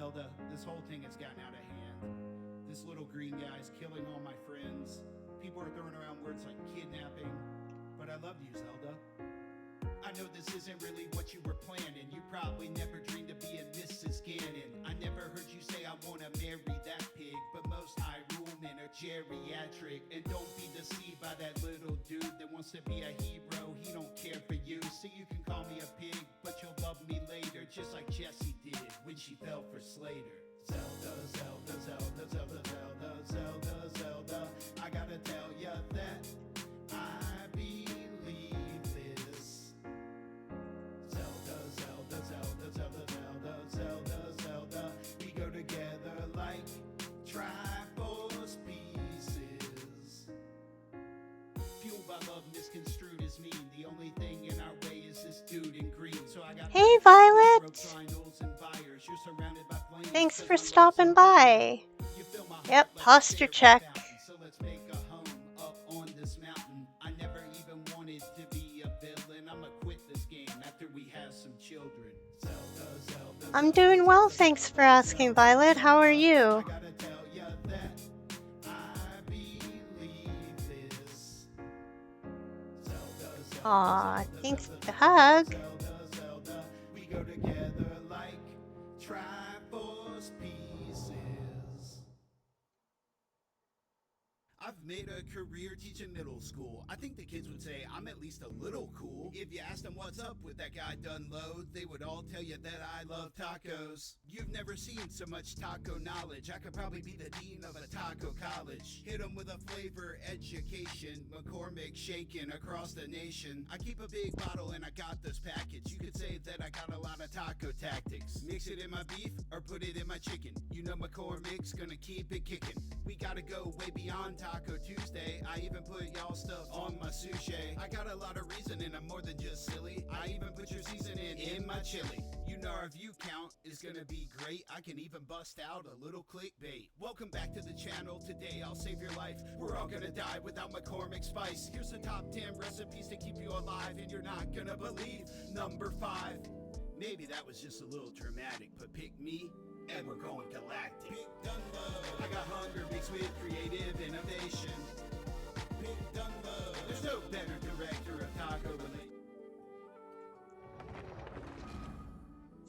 Zelda, this whole thing has gotten out of hand. This little green guy's killing all my friends. People are throwing around words like kidnapping. But I love you, Zelda. I know this isn't really what you were planning. You probably never dreamed of being Mrs. Ganon. I never heard you say I wanna marry that pig. But most Hyrule men are geriatric. And don't be deceived by that little dude that wants to be a hero. He don't care for you, so you can call me a pig, but you'll love me later, just like Jessie did when she fell for Slater. Zelda, Zelda, Zelda, Zelda, Zelda, Zelda, Zelda. I gotta tell ya that I believe this. Zelda, Zelda, Zelda, Zelda, Zelda, Zelda, Zelda. We go together like Triforce pieces. Fueled by love misconstrued as mean. The only thing in our way is this dude in green. So I got Hey, Violet! Thanks for stopping by. Yep, posture check. So let's make a home up on this mountain. I never even wanted to be a villain. I'ma quit this game after we have some children. Zelda, Zelda, I'm doing well, thanks for asking, Violet. How are you? I gotta tell ya that I believe this. Zelda, Zelda, Aw, thanks for the hug. Zelda, Zelda. We go together like Triforce pieces. I've made a career teaching middle school. I think the kids would say I'm at least a little cool. If you asked them what's up with that guy Dunload, they would all tell you that I love tacos. You've never seen so much taco knowledge. I could probably be the dean of a taco college. Hit them with a flavor education. McCormick shaking across the nation. I keep a big bottle and I got this package. You could say that I got a lot of taco tactics. Mix it in my beef or put it in my chicken. You know McCormick's gonna keep it kicking. We gotta go way beyond Taco Tuesday. I even put y'all stuff on my sushi. I got a lot of reason and I'm more than just silly. I even put your seasoning in my chili. You know our view count is gonna be great. I can even bust out a little clickbait. Welcome back to the channel. Today I'll save your life. We're all gonna die without McCormick spice. Here's the top 10 recipes to keep you alive, and you're not gonna believe. Number 5. Maybe that was just a little dramatic, but pick me and we're going galactic. Pick Dunlop. I got hunger mixed with creative innovation. Pick Dunlop. There's no better director of taco relate.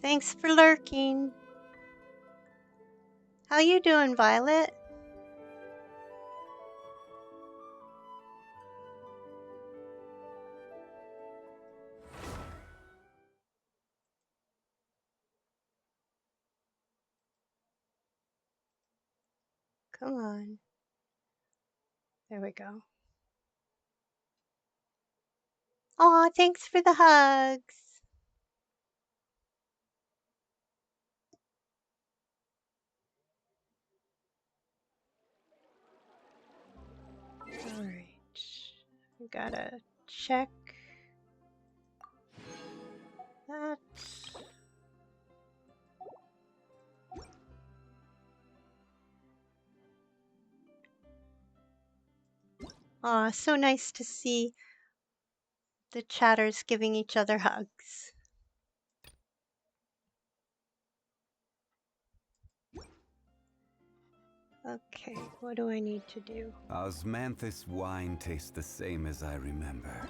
Thanks for lurking. How you doing, Violet? Come on. There we go. Aw, thanks for the hugs. Alright. We gotta check that. Aw, so nice to see the chatters giving each other hugs. Okay, what do I need to do? Osmanthus wine tastes the same as I remember.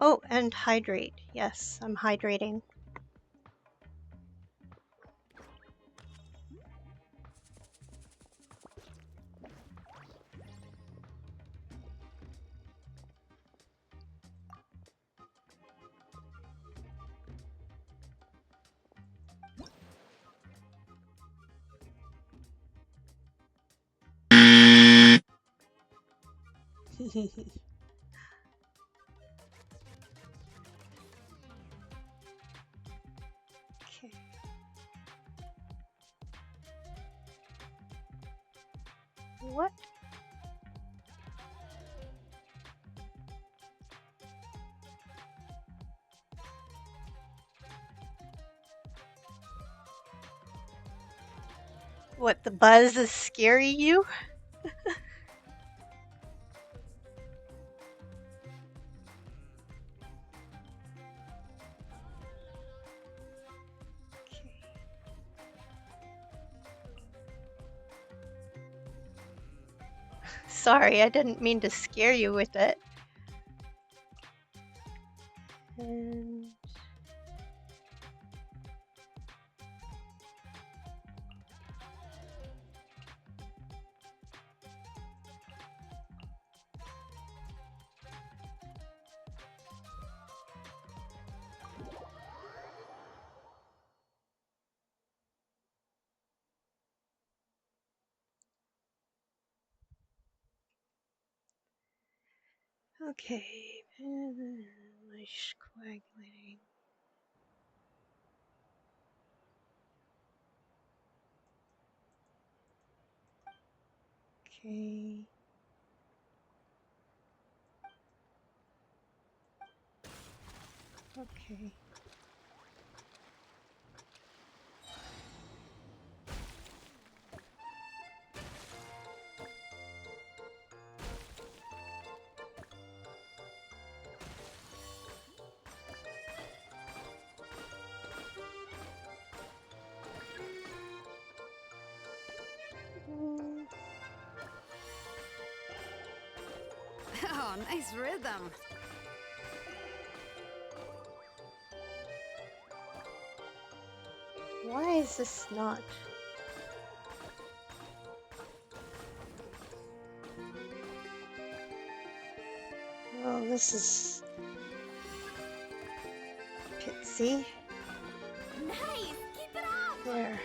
Oh, and hydrate. Yes, I'm hydrating. Okay. What? What, the buzz is scary you? Okay. Sorry, I didn't mean to scare you with it. And okay. Mush coagulating. Okay. Okay. Mm, Oh, nice rhythm. why is this not? Oh, this is Pitsy. Nice! Keep it up! There.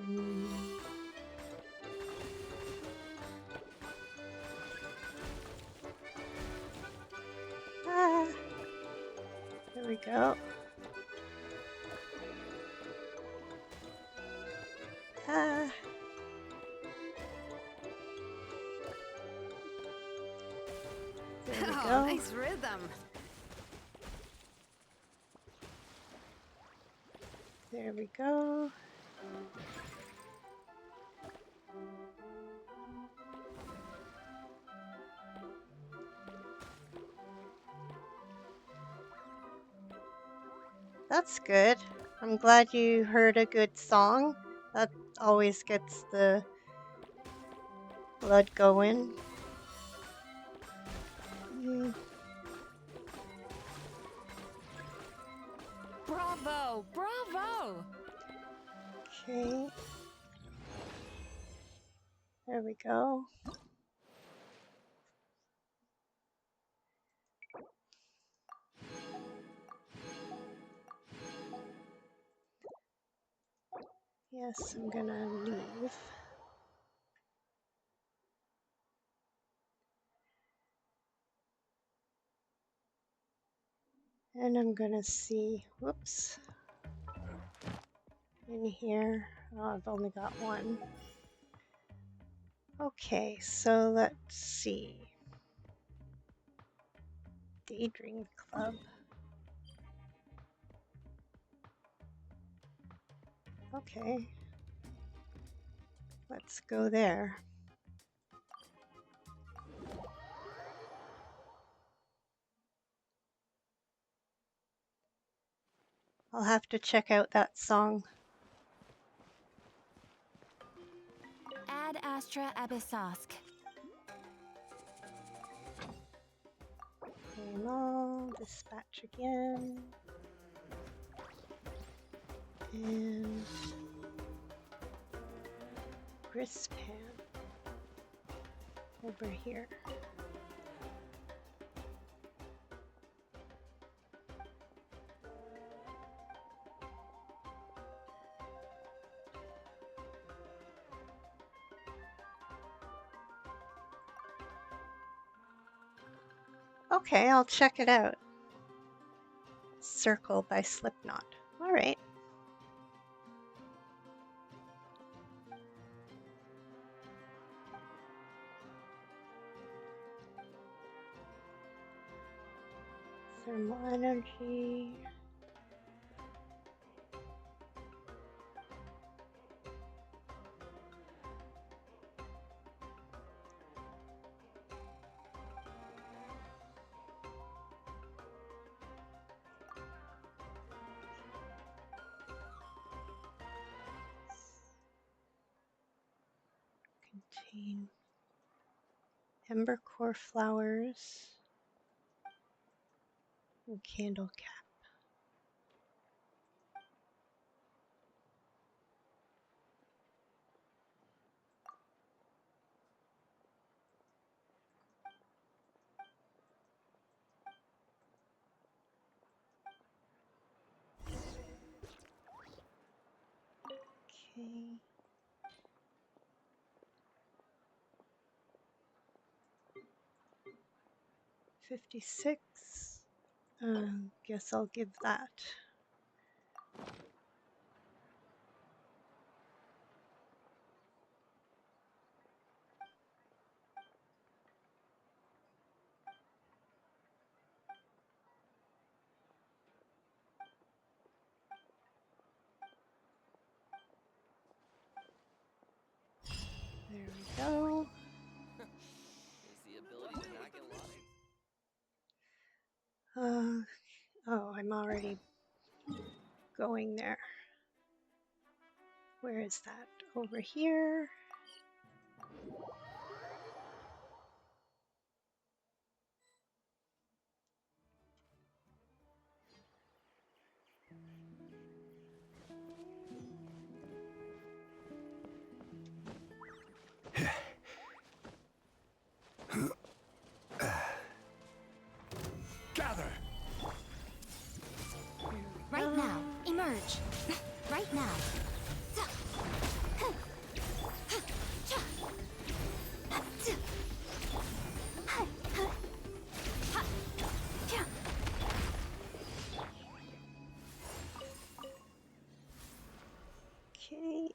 Mm. Ah, there we go. Ah, there we Oh, go. nice rhythm. There we go. That's good. I'm glad you heard a good song. That always gets the blood going. Mm, Bravo! Bravo! okay. There we go. Yes, I'm gonna leave. And I'm gonna see, whoops, in here. Oh, I've only got one. Okay, so let's see. Daydream Club. Okay, let's go there. I'll have to check out that song. Ad Astra Abyssosk. Raymond, dispatch again. And Grispan over here. Okay, I'll check it out. Circle by Slipknot. All right. Thermal energy. Contain ember core flowers and candle cap. Okay. $56. Guess I'll give that. There we go. Is the ability to not get lost? Oh, I'm already going there. Where is that? Over here. Gather! Right now. Emerge. Right now. Okay.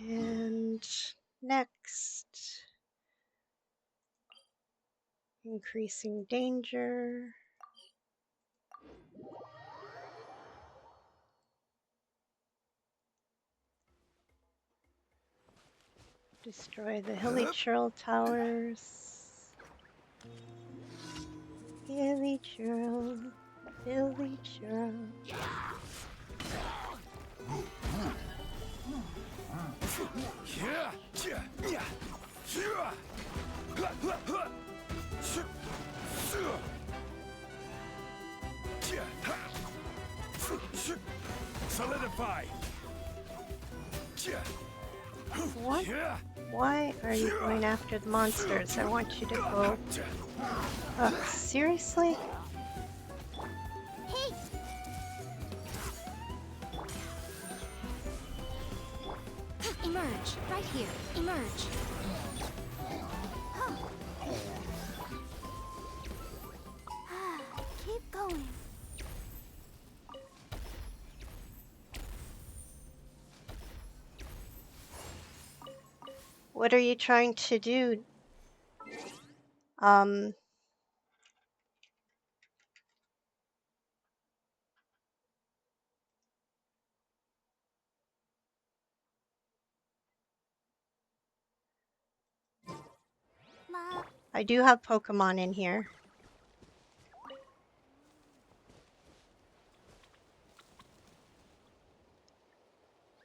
And next. Increasing danger. Destroy the hilly churl towers. Hilly churl. Hilly churl. Solidify! What? Why are you going after the monsters? I want you to go. Seriously? Hey! Emerge. Right here. Emerge. Keep going. What are you trying to do? Um, I do have Pokemon in here.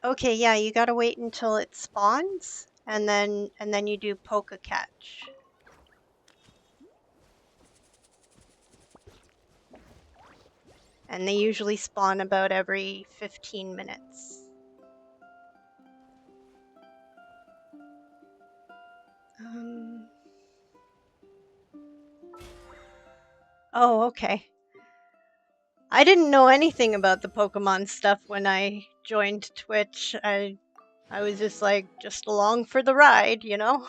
Okay, yeah, you gotta wait until it spawns, and then you do Poke Catch. And they usually spawn about every 15 minutes. Oh, okay. I didn't know anything about the Pokemon stuff when I joined Twitch. I was just like, just along for the ride, you know?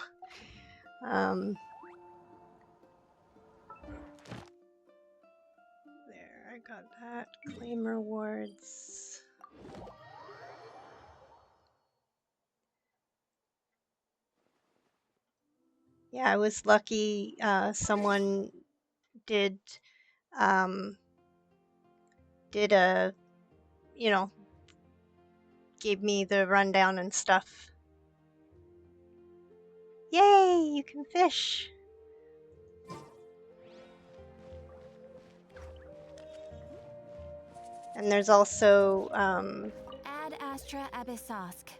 There, I got that. Claim rewards. Yeah, I was lucky someone did did a, you know, gave me the rundown and stuff. Yay, you can fish. And there's also Ad Astra Abyssosk.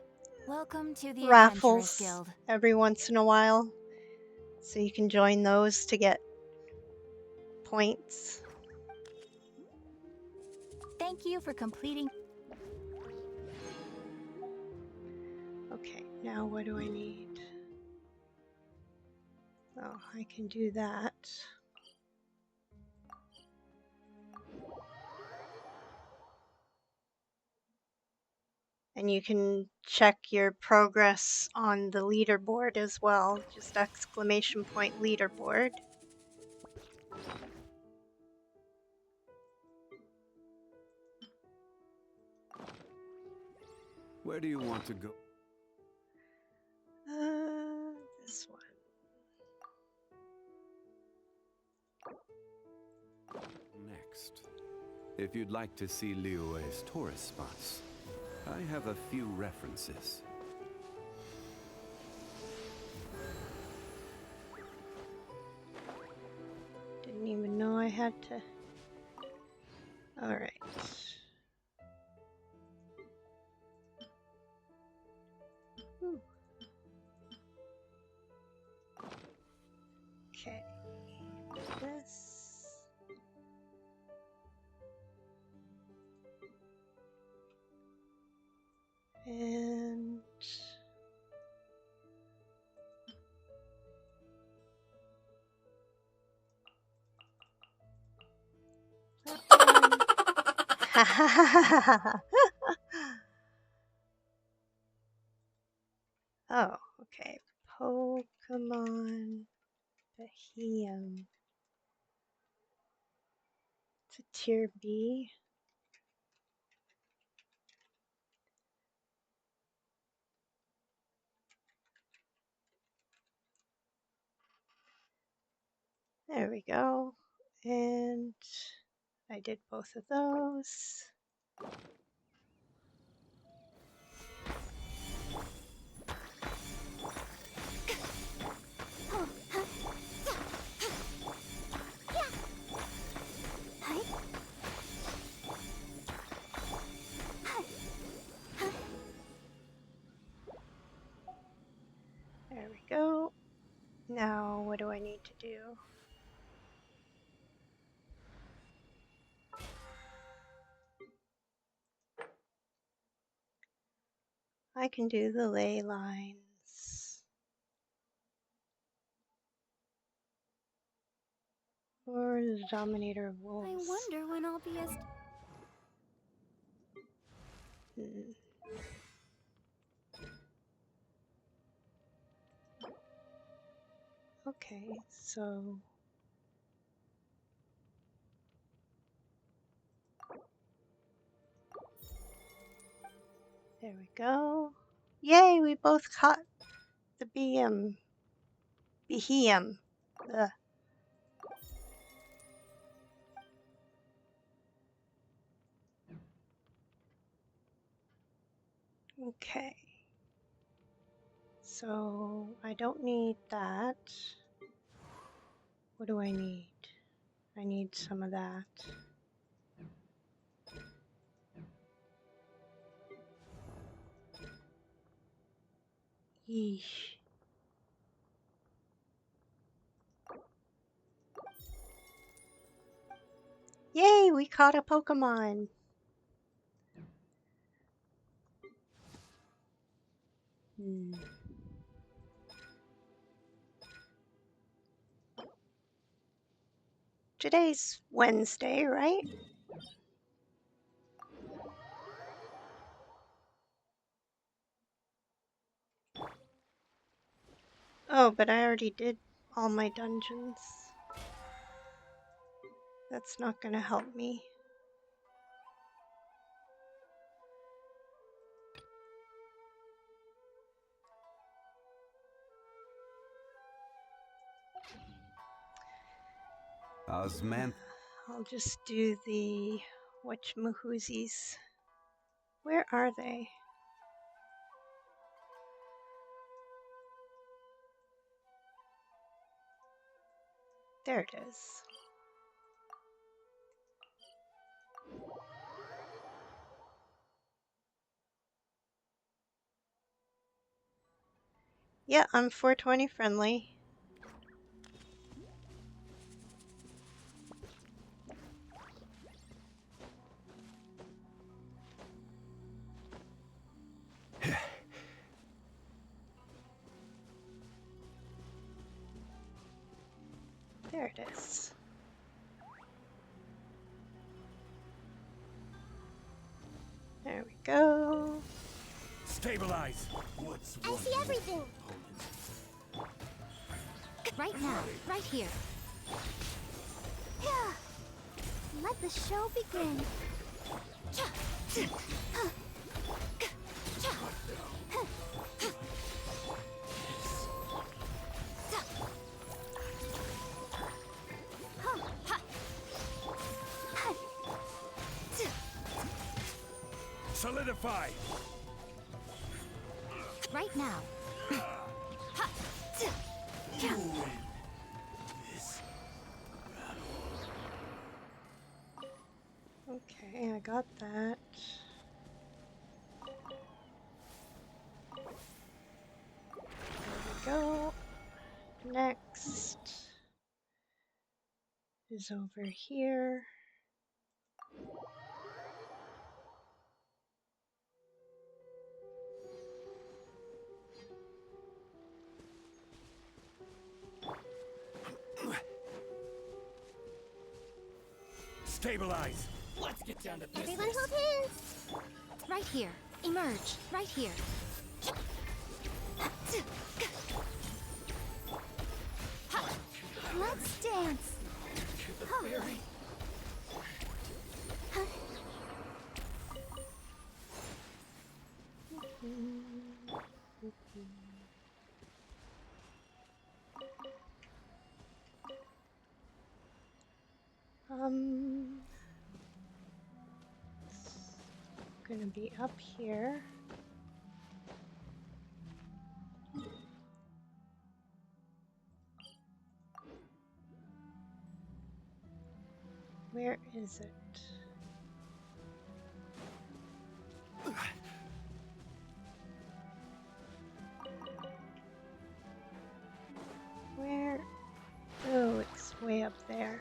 Welcome to the Adventurers raffles Guild. every once in a while. So you can join those to get points. Thank you for completing. Okay, now what do I need? Oh, I can do that. And you can check your progress on the leaderboard as well. Just exclamation point leaderboard. Where do you want to go? This one. Next. If you'd like to see Liyue's tourist spots, I have a few references. Didn't even know I had to. Alright. Okay. This. And oh, okay. Pokemon Behem. It's a tier B. There we go. And I did both of those. There we go. Now, what do I need to do? I can do the ley lines. Or the Dominator of Wolves. I wonder when I'll be as. Hmm. Okay, so there we go. Yay, we both caught the BM. Behem. Ugh. Okay. So I don't need that. What do I need? I need some of that. Yeesh. Yay, we caught a Pokemon. Hmm. Today's Wednesday, right? Oh, but I already did all my dungeons. That's not gonna help me. Osman. I'll just do the Which Muhuzis? Where are they? There it is. Yeah, I'm 420 friendly. There it is. There we go. Stabilize. I see everything. Right now, right here. Let the show begin. Solidify. Right now. Okay, I got that. There we go. Next is over here. Stabilize. Let's get down to business. Everyone hold hands. Right here. Emerge. Right here. Let's dance. Very. Gonna be up here. Where is it? Where? Oh, it's way up there.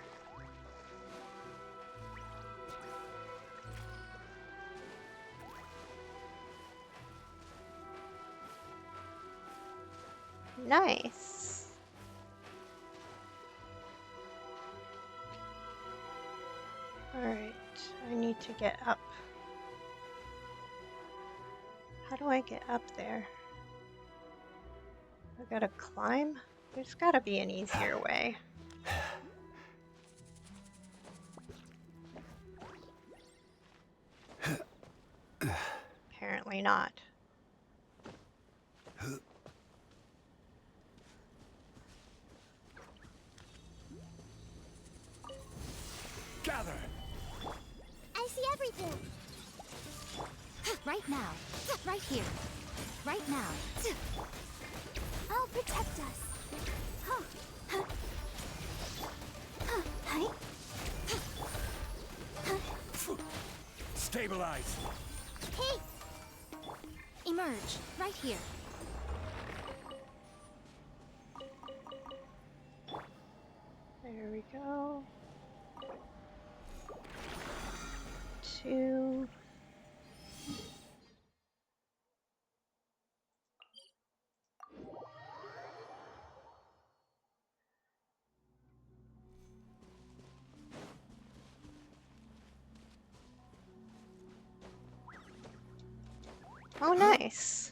Nice. Alright, I need to get up. How do I get up there? I gotta climb? There's gotta be an easier way. Apparently not. Gather. I see everything. Right now. Right here. Right now. I'll protect us. Hi. Stabilize. Hey, Emerge. Right here. There we go. 2. Oh, nice.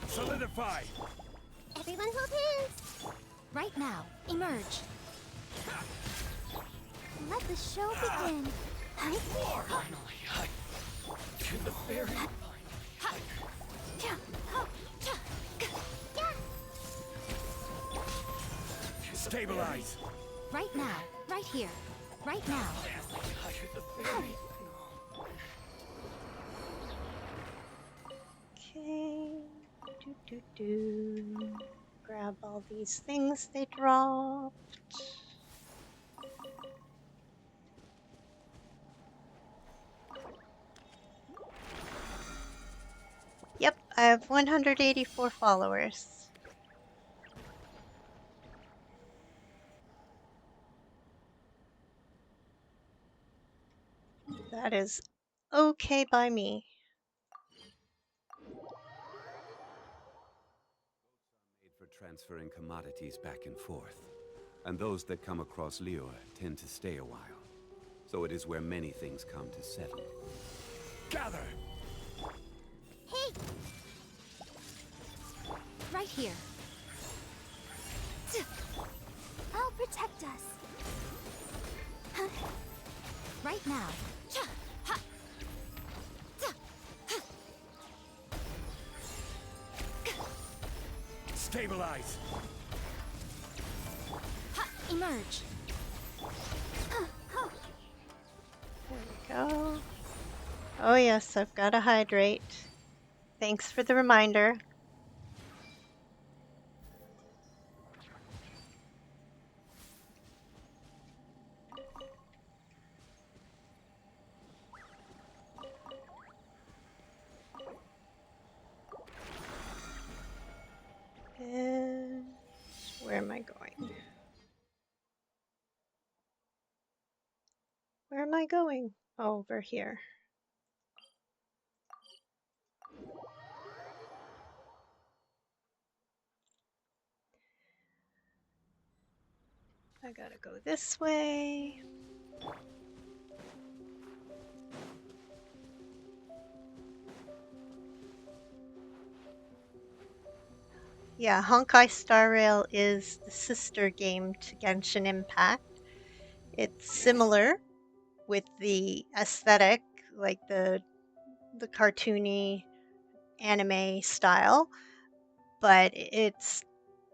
Solidify. everyone hold hands. Right now. Emerge. Let the show begin. Finally, to the very Stabilize. Right now. Right here. Right now. to the very Okay. Do. Grab all these things they dropped. Yep, I have 184 followers. That is okay by me. Made for transferring commodities back and forth. And those that come across Liyue tend to stay a while. So it is where many things come to settle. Gather. Hey! Right here. I'll protect us. Right now. Stabilize. Emerge. There we go. Oh yes, I've got to hydrate. Thanks for the reminder. And where am I going? Where am I going? Oh, over here. I gotta go this way. Yeah, Honkai Star Rail is the sister game to Genshin Impact. It's similar with the aesthetic, like the cartoony anime style, but it's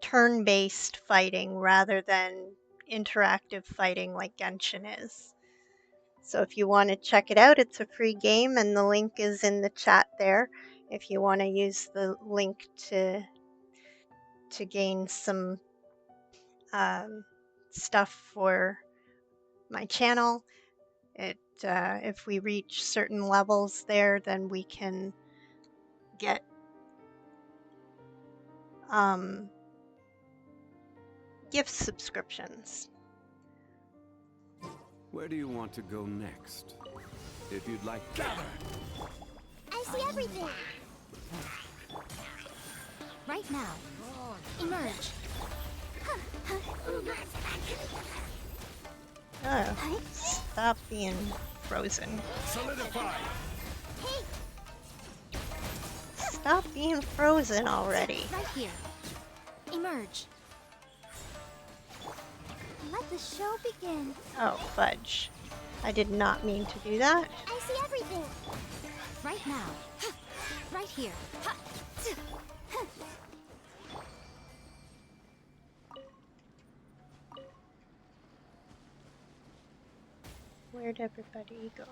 turn-based fighting rather than interactive fighting like Genshin is. So if you want to check it out, it's a free game and the link is in the chat there if you want to use the link to gain some stuff for my channel. If we reach certain levels there, then we can get gift subscriptions. Where do you want to go next? If you'd like... Gather. I see everything. Right now. Emerge. Oh, stop being frozen. Solidify. Hey! Stop being frozen already. Right here. Emerge. Let the show begin. Oh, fudge. I did not mean to do that. I see everything. Right now. Right here. Where'd everybody go?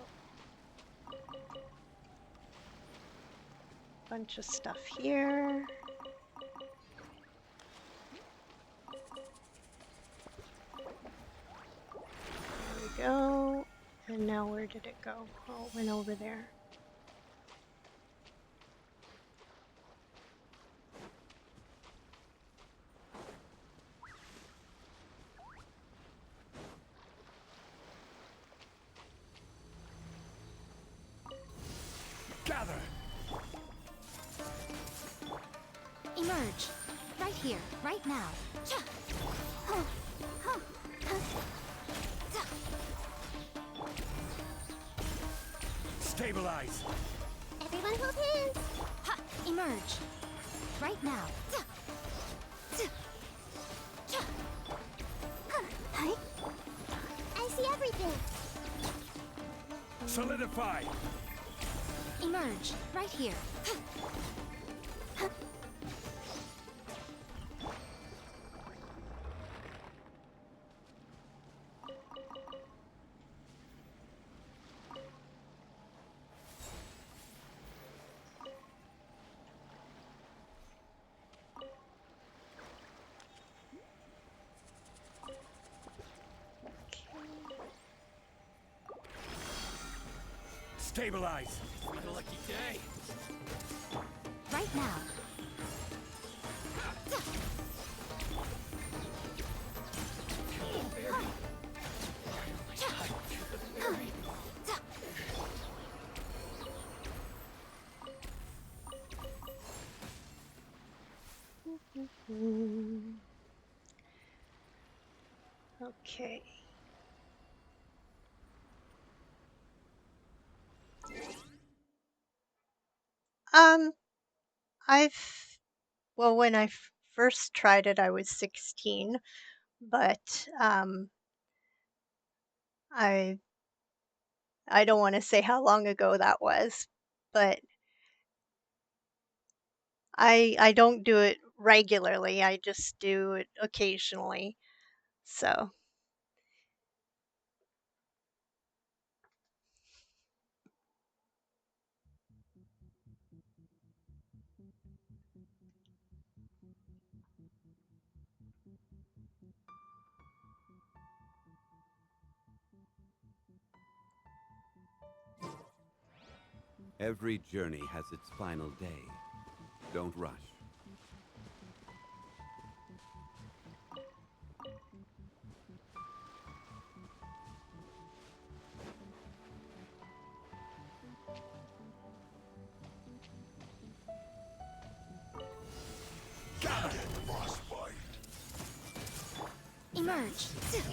Bunch of stuff here. There we go. And now where did it go? Oh, it went over there. Gather. Emerge. Right here. Right now. Stabilize. Everyone hold hands. Emerge. Right now. I see everything. Solidify. Emerge, right here. Stabilize. My lucky day. Right now. Okay. Um, well, when I first tried it, I was 16, but I I don't want to say how long ago that was, but I don't do it regularly. I just do it occasionally. So, Every journey has its final day. Don't rush. Emerge,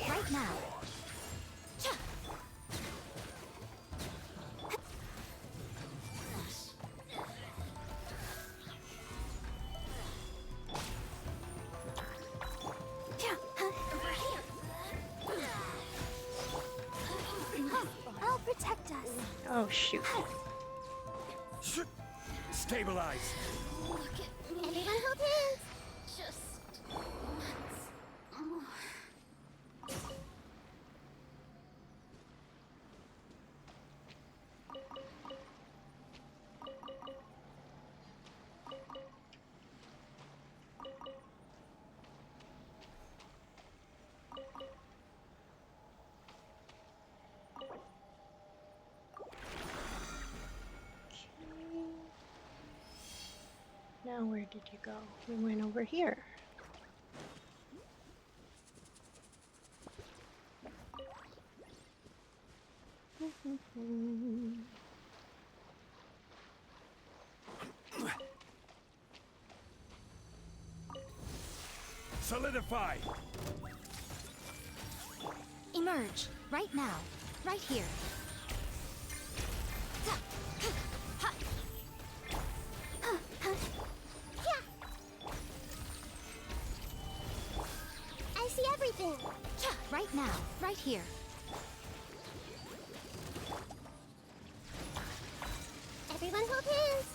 right now. I'll protect us. oh shoot. Stabilize. Everyone hold hands. Now where did you go? You went over here. Solidify. Emerge, right now. Right here. I see everything. Right now, right here. Everyone hold hands.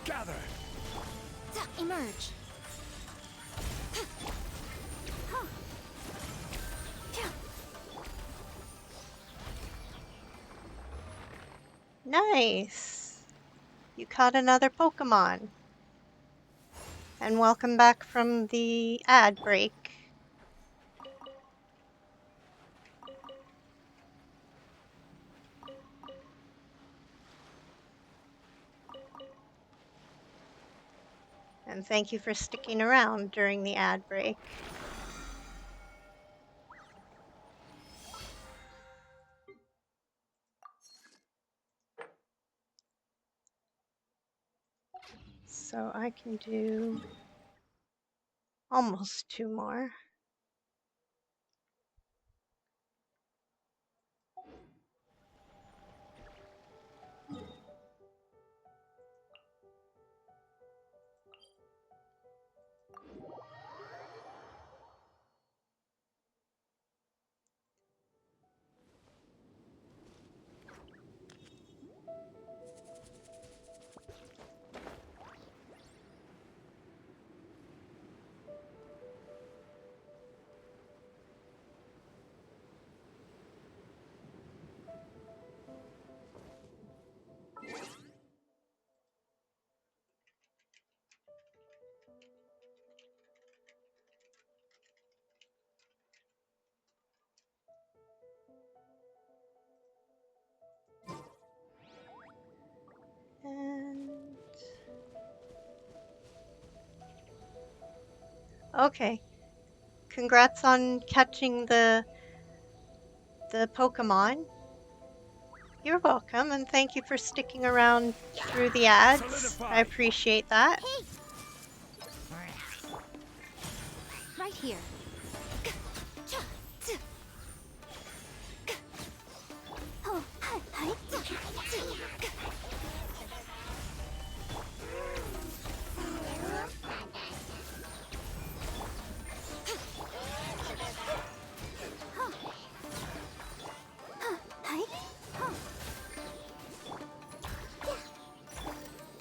Gather. Emerge. Nice. You caught another Pokemon. And welcome back from the ad break. And thank you for sticking around during the ad break. So I can do almost 2 more. Okay. Congrats on catching the Pokemon. You're welcome, and thank you for sticking around through the ads. Solidify. I appreciate that. Hey! Right here. Oh, hi. Hi.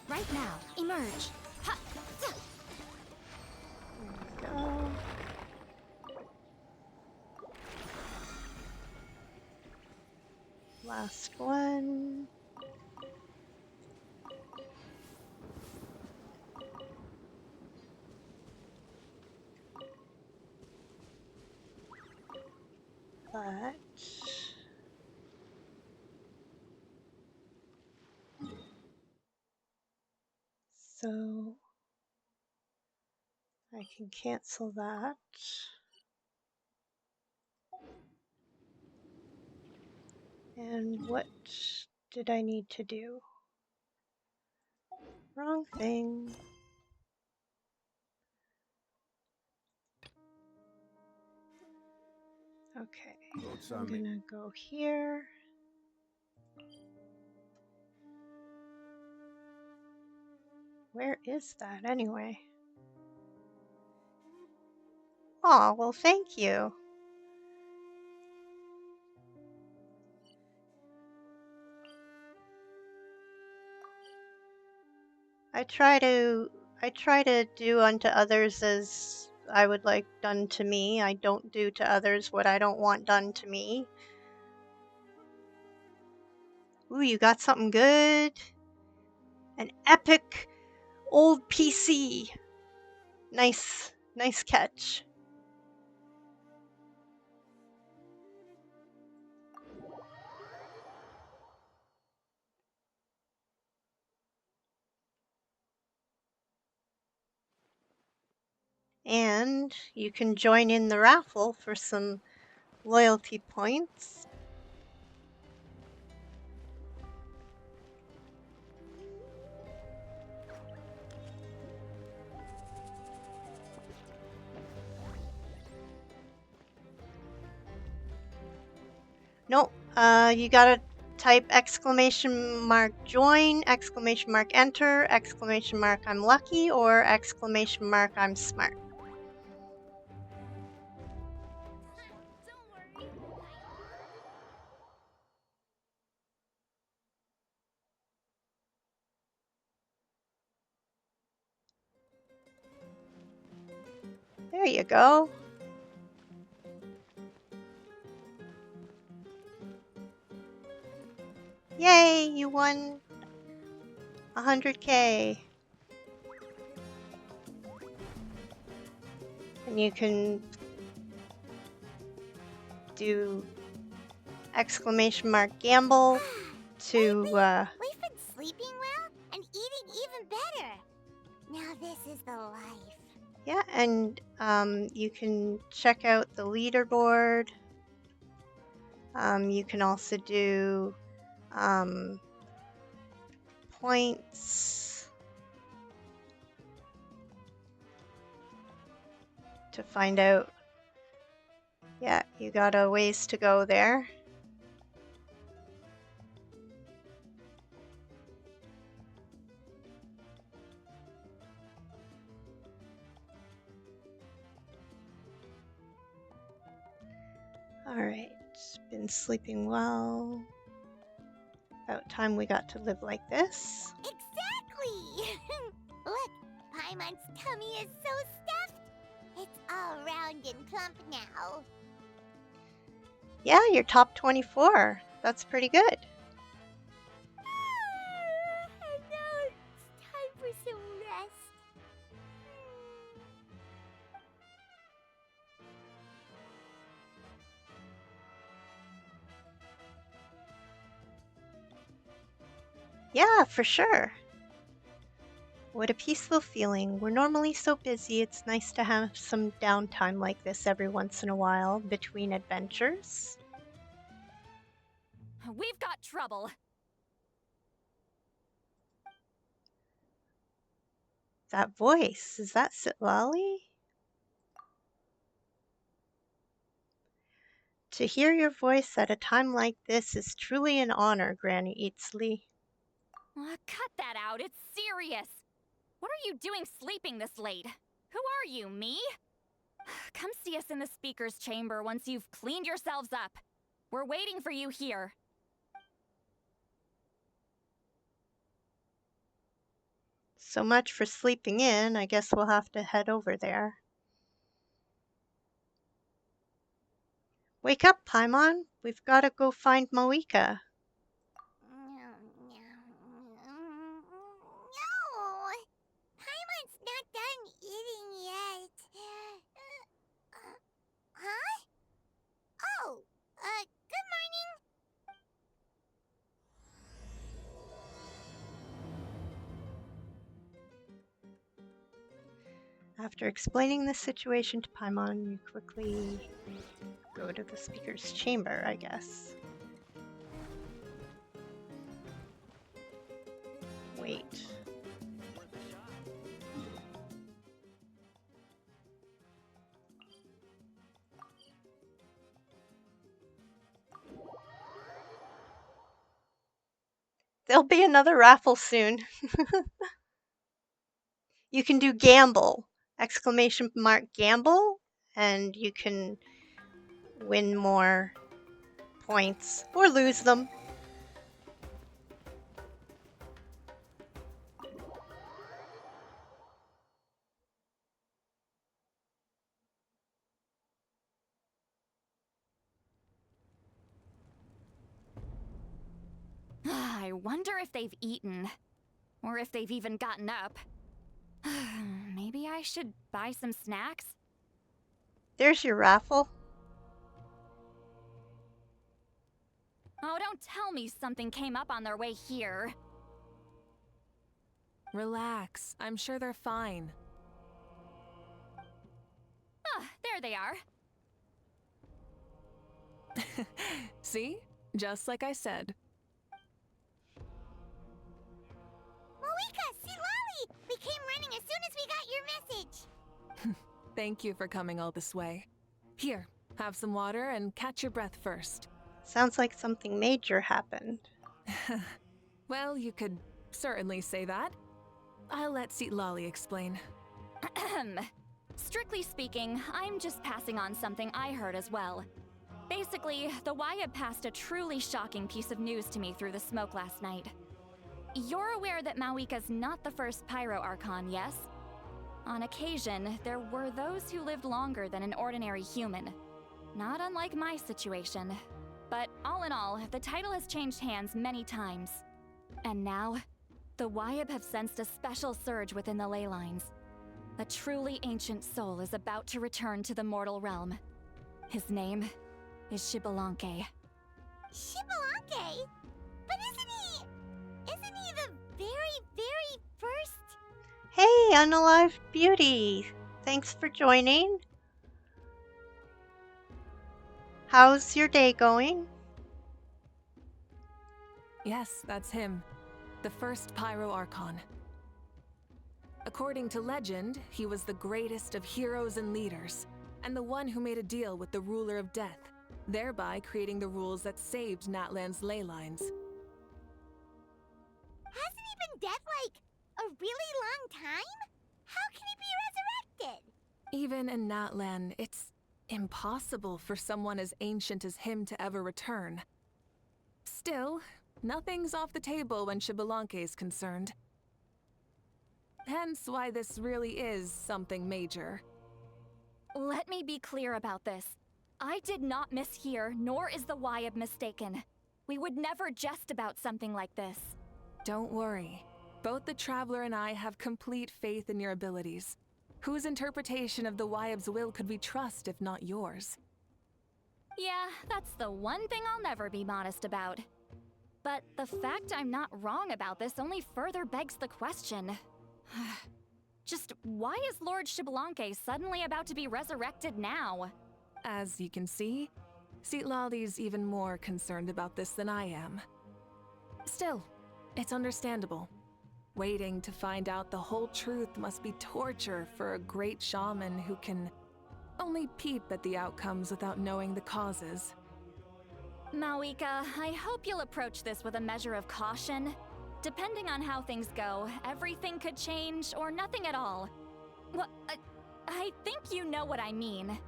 Right now. Emerge. Ha! There we go. Last one. But so I can cancel that. And what did I need to do? Wrong thing. Okay, Votes I'm on me. gonna go here. Where is that anyway? Oh, well, thank you. I try to do unto others as I would like done to me. I don't do to others what I don't want done to me. Ooh, you got something good? An epic old PC. Nice catch. And you can join in the raffle for some loyalty points. Nope, you gotta type exclamation mark join, exclamation mark enter, exclamation mark I'm lucky, or exclamation mark I'm smart. There you go. Yay, you won 100K. And you can do exclamation mark gamble to We've been sleeping well and eating even better. Now this is the life. yeah, and you can check out the leaderboard. You can also do points to find out. Yeah, you got a ways to go there. Alright, been sleeping well. About time we got to live like this. Exactly! Look, Paimon's tummy is so stuffed. It's all round and plump now. Yeah, you're top 24. That's pretty good. And now it's time for some rest. Yeah, for sure. What a peaceful feeling. We're normally so busy, it's nice to have some downtime like this every once in a while between adventures. We've got trouble. That voice, is that Sitlali? To hear your voice at a time like this is truly an honor, Granny Eatsley. Cut that out, it's serious. What are you doing sleeping this late? Who are you, me? Come see us in the speaker's chamber once you've cleaned yourselves up. We're waiting for you here. So much for sleeping in. I guess we'll have to head over there. Wake up, Paimon. We've got to go find Moika. No! Paimon's not done eating yet. Huh? Oh, good morning. After explaining the situation to Paimon, you quickly go to the speaker's chamber, I guess. Wait. There'll be another raffle soon. You can do gamble, exclamation mark gamble, and you can win more points or lose them. I wonder if they've eaten. Or if they've even gotten up. Maybe I should buy some snacks? There's your raffle. Oh, don't tell me something came up on their way here. Relax. I'm sure they're fine. Ah, there they are. See? Just like I said. Moika, see Lolly! We came running as soon as we got your message. Thank you for coming all this way. Here, have some water and catch your breath first. Sounds like something major happened. Well, you could certainly say that. I'll let Lolly explain. Strictly speaking, I'm just passing on something I heard as well. Basically, the Wyab passed a truly shocking piece of news to me through the smoke last night. You're aware that Mawika's not the first Pyro Archon, yes? On occasion, there were those who lived longer than an ordinary human. Not unlike my situation. But all in all, the title has changed hands many times. And now, the Wyab have sensed a special surge within the ley lines. A truly ancient soul is about to return to the mortal realm. His name is Xbalanque. Xbalanque? But isn't he the very first? Hey, Unalive Beauty! Thanks for joining. How's your day going? Yes, that's him. The first Pyro Archon. According to legend, he was the greatest of heroes and leaders, and the one who made a deal with the ruler of death, thereby creating the rules that saved Natlan's ley lines. Hasn't he been dead like a really long time? How can he be resurrected? Even in Natlan, it's impossible for someone as ancient as him to ever return. Still, nothing's off the table when Xbalanque is concerned. Hence why this really is something major. Let me be clear about this. I did not mishear, nor is the Wyab mistaken. We would never jest about something like this. Don't worry. Both the Traveler and I have complete faith in your abilities. Whose interpretation of the Wyab's will could we trust if not yours? Yeah, that's the one thing I'll never be modest about. But the fact I'm not wrong about this only further begs the question. Just why is Lord Xbalanque suddenly about to be resurrected now? As you can see, Citlali's even more concerned about this than I am. Still, it's understandable. Waiting to find out the whole truth must be torture for a great shaman who can only peep at the outcomes without knowing the causes. Mawika, I hope you'll approach this with a measure of caution. Depending on how things go, everything could change or nothing at all. Well, I think you know what I mean.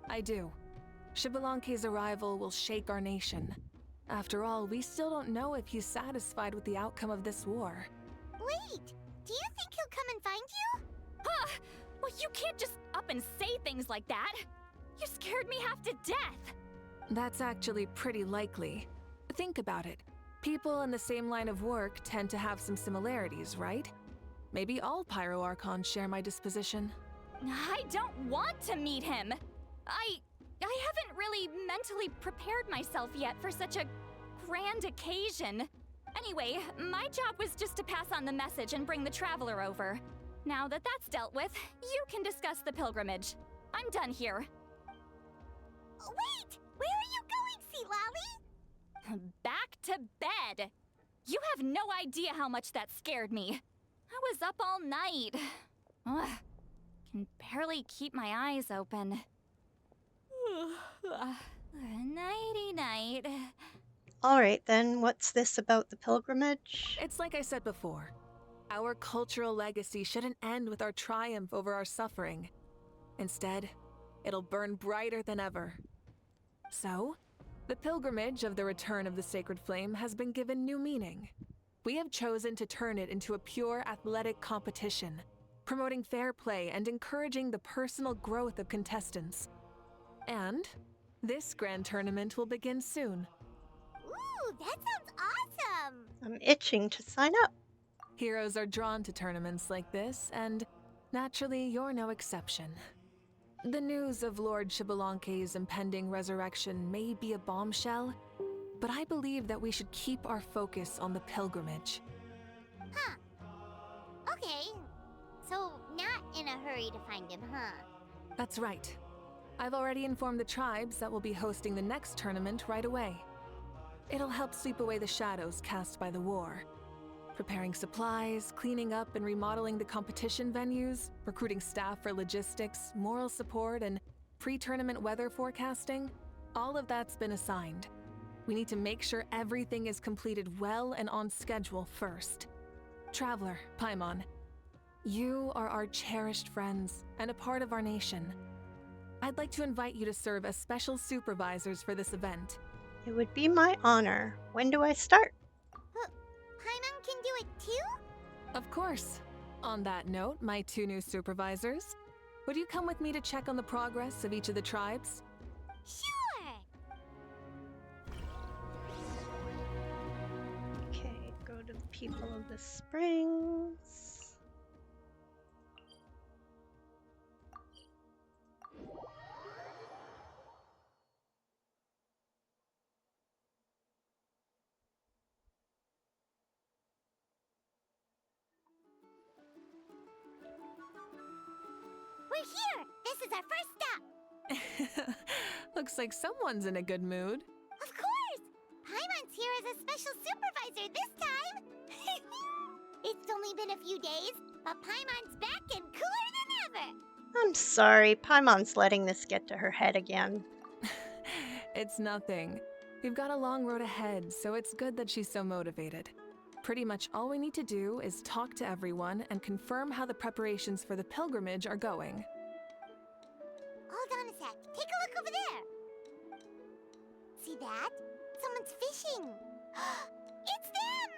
I do. Xbalanque's arrival will shake our nation. After all, we still don't know if he's satisfied with the outcome of this war. Wait, do you think he'll come and find you? Huh! Well, you can't just up and say things like that. You scared me half to death. That's actually pretty likely. Think about it. People in the same line of work tend to have some similarities, right? Maybe all Pyro Archons share my disposition. I don't want to meet him. I haven't really mentally prepared myself yet for such a grand occasion. Anyway, my job was just to pass on the message and bring the Traveler over. Now that that's dealt with, you can discuss the pilgrimage. I'm done here. Wait! Where are you going, Citlali? Back to bed! You have no idea how much that scared me. I was up all night. Ugh, can barely keep my eyes open. Nighty-night. Alright then, what's this about the pilgrimage? It's like I said before. Our cultural legacy shouldn't end with our triumph over our suffering. Instead, it'll burn brighter than ever. So, the pilgrimage of the return of the Sacred Flame has been given new meaning. We have chosen to turn it into a pure athletic competition, promoting fair play and encouraging the personal growth of contestants. And this grand tournament will begin soon. Ooh, that sounds awesome! I'm itching to sign up. Heroes are drawn to tournaments like this, and naturally, you're no exception. The news of Lord Xbalanque's impending resurrection may be a bombshell, but I believe that we should keep our focus on the pilgrimage. Huh. Okay. So, not in a hurry to find him, huh? That's right. I've already informed the tribes that we'll be hosting the next tournament right away. It'll help sweep away the shadows cast by the war. Preparing supplies, cleaning up and remodeling the competition venues, recruiting staff for logistics, moral support, and pre-tournament weather forecasting, all of that's been assigned. We need to make sure everything is completed well and on schedule first. Traveler, Paimon, you are our cherished friends and a part of our nation. I'd like to invite you to serve as special supervisors for this event. It would be my honor. When do I start? Paimon can do it too? Of course. On that note, my two new supervisors, would you come with me to check on the progress of each of the tribes? Sure! Okay, go to the people of the springs. We're here! This is our first stop! Looks like someone's in a good mood. Of course! Paimon's here as a special supervisor this time! It's only been a few days, but Paimon's back and cooler than ever! I'm sorry, Paimon's letting this get to her head again. It's nothing. We've got a long road ahead, so it's good that she's so motivated. Pretty much all we need to do is talk to everyone and confirm how the preparations for the pilgrimage are going. Hold on a sec. Take a look over there! See that? Someone's fishing! It's them!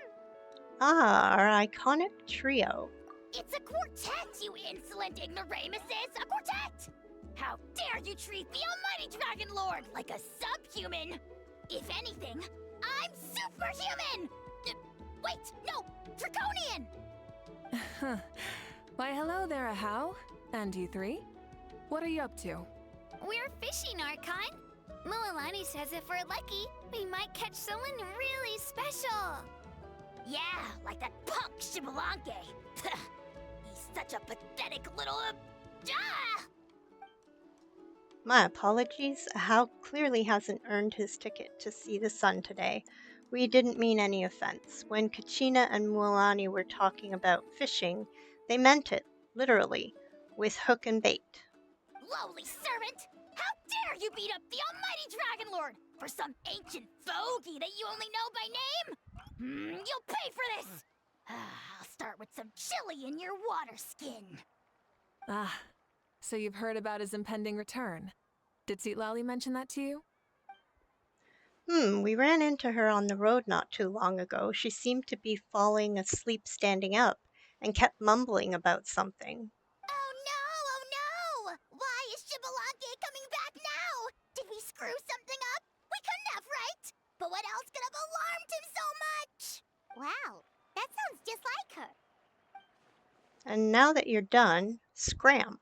Ah, our iconic trio. It's a quartet, you insolent ignoramuses! A quartet! How dare you treat the almighty Dragon Lord like a subhuman! If anything, I'm superhuman! Wait, no! Draconian! Why, hello there, Ahau. And you three? What are you up to? We're fishing, Archon. Mualani says if we're lucky, we might catch someone really special. Yeah, like that punk Xbalanque. He's such a pathetic little, ah! My apologies. Hal clearly hasn't earned his ticket to see the sun today. We didn't mean any offense. When Kachina and Mualani were talking about fishing, they meant it, literally, with hook and bait. Lowly servant! How dare you beat up the almighty Dragon Lord for some ancient fogey that you only know by name? You'll pay for this! I'll start with some chili in your water skin. Ah, so you've heard about his impending return. Did Lali mention that to you? We ran into her on the road not too long ago. She seemed to be falling asleep standing up and kept mumbling about something. Oh no! Why is Shibalake coming back now? Did we screw something up? We couldn't have, right? But what else could have alarmed him so much? Wow, that sounds just like her. And now that you're done, scram.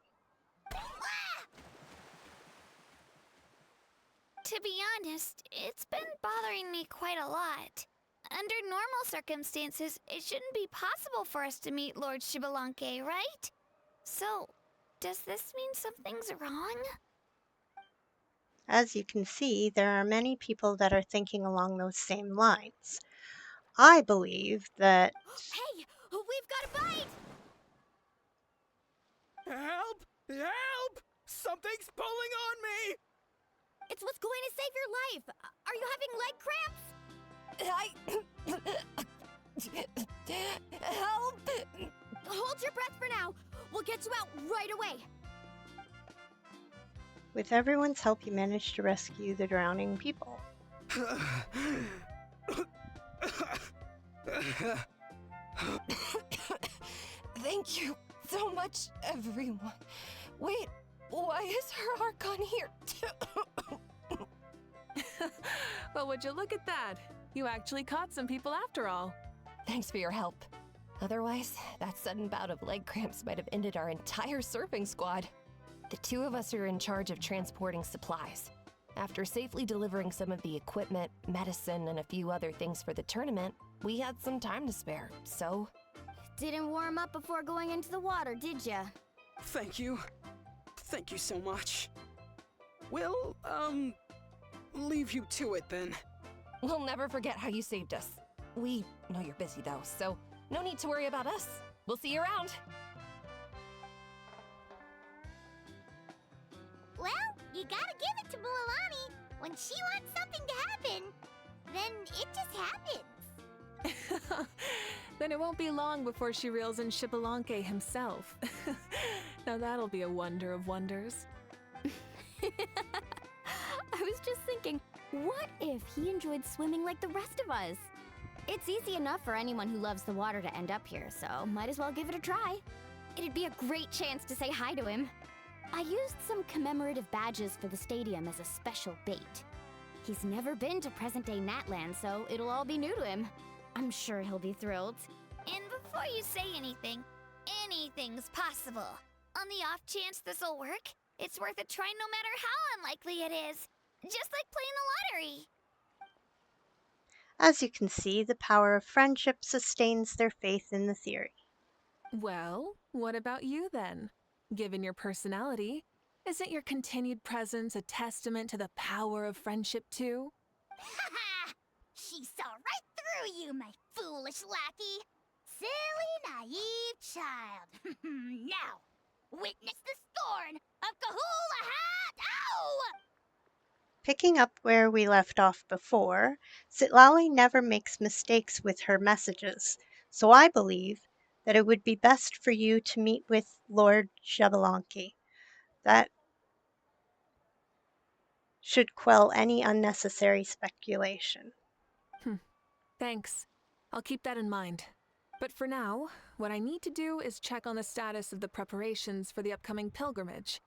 To be honest, it's been bothering me quite a lot. Under normal circumstances, it shouldn't be possible for us to meet Lord Shibalanke, right? So, does this mean something's wrong? As you can see, there are many people that are thinking along those same lines. I believe that... Hey, we've got a bite! Help! Help! Something's pulling on me! It's what's going to save your life. Are you having leg cramps? Help! Hold your breath for now. We'll get you out right away. with everyone's help, you managed to rescue the drowning people. Thank you so much, everyone. Wait, why is her Archon here too? Well, would you look at that? You actually caught some people after all. Thanks for your help. Otherwise, that sudden bout of leg cramps might have ended our entire surfing squad. The two of us are in charge of transporting supplies. After safely delivering some of the equipment, medicine, and a few other things for the tournament, we had some time to spare, so... Didn't warm up before going into the water, did ya? Thank you. Thank you so much. We'll, leave you to it then. We'll never forget how you saved us. We know you're busy though, so no need to worry about us. We'll see you around. Well, you gotta give it to Mualani. When she wants something to happen, then it just happens. Then it won't be long before she reels in Shibalanke himself. Now that'll be a wonder of wonders. I was just thinking, what if he enjoyed swimming like the rest of us? It's easy enough for anyone who loves the water to end up here, so might as well give it a try. It'd be a great chance to say hi to him. I used some commemorative badges for the stadium as a special bait. He's never been to present-day Natland, so it'll all be new to him. I'm sure he'll be thrilled. And before you say anything, anything's possible. On the off chance this'll work, it's worth a try no matter how unlikely it is. Just like playing the lottery. As you can see, the power of friendship sustains their faith in the theory. Well, what about you then? Given your personality, isn't your continued presence a testament to the power of friendship too? Ha! She saw right through you, my foolish lackey. Silly, naive child. Now, witness the scorn of Kahula Hat! Ow! Picking up where we left off before, Sitlali never makes mistakes with her messages, so I believe that it would be best for you to meet with Lord Jabalanki. That should quell any unnecessary speculation. Thanks. I'll keep that in mind. But for now, what I need to do is check on the status of the preparations for the upcoming pilgrimage.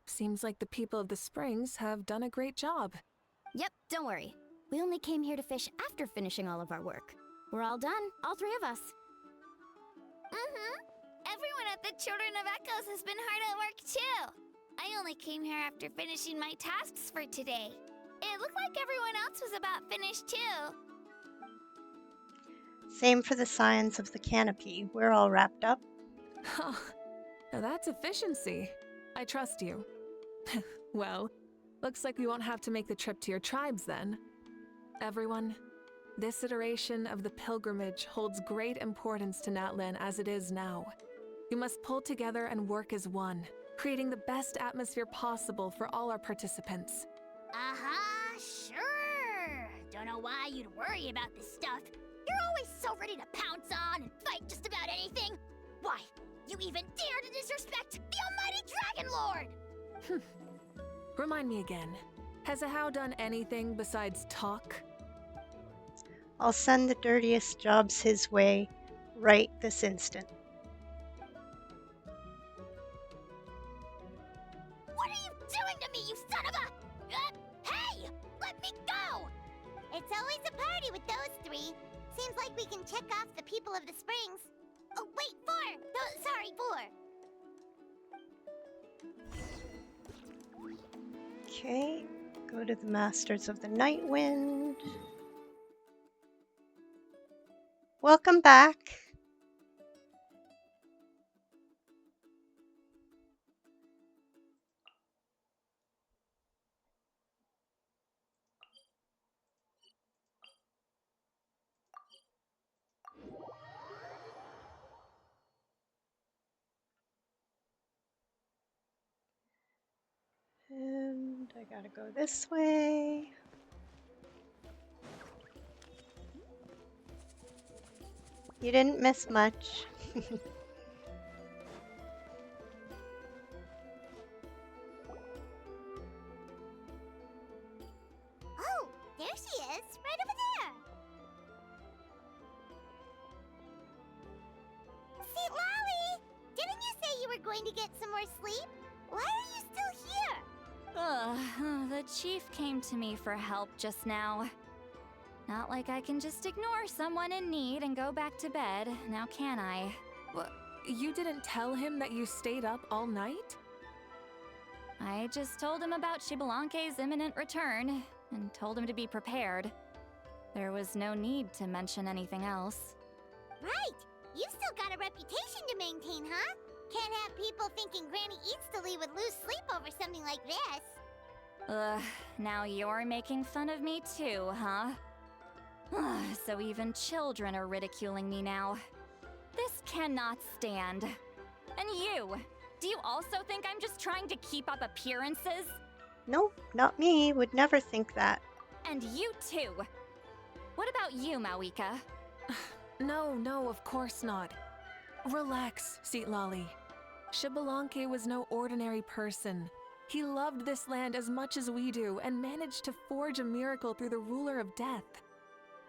Seems like the people of the Springs have done a great job. Yep, don't worry. We only came here to fish after finishing all of our work. We're all done, all three of us. Everyone at the Children of Echoes has been hard at work too. I only came here after finishing my tasks for today. It looked like everyone else was about finished too. Same for the signs of the canopy. We're all wrapped up. Oh, now that's efficiency. I trust you. Well, looks like we won't have to make the trip to your tribes then. Everyone, this iteration of the pilgrimage holds great importance to Natlan as it is now. We must pull together and work as one, creating the best atmosphere possible for all our participants. Sure. Don't know why you'd worry about this stuff. You're always so ready to pounce on and fight just about anything. Why, you even dare to disrespect the almighty Dragon Lord! Remind me again, has Ahau done anything besides talk? I'll send the dirtiest jobs his way right this instant. What are you doing to me, you son of a... hey! Let me go! It's always a party with those three. Seems like we can check off the people of the springs. Oh, wait, 4! Sorry, 4. Okay, go to the Masters of the Night Wind. Welcome back. And I gotta go this way. You didn't miss much. Oh, there she is, right over there. See, Lolly, didn't you say you were going to get some more sleep? Why are you still here? The chief came to me for help just now. Not like I can just ignore someone in need and go back to bed, now can I? You didn't tell him that you stayed up all night? I just told him about Shibalanke's imminent return, and told him to be prepared. There was no need to mention anything else. Right, you've still got a reputation to maintain, huh? Can't have people thinking Granny Eatstily would lose sleep over something like this. Now you're making fun of me too, huh? So even children are ridiculing me now. This cannot stand. And you! Do you also think I'm just trying to keep up appearances? Nope, not me. Would never think that. And you too! What about you, Mawika? No, of course not. Relax, Seatlolly. Shibalanke was no ordinary person. He loved this land as much as we do and managed to forge a miracle through the ruler of death.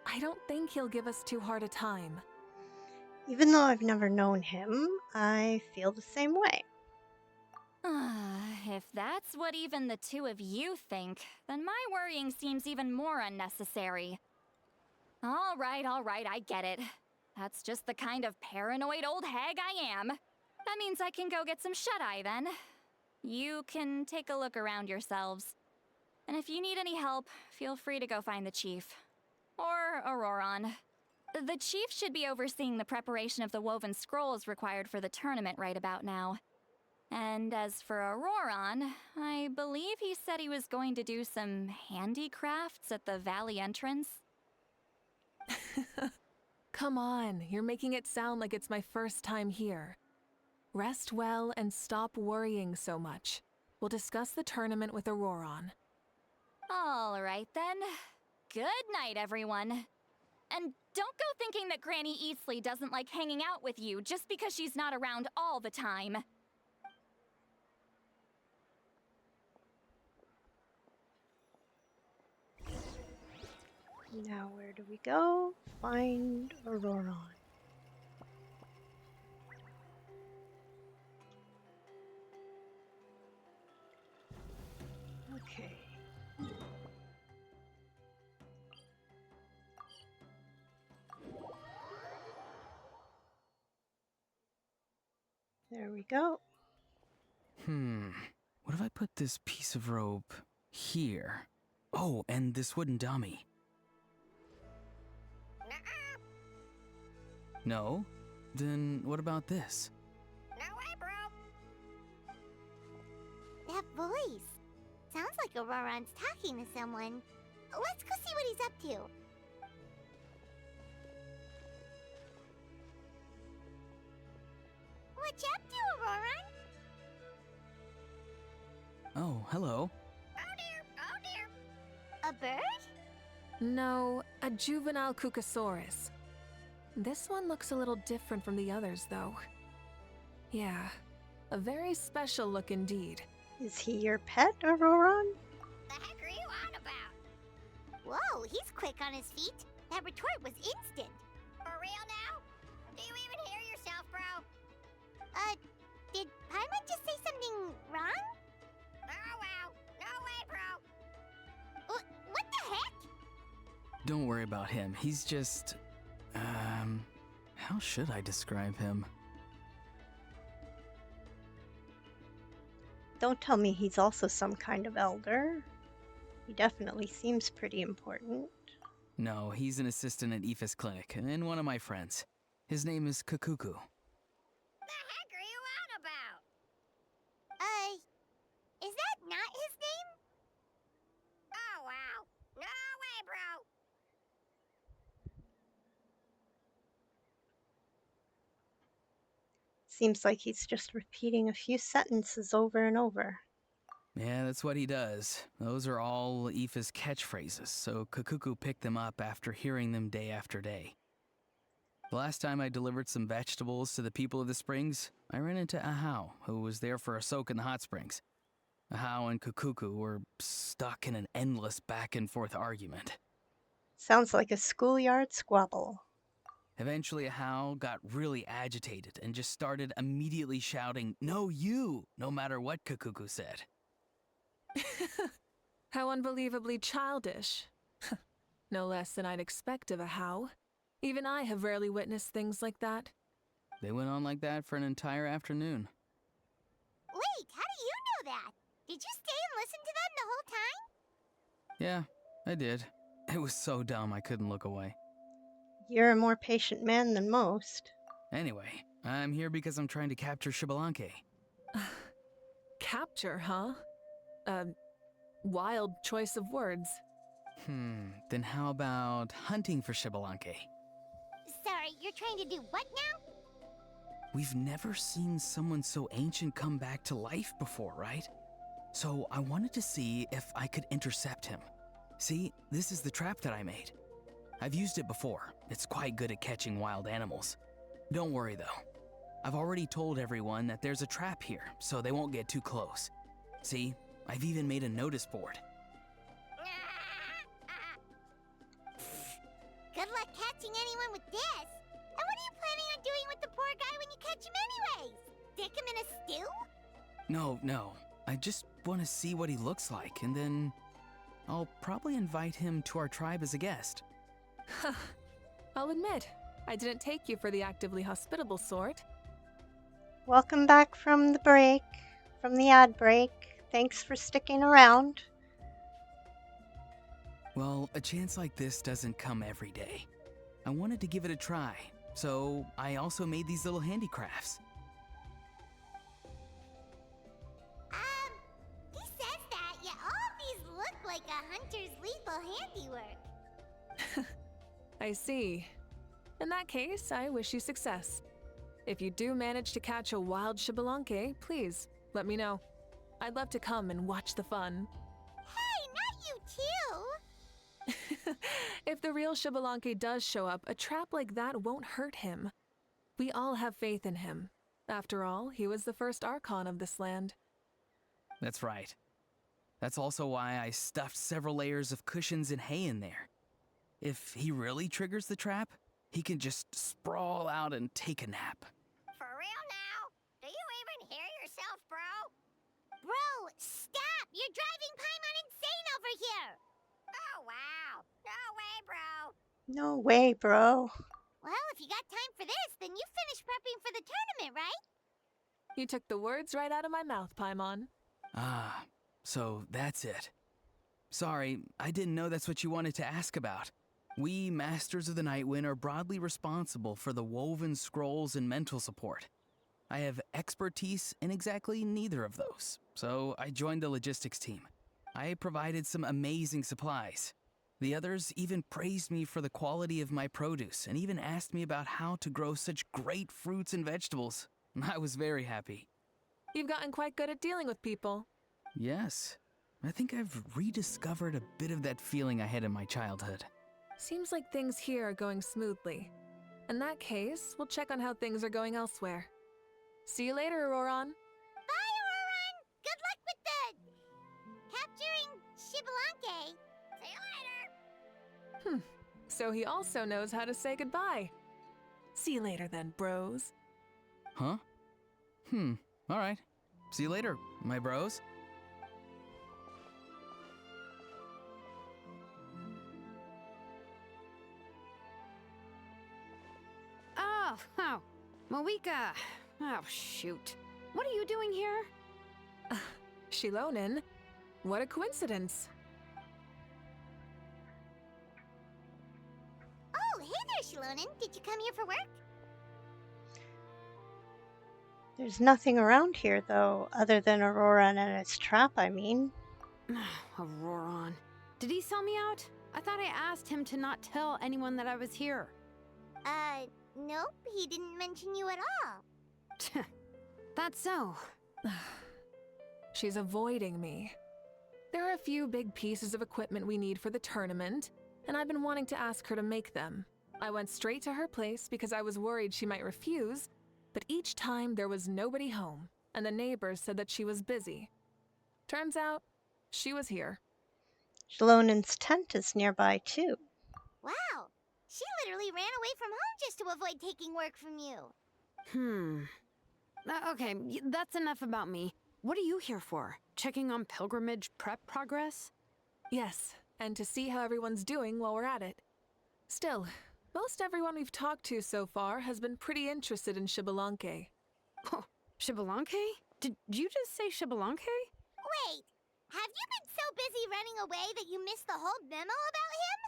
I don't think he'll give us too hard a time. Even though I've never known him, I feel the same way. If that's what even the two of you think, then my worrying seems even more unnecessary. All right, I get it. That's just the kind of paranoid old hag I am. That means I can go get some shut-eye then. You can take a look around yourselves. And if you need any help, feel free to go find the chief. Or Auroron. The chief should be overseeing the preparation of the woven scrolls required for the tournament right about now. And as for Auroron, I believe he said he was going to do some handicrafts at the valley entrance. Come on, you're making it sound like it's my first time here. Rest well and stop worrying so much. We'll discuss the tournament with Auroron. All right then. Good night, everyone. And don't go thinking that Granny Eatsley doesn't like hanging out with you just because she's not around all the time. Now where do we go? Find Auroron. Okay. There we go. What if I put this piece of rope here? Oh, and this wooden dummy. Nuh-uh. No? Then what about this? No way, bro. That voice. Sounds like Auroron's talking to someone. Let's go see what he's up to. What you up to, Auroron? Oh, hello. Oh dear, oh dear. A bird? No, a juvenile Cucosaurus. This one looks a little different from the others, though. Yeah, a very special look indeed. Is he your pet, Auroron? The heck are you on about? Whoa, he's quick on his feet. That retort was instant. For real now? Do you even hear yourself, bro? Did Paimon just say something wrong? Oh wow, no way, bro. What the heck? Don't worry about him. He's just... how should I describe him? Don't tell me he's also some kind of elder. He definitely seems pretty important. No, he's an assistant at Aoife's clinic, and one of my friends. His name is Kakuku. The heck are you on about? Is that not his name? Oh wow, no way, bro. Seems like he's just repeating a few sentences over and over. Yeah, that's what he does. Those are all Aoife's catchphrases, so Kakuku picked them up after hearing them day after day. The last time I delivered some vegetables to the people of the springs, I ran into Ahau, who was there for a soak in the hot springs. Ahau and Kakuku were stuck in an endless back-and-forth argument. Sounds like a schoolyard squabble. Eventually, Ahau got really agitated and just started immediately shouting, "No, you!" no matter what Kakuku said. How unbelievably childish. No less than I'd expect of a How. Even I have rarely witnessed things like that. They went on like that for an entire afternoon. Wait, how do you know that? Did you stay and listen to them the whole time? Yeah, I did. It was so dumb I couldn't look away. You're a more patient man than most. Anyway, I'm here because I'm trying to capture Xbalanque. Capture, huh? Wild choice of words. Then how about hunting for Xbalanque? Sorry, you're trying to do what now? We've never seen someone so ancient come back to life before, right? So I wanted to see if I could intercept him. See, this is the trap that I made. I've used it before. It's quite good at catching wild animals. Don't worry though. I've already told everyone that there's a trap here, so they won't get too close. See, I've even made a notice board. Good luck catching anyone with this. And what are you planning on doing with the poor guy when you catch him anyways? Stick him in a stew? No. I just want to see what he looks like, and then I'll probably invite him to our tribe as a guest. I'll admit, I didn't take you for the actively hospitable sort. Welcome back from the break, from the ad break. Thanks for sticking around. Well, a chance like this doesn't come every day. I wanted to give it a try, so I also made these little handicrafts. He says that, yet all of these look like a hunter's lethal handiwork. I see. In that case, I wish you success. If you do manage to catch a wild Xbalanque, please, let me know. I'd love to come and watch the fun. Hey, not you too! If the real Xbalanque does show up, a trap like that won't hurt him. We all have faith in him. After all, he was the first Archon of this land. That's right. That's also why I stuffed several layers of cushions and hay in there. If he really triggers the trap, he can just sprawl out and take a nap. For real now? Do you even hear yourself, bro? Bro, stop! You're driving Paimon insane over here! Oh, wow. No way, bro. No way, bro. Well, if you got time for this, then you finished prepping for the tournament, right? You took the words right out of my mouth, Paimon. Ah, so that's it. Sorry, I didn't know that's what you wanted to ask about. We, Masters of the Nightwind, are broadly responsible for the woven scrolls and mental support. I have expertise in exactly neither of those, so I joined the logistics team. I provided some amazing supplies. The others even praised me for the quality of my produce and even asked me about how to grow such great fruits and vegetables. I was very happy. You've gotten quite good at dealing with people. Yes, I think I've rediscovered a bit of that feeling I had in my childhood. Seems like things here are going smoothly. In that case, we'll check on how things are going elsewhere. See you later, Auroron. Bye, Auroron! Good luck with the... capturing Shibalanke. See you later! So he also knows how to say goodbye. See you later then, bros. Huh? Alright. See you later, my bros. Oh, Moeka. Oh, shoot. What are you doing here? Shilonin? What a coincidence. Oh, hey there, Shilonin. Did you come here for work? There's nothing around here, though, other than Auroran and its trap, I mean. Auroron. Did he sell me out? I thought I asked him to not tell anyone that I was here. Nope, he didn't mention you at all. That's so. She's avoiding me. There are a few big pieces of equipment we need for the tournament, and I've been wanting to ask her to make them. I went straight to her place because I was worried she might refuse, but each time there was nobody home, and the neighbors said that she was busy. Turns out, she was here. Shilonin's tent is nearby, too. Wow, she literally ran away from home just to avoid taking work from you. Okay, that's enough about me. What are you here for? Checking on pilgrimage prep progress? Yes, and to see how everyone's doing while we're at it. Still, most everyone we've talked to so far has been pretty interested in Shibalanke. Oh, Shibalanke? Did you just say Shibalanke? Wait, have you been so busy running away that you missed the whole memo about him?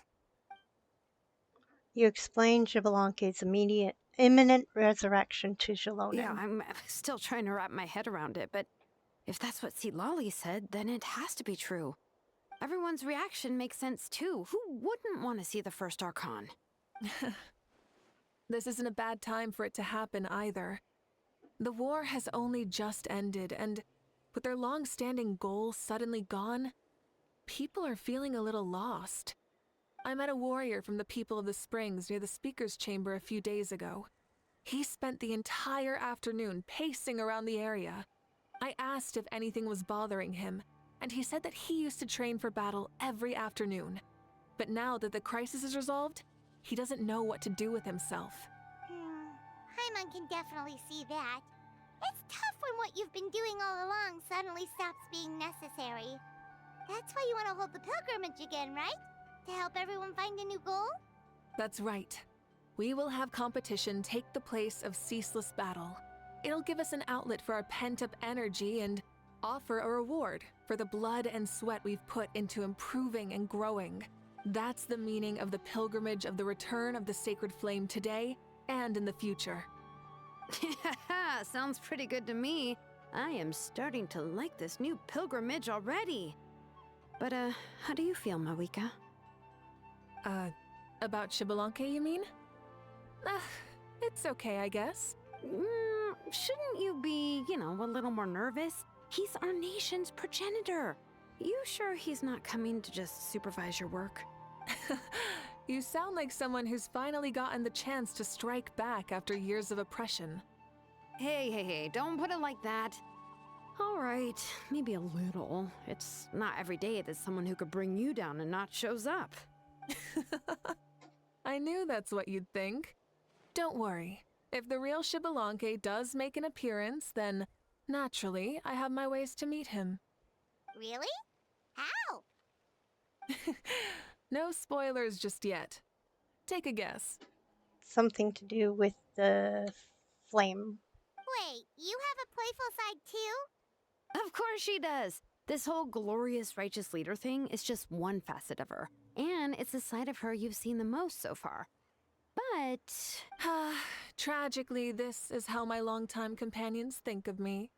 You explained Shibalanke's imminent resurrection to Shilonin. Yeah, I'm still trying to wrap my head around it, but if that's what Lolly said, then it has to be true. Everyone's reaction makes sense too. Who wouldn't want to see the first Archon? This isn't a bad time for it to happen either. The war has only just ended, and with their long-standing goal suddenly gone, people are feeling a little lost. I met a warrior from the People of the Springs near the Speaker's Chamber a few days ago. He spent the entire afternoon pacing around the area. I asked if anything was bothering him, and he said that he used to train for battle every afternoon. But now that the crisis is resolved, he doesn't know what to do with himself. Paimon can definitely see that. It's tough when what you've been doing all along suddenly stops being necessary. That's why you want to hold the pilgrimage again, right? To help everyone find a new goal? That's right. We will have competition take the place of ceaseless battle. It'll give us an outlet for our pent-up energy and offer a reward for the blood and sweat we've put into improving and growing. That's the meaning of the pilgrimage of the return of the sacred flame today and in the future. Sounds pretty good to me. I am starting to like this new pilgrimage already. But, how do you feel, Moeka? About Shibalanke, you mean? It's okay, I guess. Shouldn't you be, a little more nervous? He's our nation's progenitor. You sure he's not coming to just supervise your work? You sound like someone who's finally gotten the chance to strike back after years of oppression. Hey, don't put it like that. All right, maybe a little. It's not every day that someone who could bring you down a notch shows up. I knew that's what you'd think. Don't worry. If the real Shibalanke does make an appearance, then naturally I have my ways to meet him. Really? How? No spoilers just yet. Take a guess. Something to do with the flame. Wait, you have a playful side too? Of course she does. This whole glorious righteous leader thing is just one facet of her, and it's the side of her you've seen the most so far. But... Tragically, this is how my longtime companions think of me.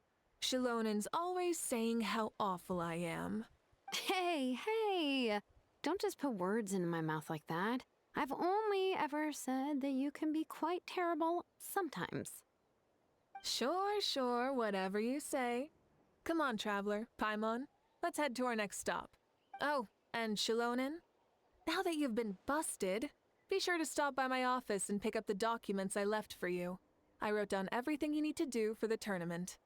Shilonen's always saying how awful I am. Hey! Don't just put words into my mouth like that. I've only ever said that you can be quite terrible sometimes. Sure, whatever you say. Come on, Traveler, Paimon. Let's head to our next stop. Oh, and Shilonen, now that you've been busted, be sure to stop by my office and pick up the documents I left for you. I wrote down everything you need to do for the tournament.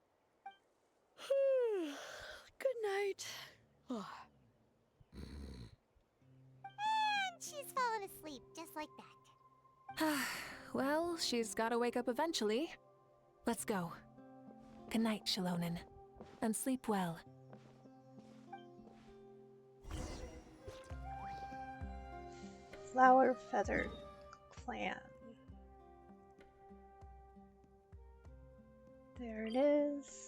Good night. And she's fallen asleep just like that. Well, she's gotta wake up eventually. Let's go. Good night, Shilonen. And sleep well. Flower Feather Clan. There it is.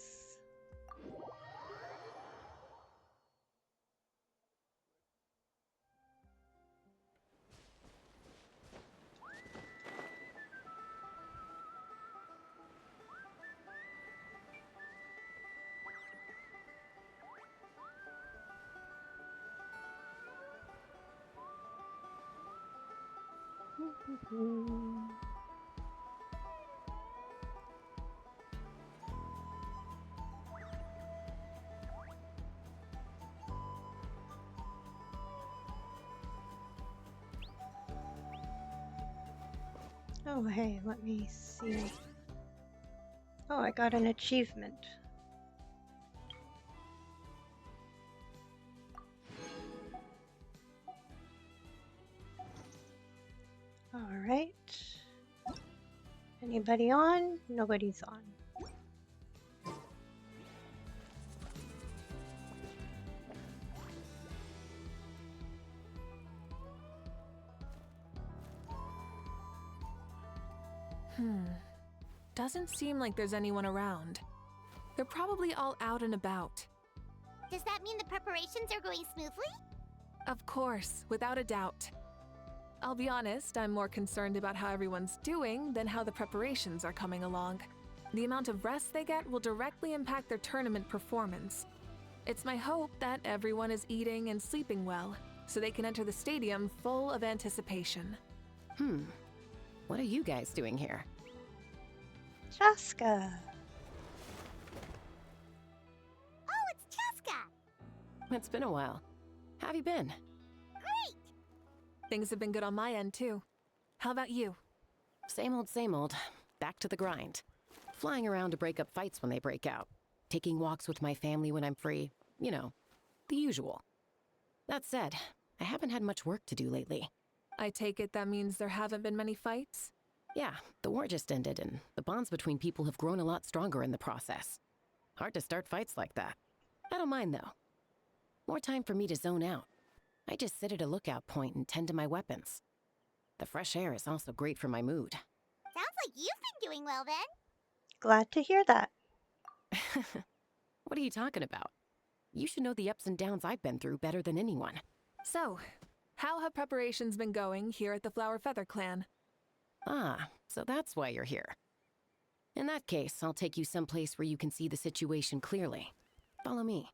Oh, hey, let me see. Oh, I got an achievement. All right. Anybody on? Nobody's on. Doesn't seem like there's anyone around. They're probably all out and about. Does that mean the preparations are going smoothly? Of course, without a doubt. I'll be honest, I'm more concerned about how everyone's doing than how the preparations are coming along. The amount of rest they get will directly impact their tournament performance. It's my hope that everyone is eating and sleeping well, so they can enter the stadium full of anticipation. What are you guys doing here? Chaska. Oh, it's Chaska! It's been a while. How have you been? Great! Things have been good on my end, too. How about you? Same old. Back to the grind. Flying around to break up fights when they break out. Taking walks with my family when I'm free. You know, the usual. That said, I haven't had much work to do lately. I take it that means there haven't been many fights? Yeah, the war just ended, and the bonds between people have grown a lot stronger in the process. Hard to start fights like that. I don't mind, though. More time for me to zone out. I just sit at a lookout point and tend to my weapons. The fresh air is also great for my mood. Sounds like you've been doing well then. Glad to hear that. What are you talking about? You should know the ups and downs I've been through better than anyone. So, how have preparations been going here at the Flower Feather Clan? Ah, so that's why you're here. In that case, I'll take you someplace where you can see the situation clearly. Follow me.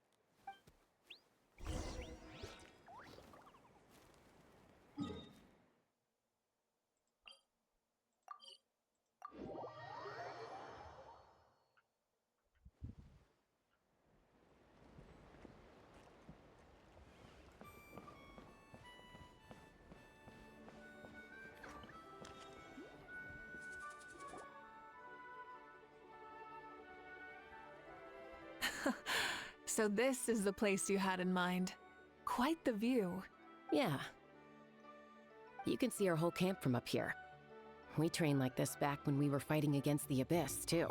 So this is the place you had in mind. Quite the view. Yeah. You can see our whole camp from up here. We trained like this back when we were fighting against the Abyss, too.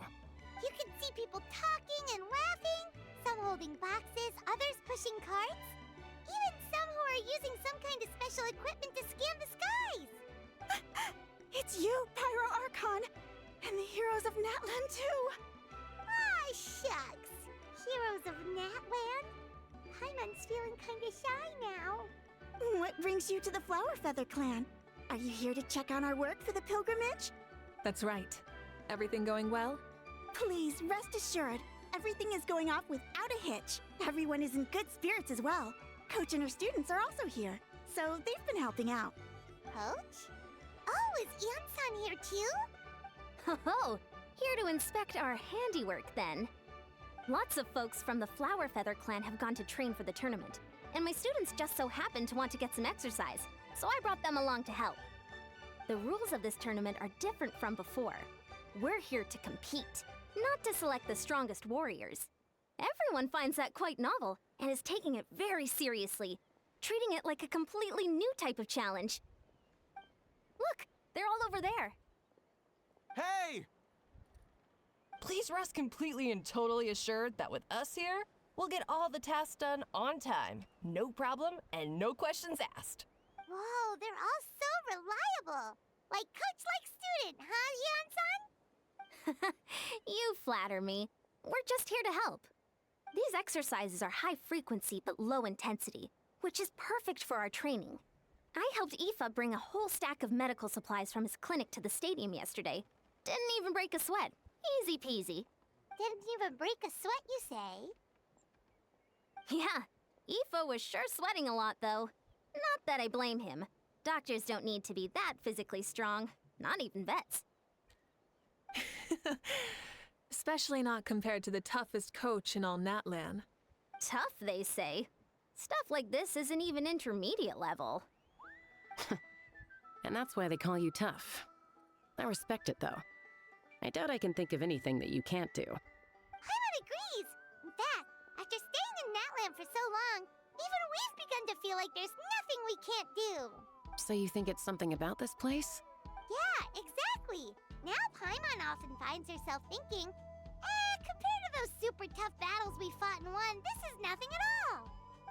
You can see people talking and laughing, some holding boxes, others pushing carts. Even some who are using some kind of special equipment to scan the skies. It's you, Pyro Archon, and the heroes of Natlan too. Ah, shucks. Heroes of Natland? What brings you to the Flower Feather Clan? Are you here to check on our work for the pilgrimage? That's right. Everything going well? Please, rest assured, everything is going off without a hitch. Everyone is in good spirits as well. Coach and her students are also here, so they've been helping out. Coach? Oh, is Ian-san here too? Oh, here to inspect our handiwork then. Lots of folks from the Flower Feather Clan have gone to train for the tournament, and my students just so happen to want to get some exercise, so I brought them along to help. The rules of this tournament are different from before. We're here to compete, not to select the strongest warriors. Everyone finds that quite novel and is taking it very seriously, treating it like a completely new type of challenge. Look, they're all over there. Hey! Please rest completely and totally assured that with us here, we'll get all the tasks done on time. No problem and no questions asked. Whoa, they're all so reliable. Like coach like student, huh, Ian-san? You flatter me. We're just here to help. These exercises are high frequency but low intensity, which is perfect for our training. I helped Aoife bring a whole stack of medical supplies from his clinic to the stadium yesterday. Didn't even break a sweat. Easy peasy. Didn't even break a sweat, you say? Yeah, Aoife was sure sweating a lot though. Not that I blame him. Doctors don't need to be that physically strong. Not even vets. Especially not compared to the toughest coach in all Natlan. Tough, they say. Stuff like this isn't even intermediate level. And that's why they call you tough. I respect it, though. I doubt I can think of anything that you can't do. Paimon agrees! In fact, after staying in Natland for so long, even we've begun to feel like there's nothing we can't do. So you think it's something about this place? Yeah, exactly! Now Paimon often finds herself thinking, compared to those super tough battles we fought and won, this is nothing at all!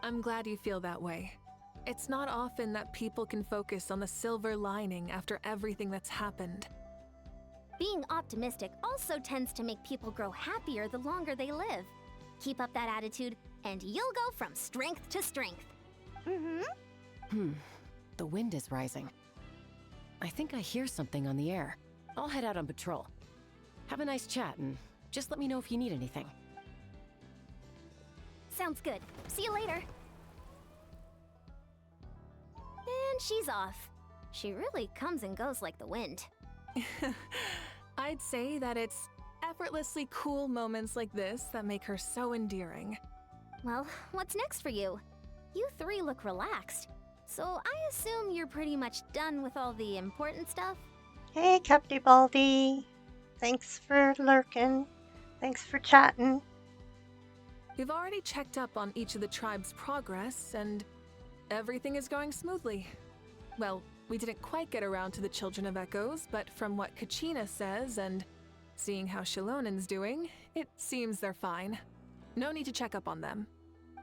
I'm glad you feel that way. It's not often that people can focus on the silver lining after everything that's happened. Being optimistic also tends to make people grow happier the longer they live. Keep up that attitude, and you'll go from strength to strength. The wind is rising. I think I hear something on the air. I'll head out on patrol. Have a nice chat, and just let me know if you need anything. Sounds good. See you later. And she's off. She really comes and goes like the wind. I'd say that it's effortlessly cool moments like this that make her so endearing. Well, what's next for you? You three look relaxed. So I assume you're pretty much done with all the important stuff? Hey, Captain Baldy. Thanks for lurking. Thanks for chatting. We've already checked up on each of the tribe's progress, and everything is going smoothly. Well, we didn't quite get around to the Children of Echoes, but from what Kachina says and seeing how Shilonen's doing, it seems they're fine. No need to check up on them.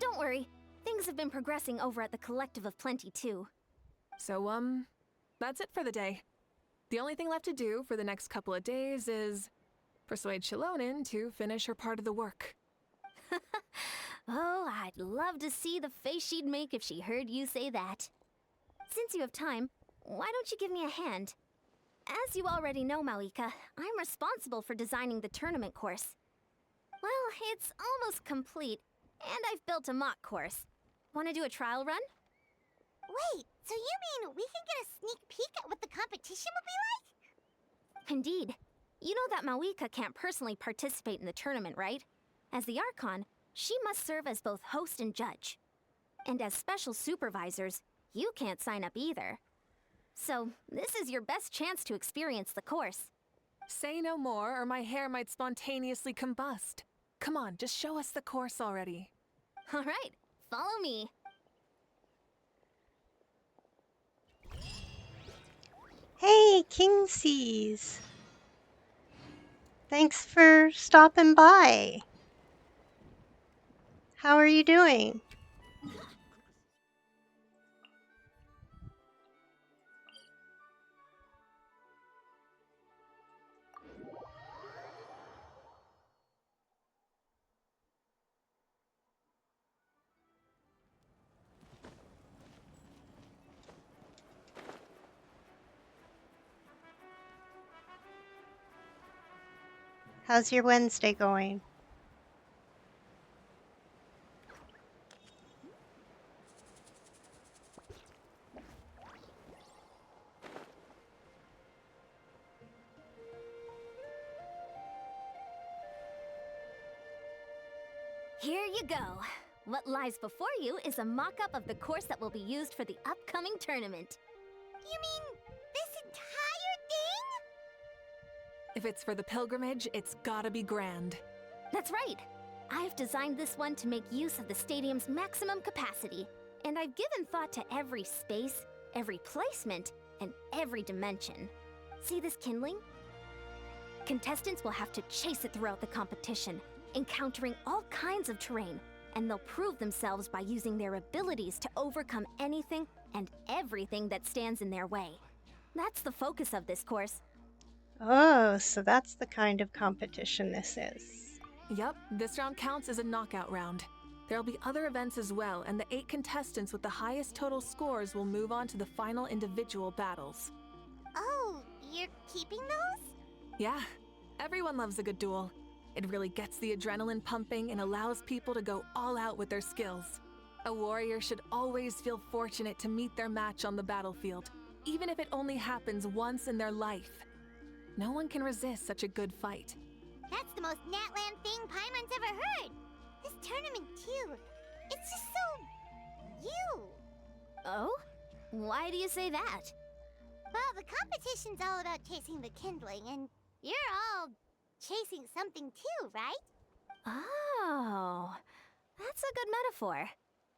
Don't worry. Things have been progressing over at the Collective of Plenty, too. So, that's it for the day. The only thing left to do for the next couple of days is persuade Shilonen to finish her part of the work. Oh, I'd love to see the face she'd make if she heard you say that. Since you have time, why don't you give me a hand? As you already know, Mawika, I'm responsible for designing the tournament course. Well, it's almost complete, and I've built a mock course. Want to do a trial run? Wait, so you mean we can get a sneak peek at what the competition would be like? Indeed. You know that Mawika can't personally participate in the tournament, right? As the Archon, she must serve as both host and judge. And as special supervisors, you can't sign up either. So, this is your best chance to experience the course. Say no more, or my hair might spontaneously combust. Come on, just show us the course already. All right, follow me. Hey, Kingsees. Thanks for stopping by. How are you doing? How's your Wednesday going? Here you go. What lies before you is a mock-up of the course that will be used for the upcoming tournament. You mean this entire thing? If it's for the pilgrimage, it's gotta be grand. That's right. I've designed this one to make use of the stadium's maximum capacity, and I've given thought to every space, every placement, and every dimension. See this kindling? Contestants will have to chase it throughout the competition, encountering all kinds of terrain, and they'll prove themselves by using their abilities to overcome anything and everything that stands in their way. That's the focus of this course. Oh, so that's the kind of competition this is. Yep, this round counts as a knockout round. There'll be other events as well, and the 8 contestants with the highest total scores will move on to the final individual battles. Oh, you're keeping those? Yeah, everyone loves a good duel. It really gets the adrenaline pumping and allows people to go all out with their skills. A warrior should always feel fortunate to meet their match on the battlefield, even if it only happens once in their life. No one can resist such a good fight. That's the most Natland thing Paimon's ever heard. This tournament, too. It's just so... you. Oh? Why do you say that? Well, the competition's all about chasing the kindling, and you're all chasing something too, right? Oh, that's a good metaphor.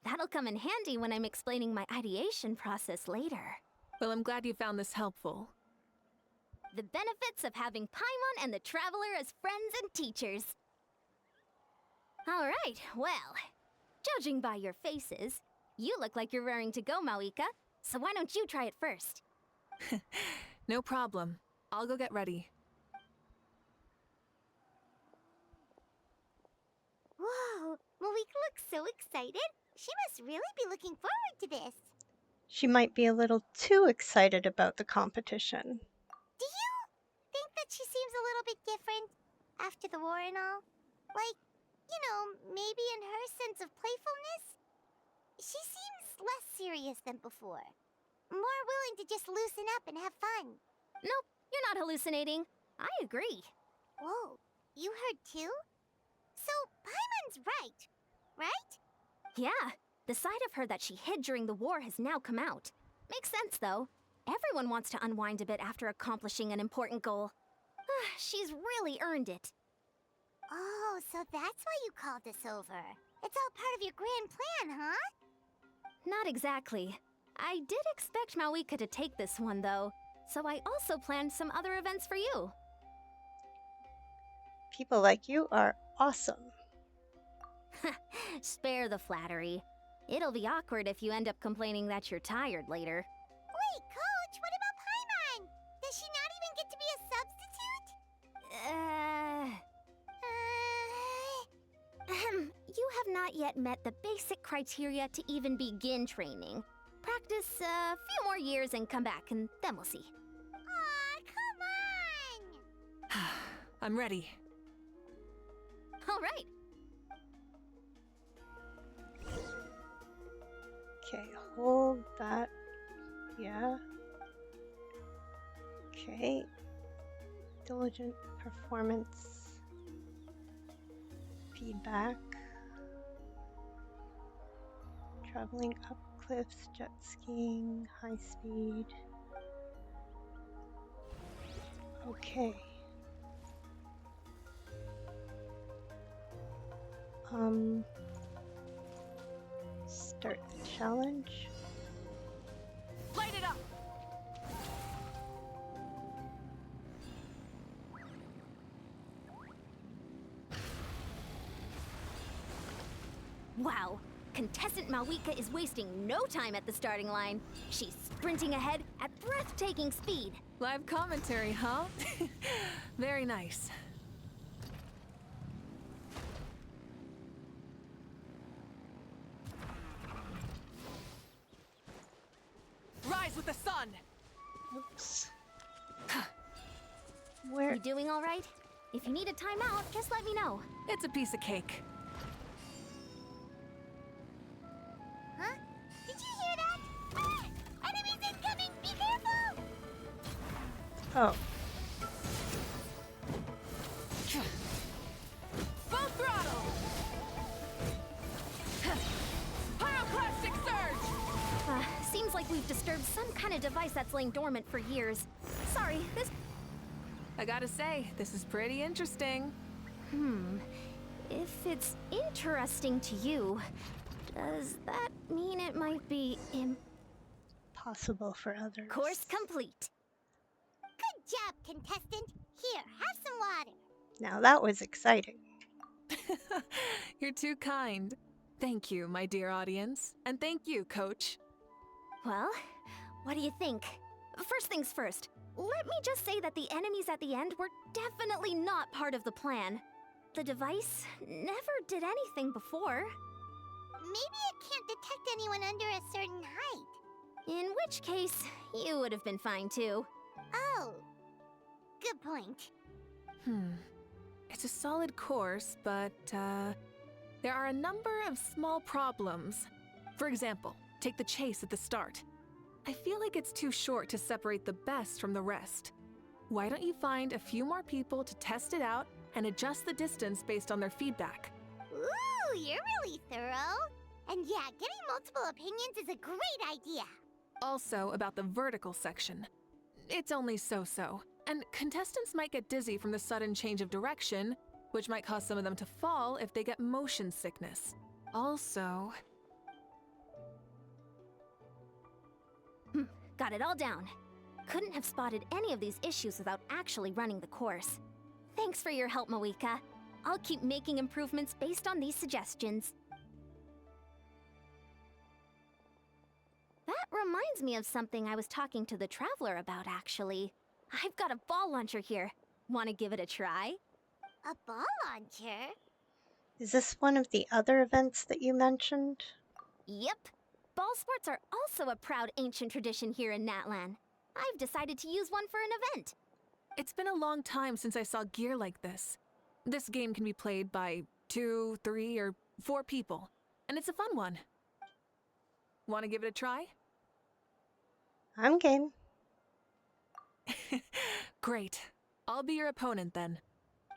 That'll come in handy when I'm explaining my ideation process later. Well, I'm glad you found this helpful. The benefits of having Paimon and the Traveler as friends and teachers. All right, well, judging by your faces, you look like you're raring to go, Mawika. So why don't you try it first? No problem. I'll go get ready. Whoa, Mawika looks so excited. She must really be looking forward to this. She might be a little too excited about the competition. Do you think that she seems a little bit different after the war and all? Like, you know, maybe in her sense of playfulness? She seems less serious than before. More willing to just loosen up and have fun. Nope, you're not hallucinating. I agree. Whoa, you heard too? So, Paimon's right? Yeah, the side of her that she hid during the war has now come out. Makes sense, though. Everyone wants to unwind a bit after accomplishing an important goal. She's really earned it. Oh, so that's why you called us over. It's all part of your grand plan, huh? Not exactly. I did expect Mawika to take this one, though, so I also planned some other events for you. People like you are awesome. Spare the flattery. It'll be awkward if you end up complaining that you're tired later. Wait, Coach, what about Paimon? Does she not even get to be a substitute? You have not yet met the basic criteria to even begin training. Practice a few more years and come back, and then we'll see. Aw, come on! I'm ready. All right. Okay, hold that. Yeah. Okay. Diligent performance. Feedback. Traveling up cliffs, jet skiing, high speed. Okay. Start the challenge. Light it up! Wow. Contestant Mawika is wasting no time at the starting line. She's sprinting ahead at breathtaking speed. Live commentary, huh? Very nice. Rise with the sun! Oops. Where? You doing all right? If you need a timeout, just let me know. It's a piece of cake. Huh? Did you hear that? Ah! Enemies incoming! Be careful! Oh. Full throttle! Pyroclastic surge! Seems like we've disturbed some kind of device that's laying dormant for years. Sorry, this... I gotta say, this is pretty interesting. If it's interesting to you, does that mean it might be Possible for others. Course complete. Good job, contestant. Here, have some water. Now that was exciting. You're too kind. Thank you, my dear audience. And thank you, Coach. Well, what do you think? First things first, let me just say that the enemies at the end were definitely not part of the plan. The device never did anything before. Maybe it can't detect anyone under a certain height. In which case, you would have been fine too. Oh, good point. It's a solid course, but, there are a number of small problems. For example, take the chase at the start. I feel like it's too short to separate the best from the rest. Why don't you find a few more people to test it out and adjust the distance based on their feedback? Ooh, you're really thorough. And yeah, getting multiple opinions is a great idea. Also, about the vertical section. It's only so-so, and contestants might get dizzy from the sudden change of direction, which might cause some of them to fall if they get motion sickness. Also... Got it all down. Couldn't have spotted any of these issues without actually running the course. Thanks for your help, Moika. I'll keep making improvements based on these suggestions. That reminds me of something I was talking to the Traveler about, actually. I've got a ball launcher here. Want to give it a try? A ball launcher? Is this one of the other events that you mentioned? Yep. Ball sports are also a proud ancient tradition here in Natlan. I've decided to use one for an event. It's been a long time since I saw gear like this. This game can be played by 2, 3, or 4 people, and it's a fun one. Want to give it a try? I'm game. Great. I'll be your opponent then.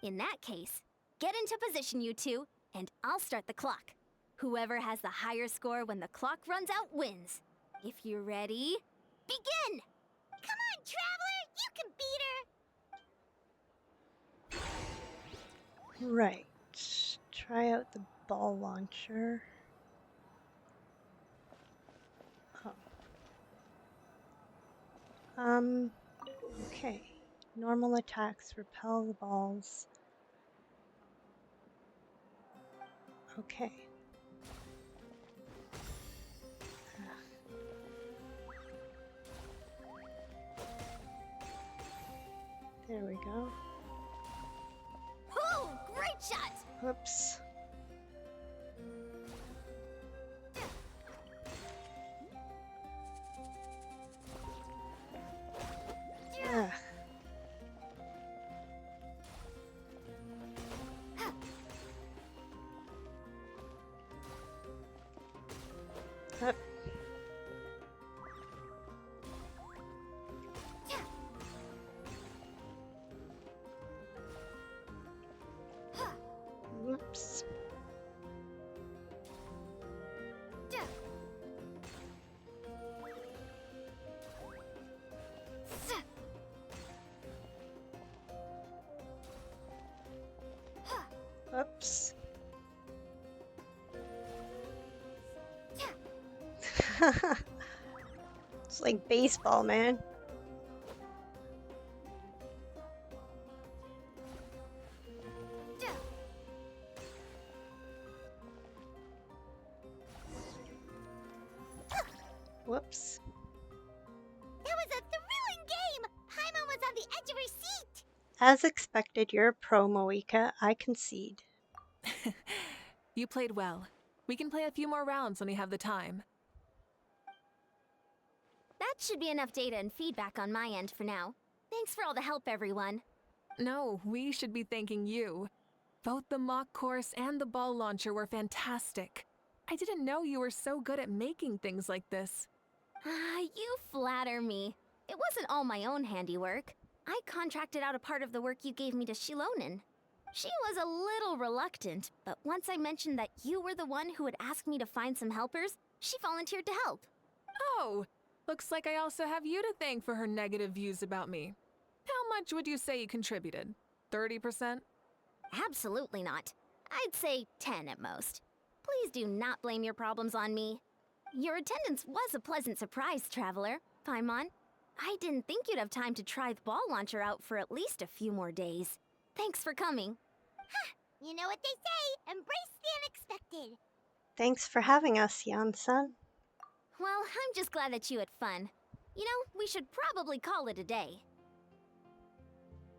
In that case, get into position, you two, and I'll start the clock. Whoever has the higher score when the clock runs out wins. If you're ready, begin! Come on, Traveler! You can beat her! Right. Try out the ball launcher. Oh. Okay. Normal attacks repel the balls. Okay. There we go. Oh, great shot! Whoops. Ah. Up. Whoops. Oops. It's like baseball, man. Whoops. That was a thrilling game! Paimon was on the edge of her seat! As expected, you're a pro, Moika. I concede. You played well. We can play a few more rounds when we have the time. That should be enough data and feedback on my end for now. Thanks for all the help, everyone. No, we should be thanking you. Both the mock course and the ball launcher were fantastic. I didn't know you were so good at making things like this. You flatter me. It wasn't all my own handiwork. I contracted out a part of the work you gave me to Shilonen. She was a little reluctant, but once I mentioned that you were the one who would ask me to find some helpers, she volunteered to help. Oh, looks like I also have you to thank for her negative views about me. How much would you say you contributed? 30%? Absolutely not. I'd say 10 at most. Please do not blame your problems on me. Your attendance was a pleasant surprise, Traveler. Paimon, I didn't think you'd have time to try the ball launcher out for at least a few more days. Thanks for coming. You know what they say, embrace the unexpected. Thanks for having us, Jan-san. Well, I'm just glad that you had fun. You know, we should probably call it a day.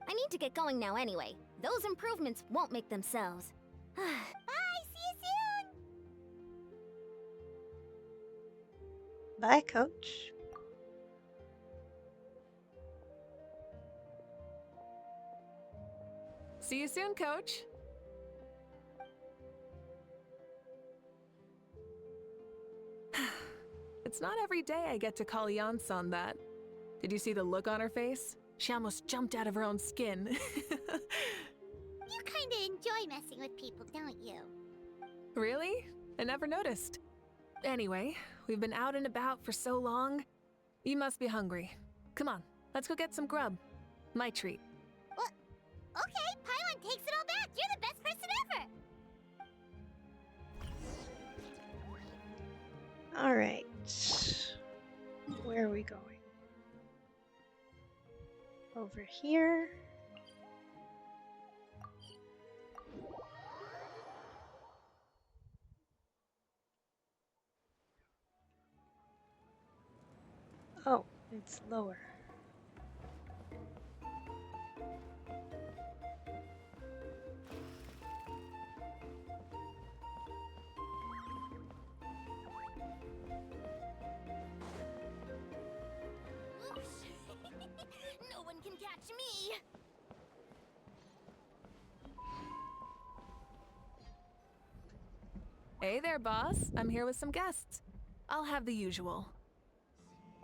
I need to get going now anyway. Those improvements won't make themselves. Bye, see you soon! Bye, Coach. See you soon, Coach. It's not every day I get to call Jan-san that. Did you see the look on her face? She almost jumped out of her own skin. You kinda enjoy messing with people, don't you? Really? I never noticed. Anyway, we've been out and about for so long. You must be hungry. Come on, let's go get some grub. My treat. What? Okay, Paimon takes it all back. You're the best person ever. All right. Where are we going? Over here. Oh, it's lower. No one can catch me! Hey there, boss. I'm here with some guests. I'll have the usual.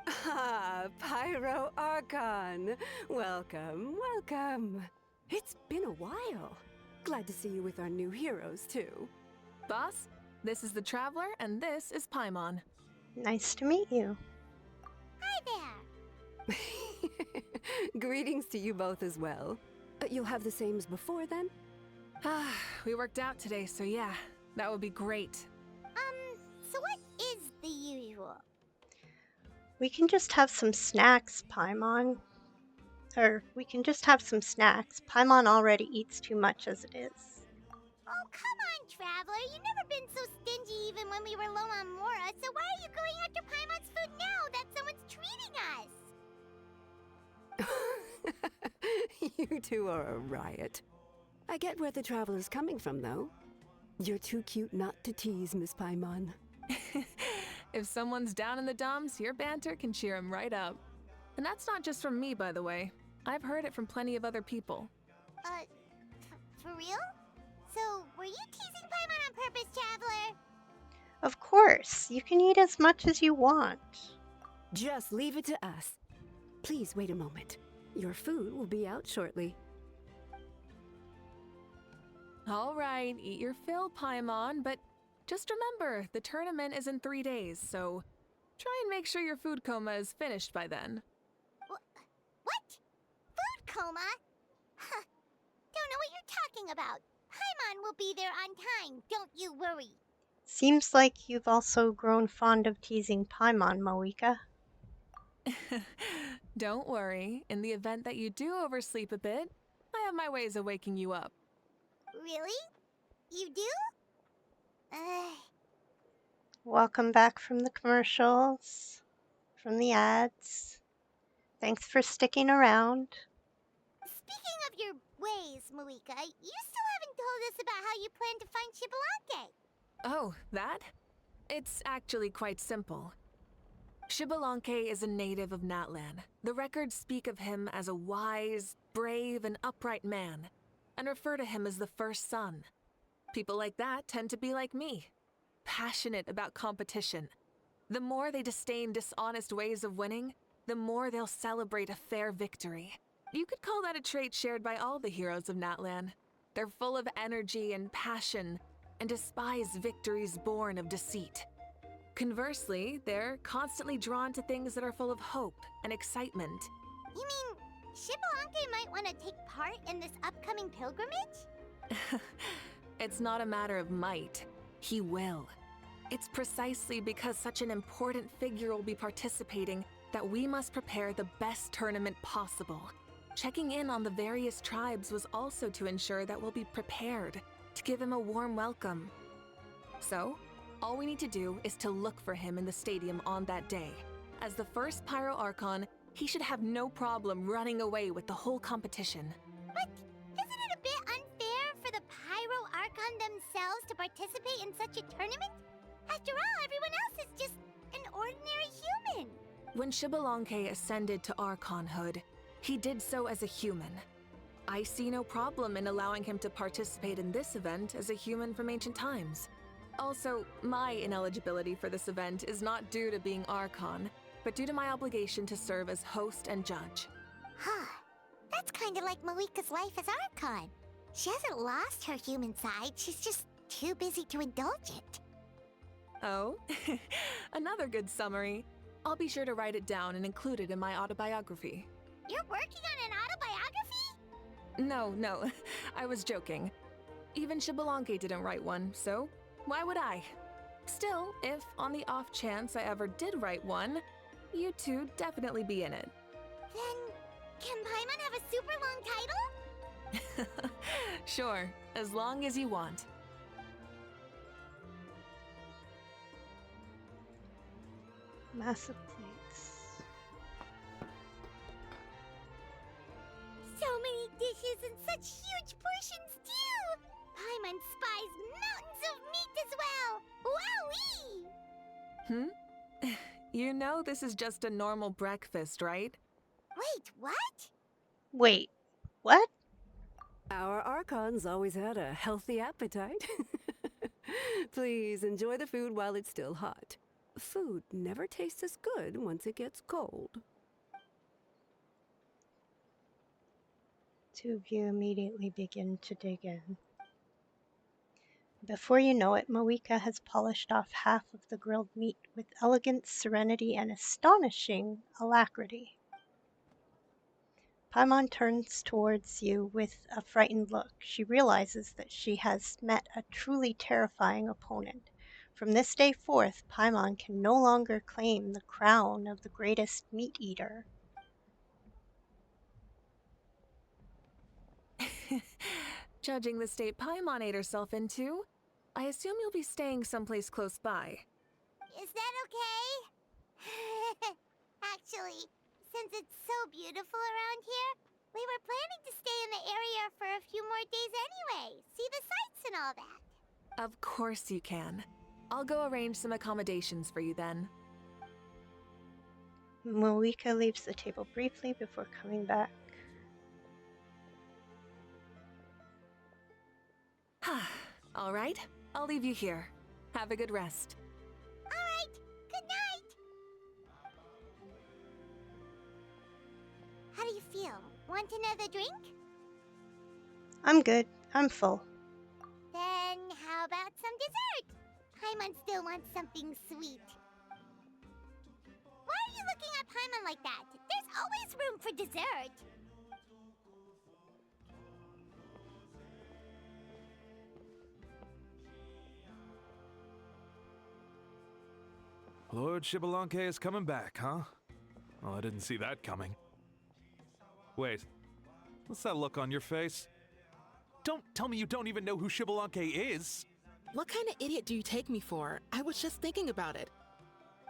Ah, Pyro Archon. Welcome, welcome. It's been a while. Glad to see you with our new heroes, too. Boss, this is the Traveler, and this is Paimon. Nice to meet you. Hi there. Greetings to you both as well. You'll have the same as before, then? Ah, we worked out today, so yeah, that would be great. So what is the usual? We can just have some snacks, Paimon. Or, we can just have some snacks. Paimon already eats too much as it is. Oh, come on, Traveler. You've never been so stingy even when we were low on Mora, so why are you going after Paimon's food now that someone's treating us? You two are a riot. I get where the Traveler's coming from, though. You're too cute not to tease, Miss Paimon. If someone's down in the dumps, your banter can cheer him right up. And that's not just from me, by the way. I've heard it from plenty of other people. For real? So, were you teasing Paimon on purpose, Traveler? Of course, you can eat as much as you want. Just leave it to us. Please wait a moment. Your food will be out shortly. All right, eat your fill, Paimon, but just remember, the tournament is in 3 days, so try and make sure your food coma is finished by then. What? Food coma? Huh. Don't know what you're talking about. Paimon will be there on time, don't you worry. Seems like you've also grown fond of teasing Paimon, Moika. Don't worry, in the event that you do oversleep a bit, I have my ways of waking you up. Really? You do? Welcome back from the commercials, from the ads. Thanks for sticking around. Speaking of your ways, Moika, you still haven't told us about how you plan to find Chibalanke. Oh, that? It's actually quite simple. Xbalanque is a native of Natlan. The records speak of him as a wise, brave, and upright man, and refer to him as the first son. People like that tend to be like me, passionate about competition. The more they disdain dishonest ways of winning, the more they'll celebrate a fair victory. You could call that a trait shared by all the heroes of Natlan. They're full of energy and passion, and despise victories born of deceit. Conversely, they're constantly drawn to things that are full of hope and excitement. You mean Xbalanque might want to take part in this upcoming pilgrimage? It's not a matter of might. He will. It's precisely because such an important figure will be participating that we must prepare the best tournament possible. Checking in on the various tribes was also to ensure that we'll be prepared to give him a warm welcome. So, all we need to do is to look for him in the stadium on that day. As the first Pyro Archon, he should have no problem running away with the whole competition. But isn't it a bit unfair for the Pyro Archon themselves to participate in such a tournament? After all, everyone else is just an ordinary human. When Xbalanque ascended to Archonhood, he did so as a human. I see no problem in allowing him to participate in this event as a human from ancient times. Also, my ineligibility for this event is not due to being Archon, but due to my obligation to serve as host and judge. Huh. That's kind of like Mawika's life as Archon. She hasn't lost her human side, she's just too busy to indulge it. Oh, another good summary. I'll be sure to write it down and include it in my autobiography. You're working on an autobiography? No, I was joking. Even Xbalanque didn't write one, so why would I? Still, if on the off chance I ever did write one, you two definitely be in it. Then, can Paimon have a super long title? Sure, as long as you want. Massive plates. So many dishes and such huge portions too! Paimon spies mountains of meat as well! Wowee! You know this is just a normal breakfast, right? Wait, what? Wait, what? Our Archons always had a healthy appetite. Please enjoy the food while it's still hot. Food never tastes as good once it gets cold. Two of you immediately begin to dig in. Before you know it, Mawika has polished off half of the grilled meat with elegance, serenity, and astonishing alacrity. Paimon turns towards you with a frightened look. She realizes that she has met a truly terrifying opponent. From this day forth, Paimon can no longer claim the crown of the greatest meat eater. Judging the state Paimon ate herself into, I assume you'll be staying someplace close by. Is that okay? Actually, since it's so beautiful around here, we were planning to stay in the area for a few more days anyway. See the sights and all that. Of course you can. I'll go arrange some accommodations for you then. Mawika leaves the table briefly before coming back. All right, I'll leave you here. Have a good rest. All right, good night. How do you feel? Want another drink? I'm good. I'm full. Then how about some dessert? Paimon still wants something sweet. Why are you looking at Paimon like that? There's always room for dessert. Lord Xbalanque is coming back, huh? Well, I didn't see that coming. Wait, what's that look on your face? Don't tell me you don't even know who Xbalanque is! What kind of idiot do you take me for? I was just thinking about it.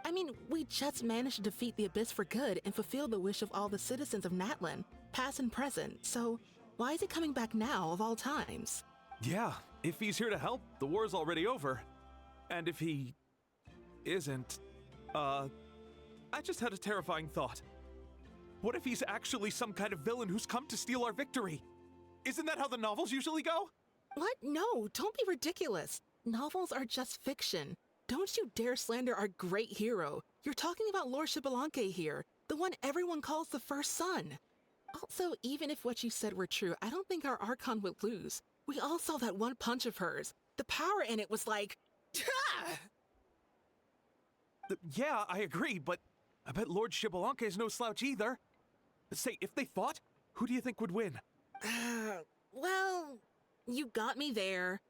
I mean, we just managed to defeat the Abyss for good and fulfill the wish of all the citizens of Natlan, past and present, so why is he coming back now of all times? Yeah, if he's here to help, the war's already over. And if he isn't, I just had a terrifying thought. What if he's actually some kind of villain who's come to steal our victory? Isn't that how the novels usually go? What? No, don't be ridiculous. Novels are just fiction. Don't you dare slander our great hero. You're talking about Lord Xbalanque here, the one everyone calls the first son. Also, even if what you said were true, I don't think our Archon would lose. We all saw that one punch of hers. The power in it was like... Yeah, I agree, but I bet Lord Xbalanque is no slouch either. Say, if they fought, who do you think would win? Well, you got me there.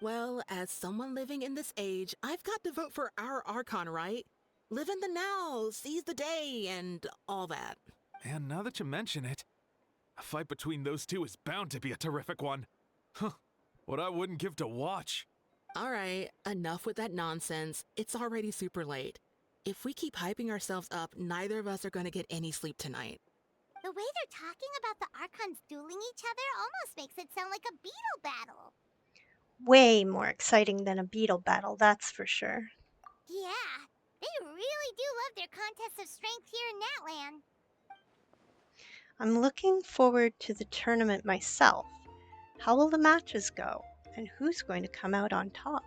Well, as someone living in this age, I've got to vote for our Archon, right? Live in the now, seize the day, and all that. And now that you mention it, a fight between those two is bound to be a terrific one. Huh, what I wouldn't give to watch. All right, enough with that nonsense. It's already super late. If we keep hyping ourselves up, neither of us are going to get any sleep tonight. The way they're talking about the Archons dueling each other almost makes it sound like a beetle battle. Way more exciting than a beetle battle, that's for sure. Yeah, they really do love their contests of strength here in Natlan. I'm looking forward to the tournament myself. How will the matches go? And who's going to come out on top?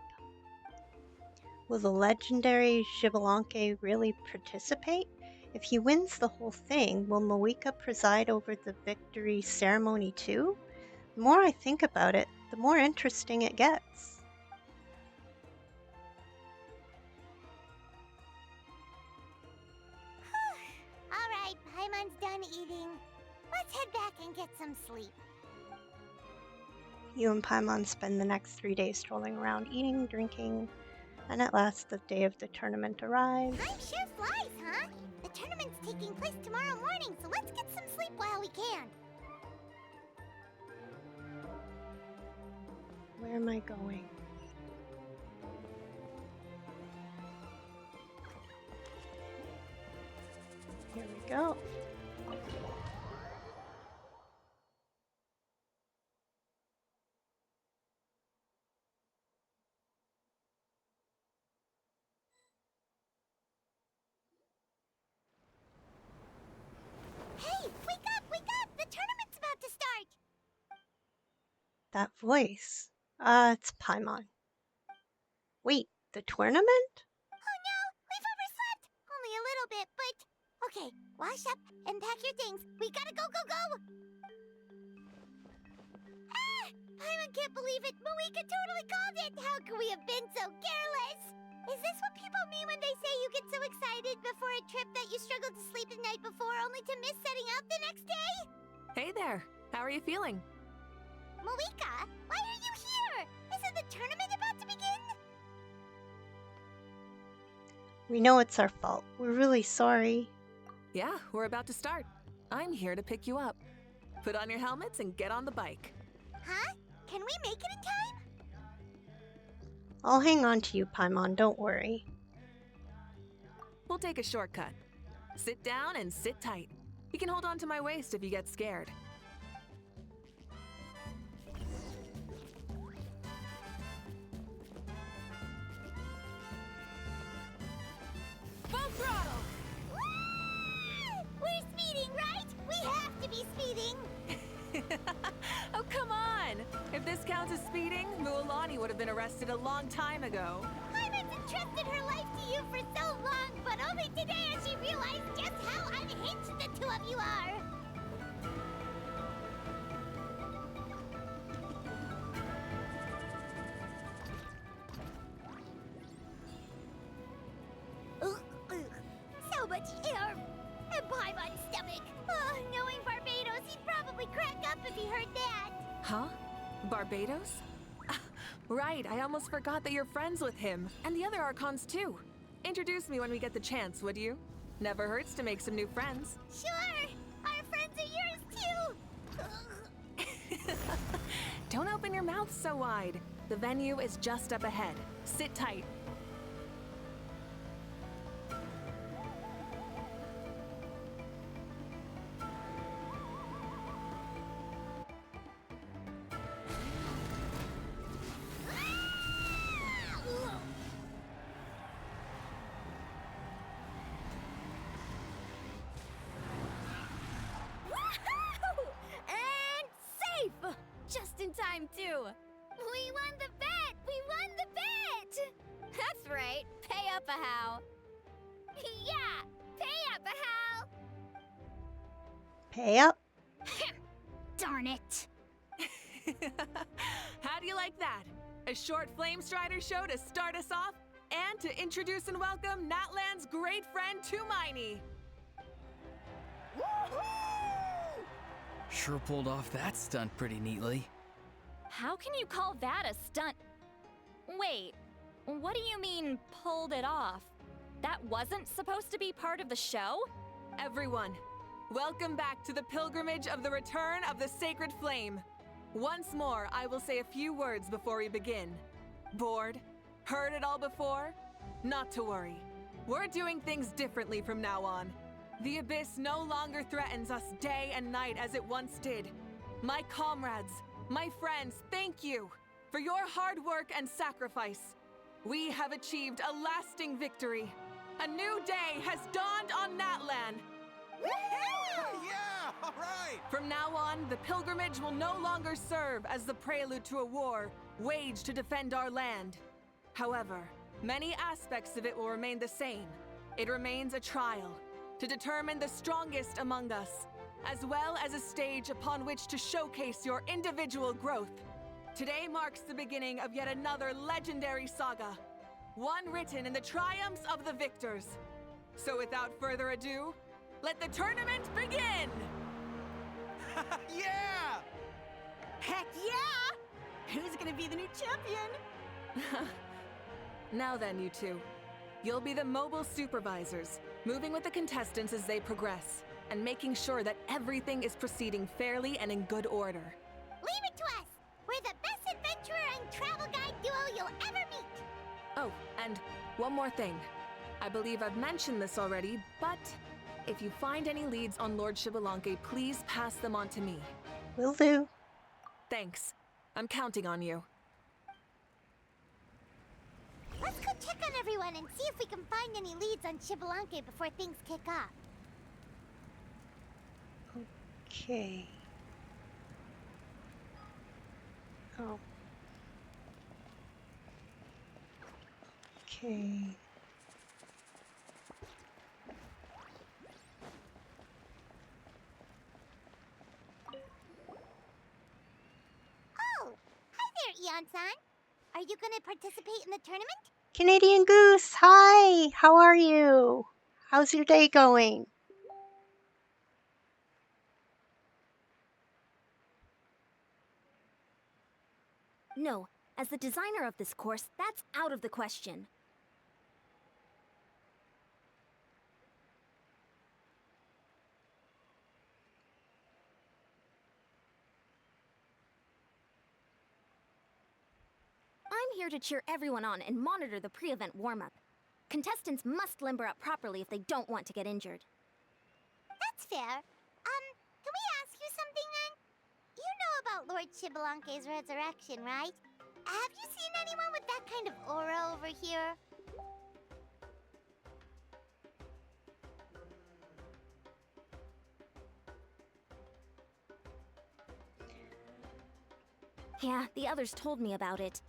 Will the legendary Xbalanque really participate? If he wins the whole thing, will Moika preside over the victory ceremony too? The more I think about it, the more interesting it gets. Alright, Paimon's done eating. Let's head back and get some sleep. You and Paimon spend the next 3 days strolling around, eating, drinking, and at last the day of the tournament arrives. Time sure flies, huh? The tournament's taking place tomorrow morning, so let's get some sleep while we can. Where am I going? Here we go. Hey, wake up, wake up! The tournament's about to start! That voice. It's Paimon. Wait, the tournament? Oh no, we've overslept! Only a little bit, but... Okay, wash up and pack your things. We gotta go, go, go! Ah! Paimon can't believe it! Moika totally called it! How could we have been so careless? Is this what people mean when they say you get so excited before a trip that you struggle to sleep the night before only to miss setting out the next day? Hey there, how are you feeling? Moika, why are you here? Isn't the tournament about to begin? We know it's our fault. We're really sorry. Yeah, we're about to start. I'm here to pick you up. Put on your helmets and get on the bike. Huh? Can we make it in time? I'll hang on to you, Paimon, don't worry. We'll take a shortcut. Sit down and sit tight. You can hold on to my waist if you get scared. Full throttle! We're speeding, right? We have to be speeding! Oh, come on! If this counts as speeding, Mualani would have been arrested a long time ago. Paimon's entrusted her life to you for so long, but only today has she realized just how unhinged the two of you are! So much air! And Paimon's stomach! Oh, knowing Barbados, he'd probably crack up if he heard that! Huh? Barbados? Right, I almost forgot that you're friends with him, and the other Archons too. Introduce me when we get the chance, would you? Never hurts to make some new friends. Sure! Our friends are yours too! Don't open your mouth so wide. The venue is just up ahead. Sit tight. just in time, too! We won the bet! We won the bet! That's right. Pay up a how. Yeah! Pay up a how! Pay up? Darn it. How do you like that? A short Flame Strider show to start us off, and to introduce and welcome Natlan's great friend Tumaini. Sure pulled off that stunt pretty neatly. How can you call that a stunt? Wait, what do you mean, pulled it off? That wasn't supposed to be part of the show? Everyone, welcome back to the pilgrimage of the return of the Sacred Flame. Once more, I will say a few words before we begin. Bored? Heard it all before? Not to worry. We're doing things differently from now on. The Abyss no longer threatens us day and night as it once did. My comrades, my friends, thank you for your hard work and sacrifice. We have achieved a lasting victory. A new day has dawned on Natlan. Yeah, all right! From now on, the pilgrimage will no longer serve as the prelude to a war waged to defend our land. However, many aspects of it will remain the same. It remains a trial to determine the strongest among us, as well as a stage upon which to showcase your individual growth. Today marks the beginning of yet another legendary saga, one written in the triumphs of the victors. So without further ado, let the tournament begin! Yeah! Heck yeah! Who's gonna be the new champion? Now then, you two. You'll be the mobile supervisors, moving with the contestants as they progress, and making sure that everything is proceeding fairly and in good order. Leave it to us! We're the best adventurer and travel guide duo you'll ever meet! Oh, and one more thing. I believe I've mentioned this already, but if you find any leads on Lord Xbalanque, please pass them on to me. Will do. Thanks. I'm counting on you. Let's go check on everyone and see if we can find any leads on Xbalanque before things kick off. Okay. Oh. Okay. Oh! Hi there, Eon-san! Are you gonna participate in the tournament? Canadian Goose, hi! How are you? How's your day going? No, as the designer of this course, that's out of the question. I'm here to cheer everyone on and monitor the pre-event warm-up. Contestants must limber up properly if they don't want to get injured. That's fair. Can we ask you something then? You know about Lord Xbalanque's resurrection, right? Have you seen anyone with that kind of aura over here? Yeah, the others told me about it.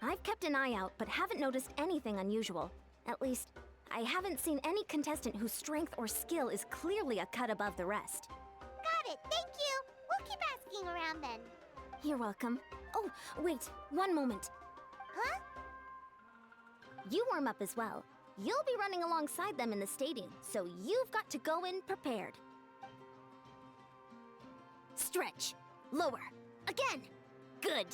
I've kept an eye out, but haven't noticed anything unusual. At least, I haven't seen any contestant whose strength or skill is clearly a cut above the rest. Got it, thank you! We'll keep asking around then. You're welcome. Oh, wait, one moment. Huh? You warm up as well. You'll be running alongside them in the stadium, so you've got to go in prepared. Stretch. Lower. Again. Good.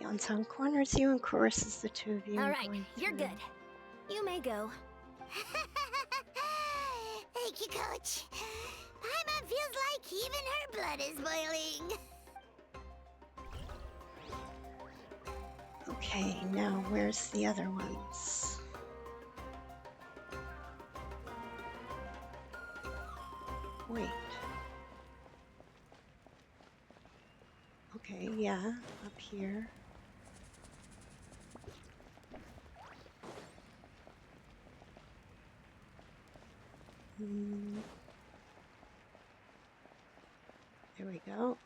Yonsan corners you and choruses the two of you. All right, you're good. You may go. Thank you, Coach. Paimon feels like even her blood is boiling. Okay, now where's the other ones? Wait. Okay, yeah, up here. There we go.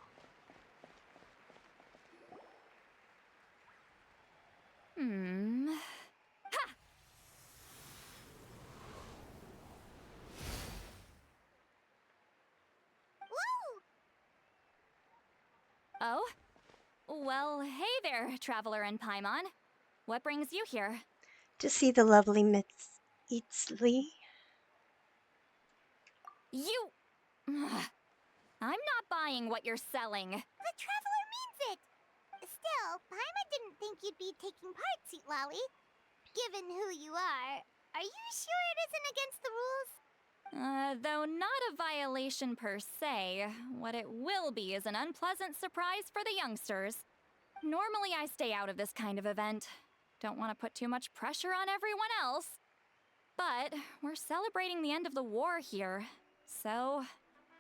Oh? Well, hey there, Traveler and Paimon. What brings you here? To see the lovely Miss Eatsley. You... Ugh. I'm not buying what you're selling. The Traveler means it! Still, Paimon didn't think you'd be taking part, Sweet Lolly. Given who you are you sure it isn't against the rules? Though not a violation per se, what it will be is an unpleasant surprise for the youngsters. Normally I stay out of this kind of event. Don't want to put too much pressure on everyone else. But we're celebrating the end of the war here, so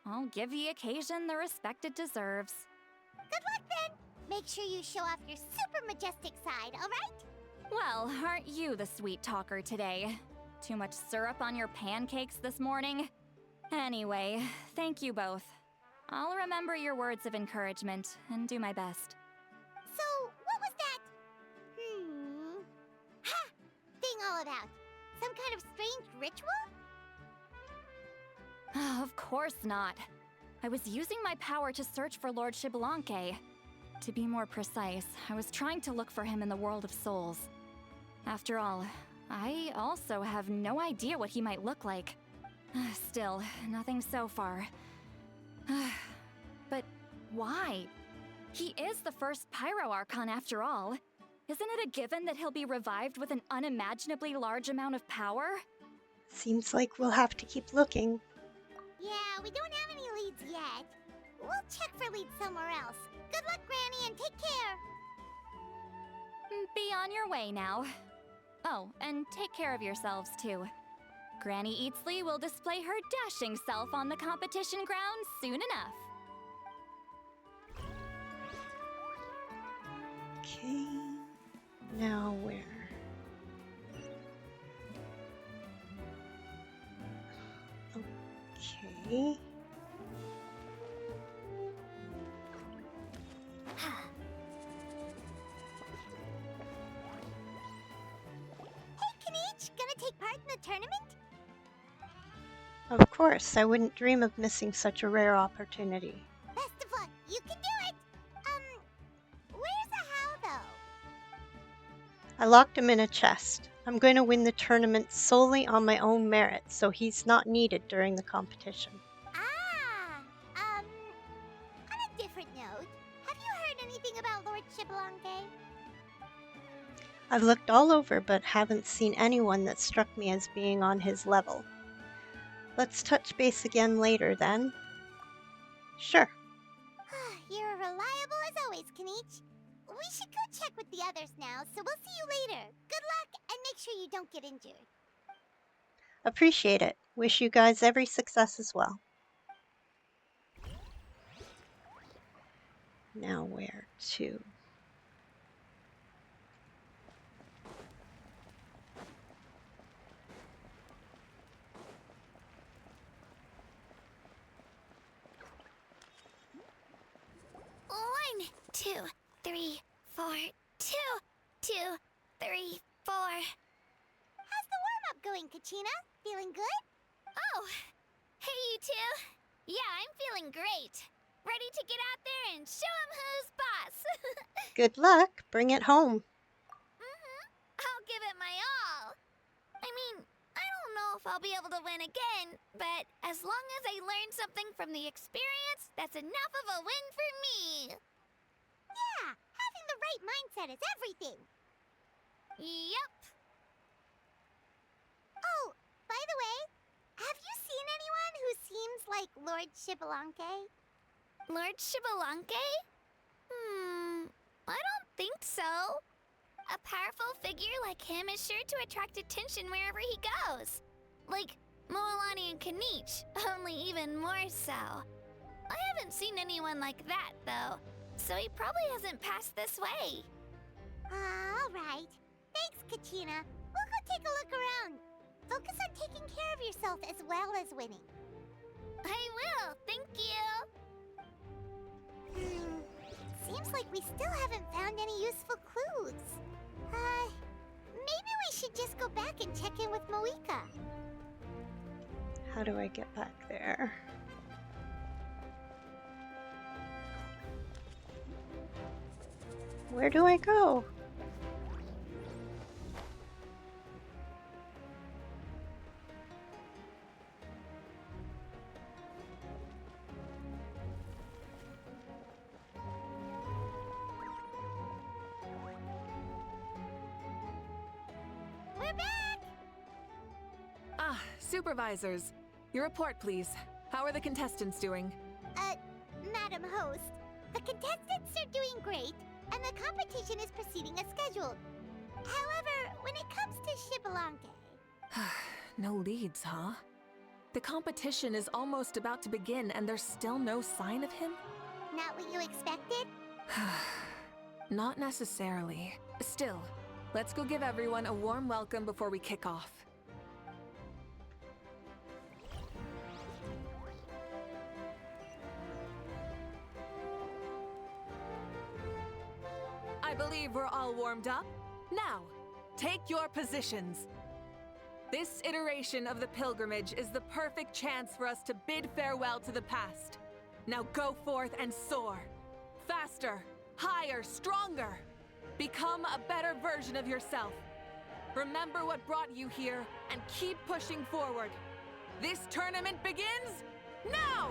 I'll give the occasion the respect it deserves. Good luck then! Make sure you show off your super majestic side, alright? Well, aren't you the sweet talker today? Too much syrup on your pancakes this morning? Anyway, thank you both. I'll remember your words of encouragement and do my best. So, what was that? Ha! Thing all about? Some kind of strange ritual? Of course not. I was using my power to search for Lord Xbalanque. To be more precise, I was trying to look for him in the world of souls. After all, I also have no idea what he might look like. Still, nothing so far. But why? He is the first Pyro Archon after all. Isn't it a given that he'll be revived with an unimaginably large amount of power? Seems like we'll have to keep looking. Yeah, we don't have any leads yet. We'll check for leads somewhere else. Good luck, Granny, and take care! Be on your way now. Oh, and take care of yourselves too. Granny Eatsley will display her dashing self on the competition grounds soon enough. Okay, now where? Okay. Gonna take part in the tournament? Of course, I wouldn't dream of missing such a rare opportunity. Best of luck, you can do it! Where's the how, though? I locked him in a chest. I'm going to win the tournament solely on my own merit, so he's not needed during the competition. On a different note, have you heard anything about Lord Xbalanque? I've looked all over but haven't seen anyone that struck me as being on his level. Let's touch base again later then. Sure. You're reliable as always, Kanich. We should go check with the others now, so we'll see you later. Good luck, and make sure you don't get injured. Appreciate it. Wish you guys every success as well. Now where to? One, 2, 3, 4, 2, 2, 3, 4. How's the warm-up going, Kachina? Feeling good? Oh, hey you two. Yeah, I'm feeling great. Ready to get out there and show 'em who's boss. Good luck. Bring it home. I'll give it my all. I mean, I don't know if I'll be able to win again, but as long as I learn something from the experience, that's enough of a win for me. Yeah, having the right mindset is everything. Yep. Oh, by the way, have you seen anyone who seems like Lord Xbalanque? Lord Xbalanque? I don't think so. A powerful figure like him is sure to attract attention wherever he goes. Like Moalani and Kanich, only even more so. I haven't seen anyone like that, though, so he probably hasn't passed this way. Alright. Thanks, Kachina. We'll go take a look around. Focus on taking care of yourself as well as winning. I will, thank you. Seems like we still haven't found any useful clues. Maybe we should just go back and check in with Moika. How do I get back there? Where do I go? We're back! Ah, supervisors. Your report, please. How are the contestants doing? Madam Host, the contestants are doing great, and the competition is proceeding as scheduled. However, when it comes to Shibalanke... No leads, huh? The competition is almost about to begin, and there's still no sign of him? Not what you expected? Not necessarily. Still, let's go give everyone a warm welcome before we kick off. I believe we're all warmed up. Now, take your positions. This iteration of the pilgrimage is the perfect chance for us to bid farewell to the past. Now go forth and soar. Faster, higher, stronger. Become a better version of yourself. Remember what brought you here and keep pushing forward. This tournament begins now!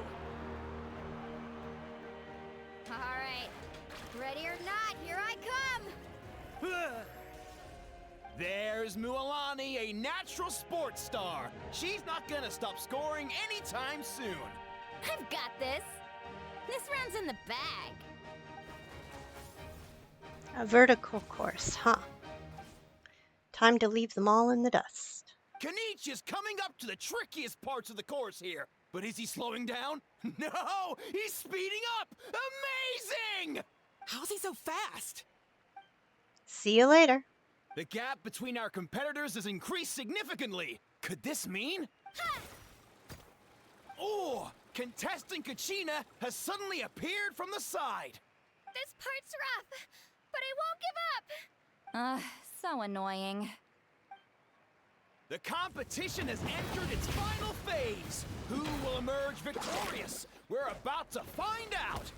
All right. Ready or not, here I come! There's Mualani, a natural sports star. She's not gonna stop scoring anytime soon. I've got this. This round's in the bag. A vertical course, huh? Time to leave them all in the dust. Kanich is coming up to the trickiest parts of the course here. But is he slowing down? No! He's speeding up! Amazing! How's he so fast? See you later. The gap between our competitors has increased significantly. Could this mean? Oh! Contestant Kachina has suddenly appeared from the side. This part's rough, but I won't give up. So annoying. The competition has entered its final phase. Who will emerge victorious? We're about to find out.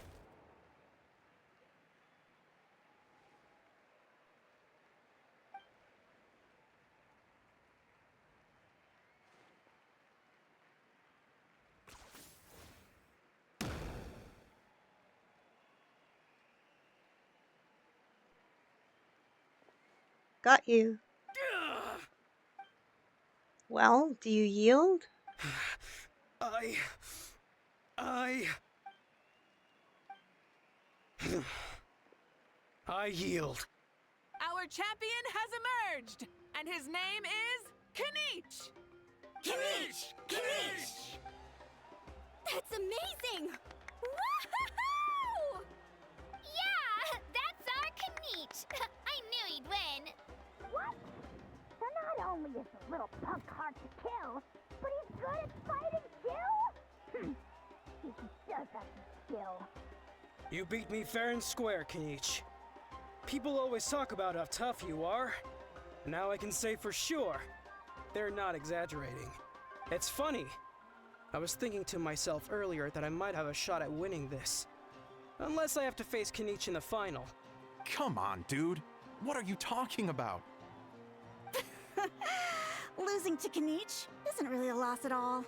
Got you. Well, do you yield? I yield. Our champion has emerged, and his name is Kanich! Kanich! Kanich! That's amazing! Woohoo! Yeah, that's our Kanich. I knew he'd win. What? So not only is the little punk hard to kill, but he's good at fighting too? He does have some skill. You beat me fair and square, Kanich. People always talk about how tough you are. Now I can say for sure, they're not exaggerating. It's funny. I was thinking to myself earlier that I might have a shot at winning this. Unless I have to face Kanich in the final. Come on, dude. What are you talking about? Losing to Kanich isn't really a loss at all.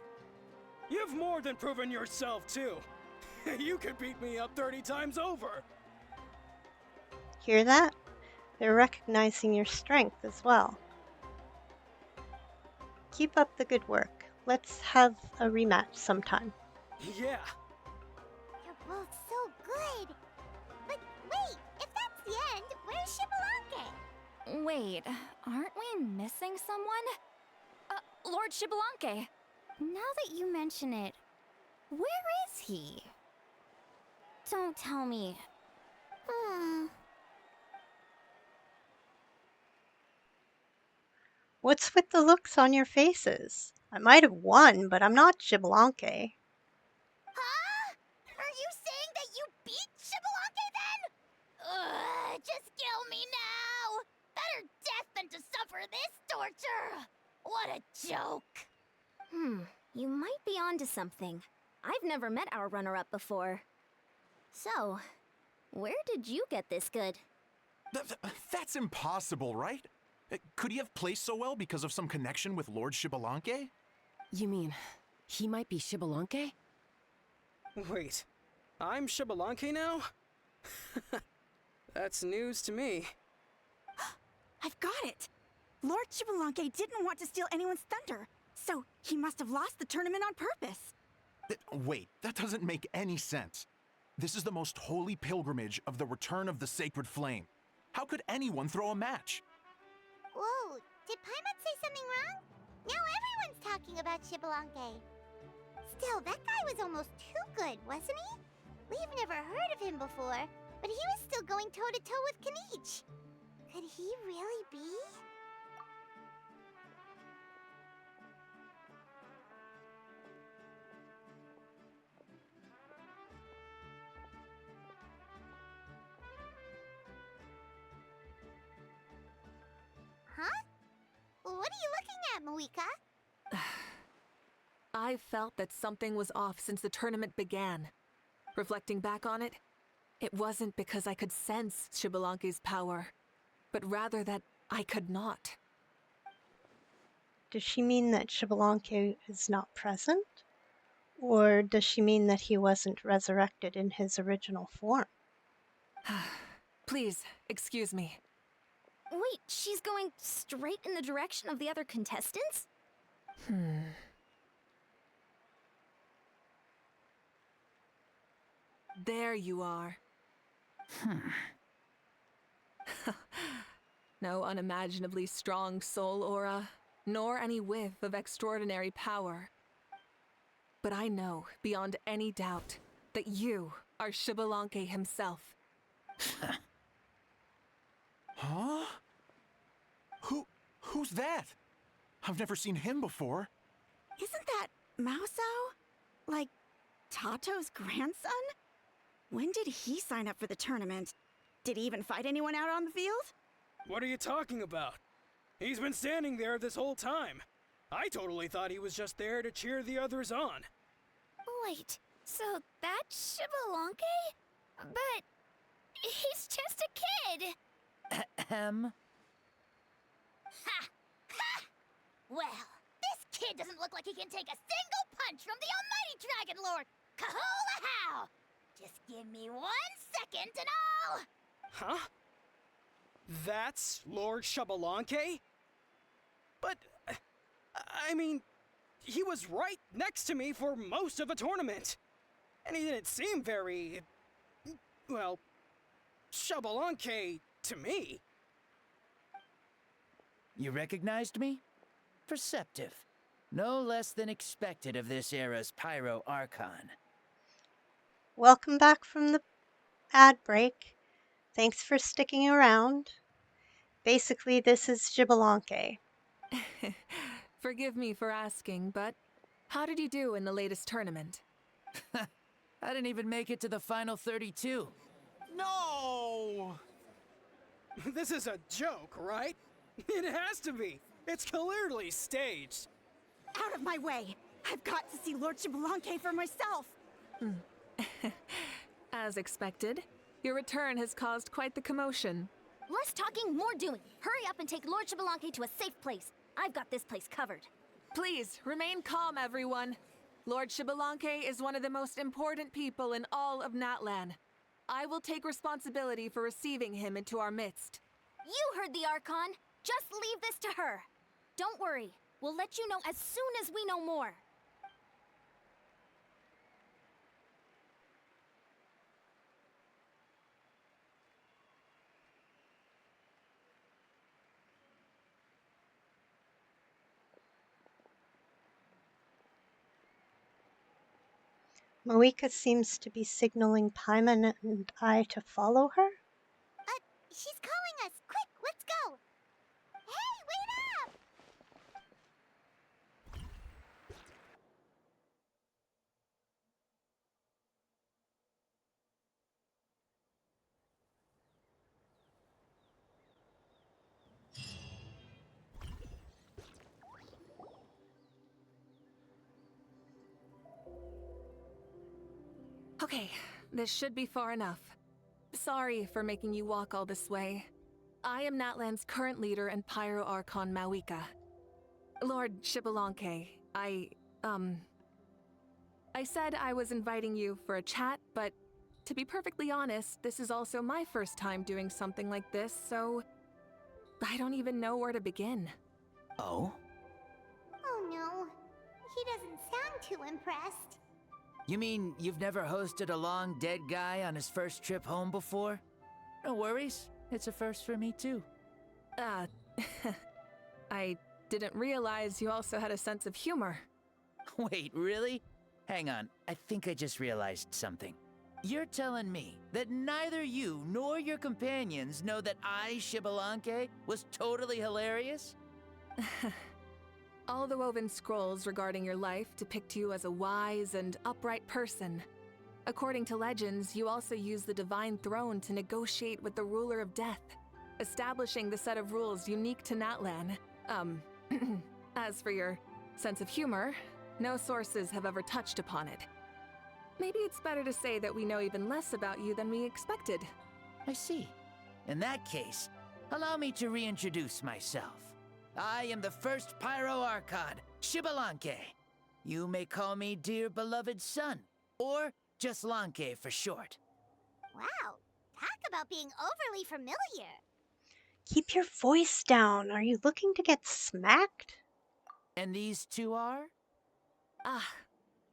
You've more than proven yourself, too. You could beat me up 30 times over. Hear that? They're recognizing your strength as well. Keep up the good work. Let's have a rematch sometime. Yeah. You're both so good. But wait, if that's the end, where's Shibalanke? Wait, aren't we missing someone? Lord Shibalanke. Now that you mention it, where is he? Don't tell me. What's with the looks on your faces? I might have won, but I'm not Shibalanke. Huh? Are you saying that you beat Shibalanke then? Just kill me now! Better death than to suffer this torture! What a joke! You might be onto something. I've never met our runner-up before. So, where did you get this good? That's impossible, right? Could he have placed so well because of some connection with Lord Xbalanque? You mean, he might be Xbalanque? Wait, I'm Xbalanque now? That's news to me. I've got it! Lord Xbalanque didn't want to steal anyone's thunder, so he must have lost the tournament on purpose. Wait, that doesn't make any sense. This is the most holy pilgrimage of the return of the sacred flame. How could anyone throw a match? Whoa, did Paimon say something wrong? Now everyone's talking about Xbalanque. Still, that guy was almost too good, wasn't he? We've never heard of him before, but he was still going toe-to-toe with Kanich. Could he really be? Huh? What are you looking at, Moika? I felt that something was off since the tournament began. Reflecting back on it, it wasn't because I could sense Xbalanque's power, but rather that I could not. Does she mean that Xbalanque is not present? Or does she mean that he wasn't resurrected in his original form? Please, excuse me. Wait, she's going straight in the direction of the other contestants? There you are. No unimaginably strong soul aura, nor any whiff of extraordinary power. But I know, beyond any doubt, that you are Xbalanque himself. Huh? Who's that? I've never seen him before. Isn't that Mausao? Like, Tato's grandson? When did he sign up for the tournament? Did he even fight anyone out on the field? What are you talking about? He's been standing there this whole time. I totally thought he was just there to cheer the others on. Wait, so that's Xbalanque? But he's just a kid. Ha! Ha! Well, this kid doesn't look like he can take a single punch from the almighty Dragon Lord! Kahula how! Just give me 1 second and I'll... Huh? That's Lord Xbalanque? But, I mean, he was right next to me for most of the tournament. And he didn't seem very, well, Xbalanque to me. You recognized me? Perceptive. No less than expected of this era's Pyro Archon. Welcome back from the ad break. Thanks for sticking around. Basically, this is Xbalanque. Forgive me for asking, but how did you do in the latest tournament? I didn't even make it to the final 32. No! This is a joke, right? It has to be. It's clearly staged. Out of my way! I've got to see Lord Xbalanque for myself! As expected, your return has caused quite the commotion. Less talking, more doing. Hurry up and take Lord Xbalanque to a safe place. I've got this place covered. Please, remain calm, everyone. Lord Xbalanque is one of the most important people in all of Natlan. I will take responsibility for receiving him into our midst. You heard the Archon. Just leave this to her. Don't worry. We'll let you know as soon as we know more. Moika seems to be signaling Paimon and I to follow her. She's calling us. Quick, let's go. Hey, wait up! Okay, this should be far enough. Sorry for making you walk all this way. I am Natlan's current leader and Pyro Archon Mawika. Lord Xbalanque, I said I was inviting you for a chat, but to be perfectly honest, this is also my first time doing something like this, so I don't even know where to begin. Oh? Oh no, he doesn't sound too impressed. You mean you've never hosted a long dead guy on his first trip home before? No worries, it's a first for me too. I didn't realize you also had a sense of humor. Wait, really? Hang on, I think I just realized something. You're telling me that neither you nor your companions know that I, Xbalanque, was totally hilarious? All the woven scrolls regarding your life depict you as a wise and upright person. According to legends, you also use the Divine Throne to negotiate with the Ruler of Death, establishing the set of rules unique to Natlan. As for your sense of humor, no sources have ever touched upon it. Maybe it's better to say that we know even less about you than we expected. I see. In that case, allow me to reintroduce myself. I am the first Pyro Archon, Xbalanque. You may call me dear beloved son, or just Lanque for short. Wow, talk about being overly familiar. Keep your voice down. Are you looking to get smacked? And these two are?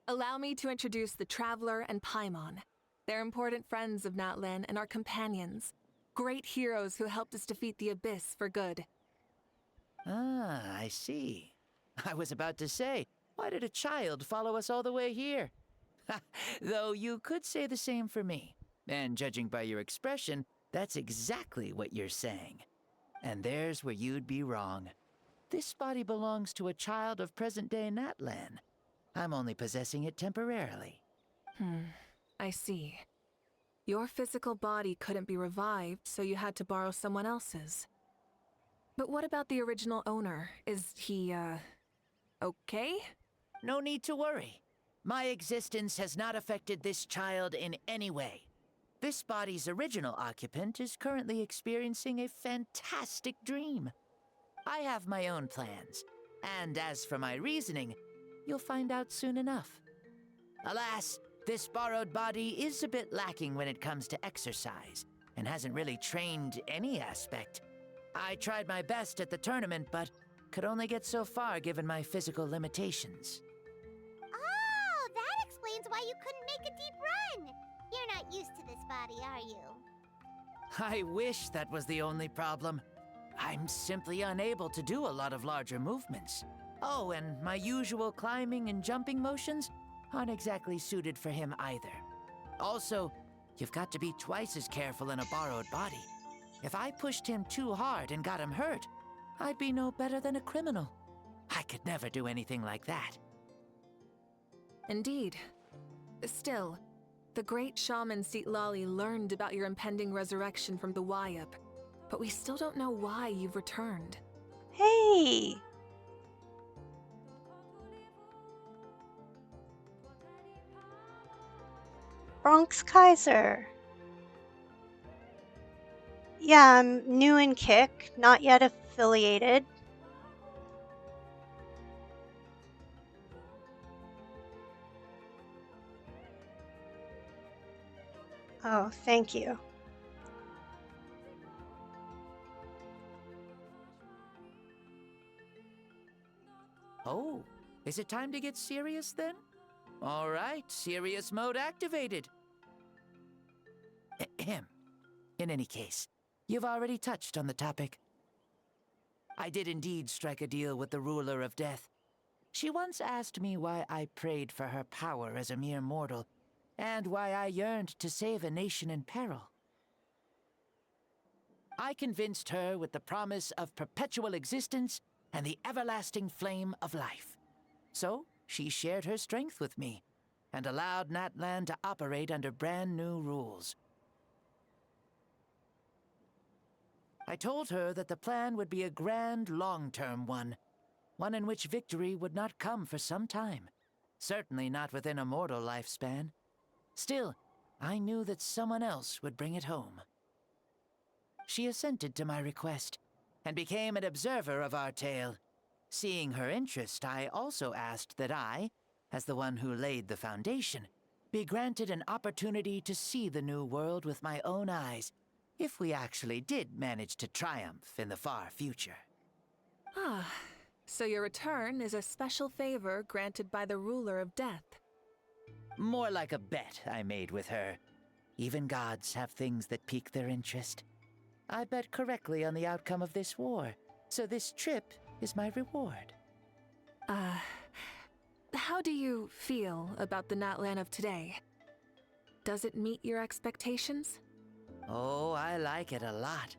Allow me to introduce the Traveler and Paimon. They're important friends of Natlan and our companions. Great heroes who helped us defeat the Abyss for good. Ah, I see. I was about to say, why did a child follow us all the way here? Though you could say the same for me. And judging by your expression, that's exactly what you're saying. And there's where you'd be wrong. This body belongs to a child of present-day Natlan. I'm only possessing it temporarily. I see. Your physical body couldn't be revived, so you had to borrow someone else's. But what about the original owner? Is he, okay? No need to worry. My existence has not affected this child in any way. This body's original occupant is currently experiencing a fantastic dream. I have my own plans, and as for my reasoning, you'll find out soon enough. Alas, this borrowed body is a bit lacking when it comes to exercise, and hasn't really trained any aspect. I tried my best at the tournament, but could only get so far given my physical limitations. Oh, that explains why you couldn't make a deep run. You're not used to this body, are you? I wish that was the only problem. I'm simply unable to do a lot of larger movements. Oh, and my usual climbing and jumping motions aren't exactly suited for him either. Also, you've got to be twice as careful in a borrowed body. If I pushed him too hard and got him hurt, I'd be no better than a criminal. I could never do anything like that. Indeed. Still, the great shaman Lali learned about your impending resurrection from the Wayup, but we still don't know why you've returned. Hey! Bronx Kaiser. Yeah, I'm new in Kick, not yet affiliated. Oh, thank you. Oh, is it time to get serious then? All right, serious mode activated. Ahem. In any case, you've already touched on the topic. I did indeed strike a deal with the Ruler of Death. She once asked me why I prayed for her power as a mere mortal, and why I yearned to save a nation in peril. I convinced her with the promise of perpetual existence and the everlasting flame of life. So, she shared her strength with me, and allowed Natlan to operate under brand new rules. I told her that the plan would be a grand, long-term one in which victory would not come for some time, certainly not within a mortal lifespan. Still, I knew that someone else would bring it home. she assented to my request and became an observer of our tale. Seeing her interest, I also asked that I, as the one who laid the foundation, be granted an opportunity to see the new world with my own eyes, if we actually did manage to triumph in the far future. Ah, so your return is a special favor granted by the ruler of death. More like a bet I made with her. Even gods have things that pique their interest. I bet correctly on the outcome of this war, so this trip is my reward. How do you feel about the Natlan of today? Does it meet your expectations? Oh, I like it a lot.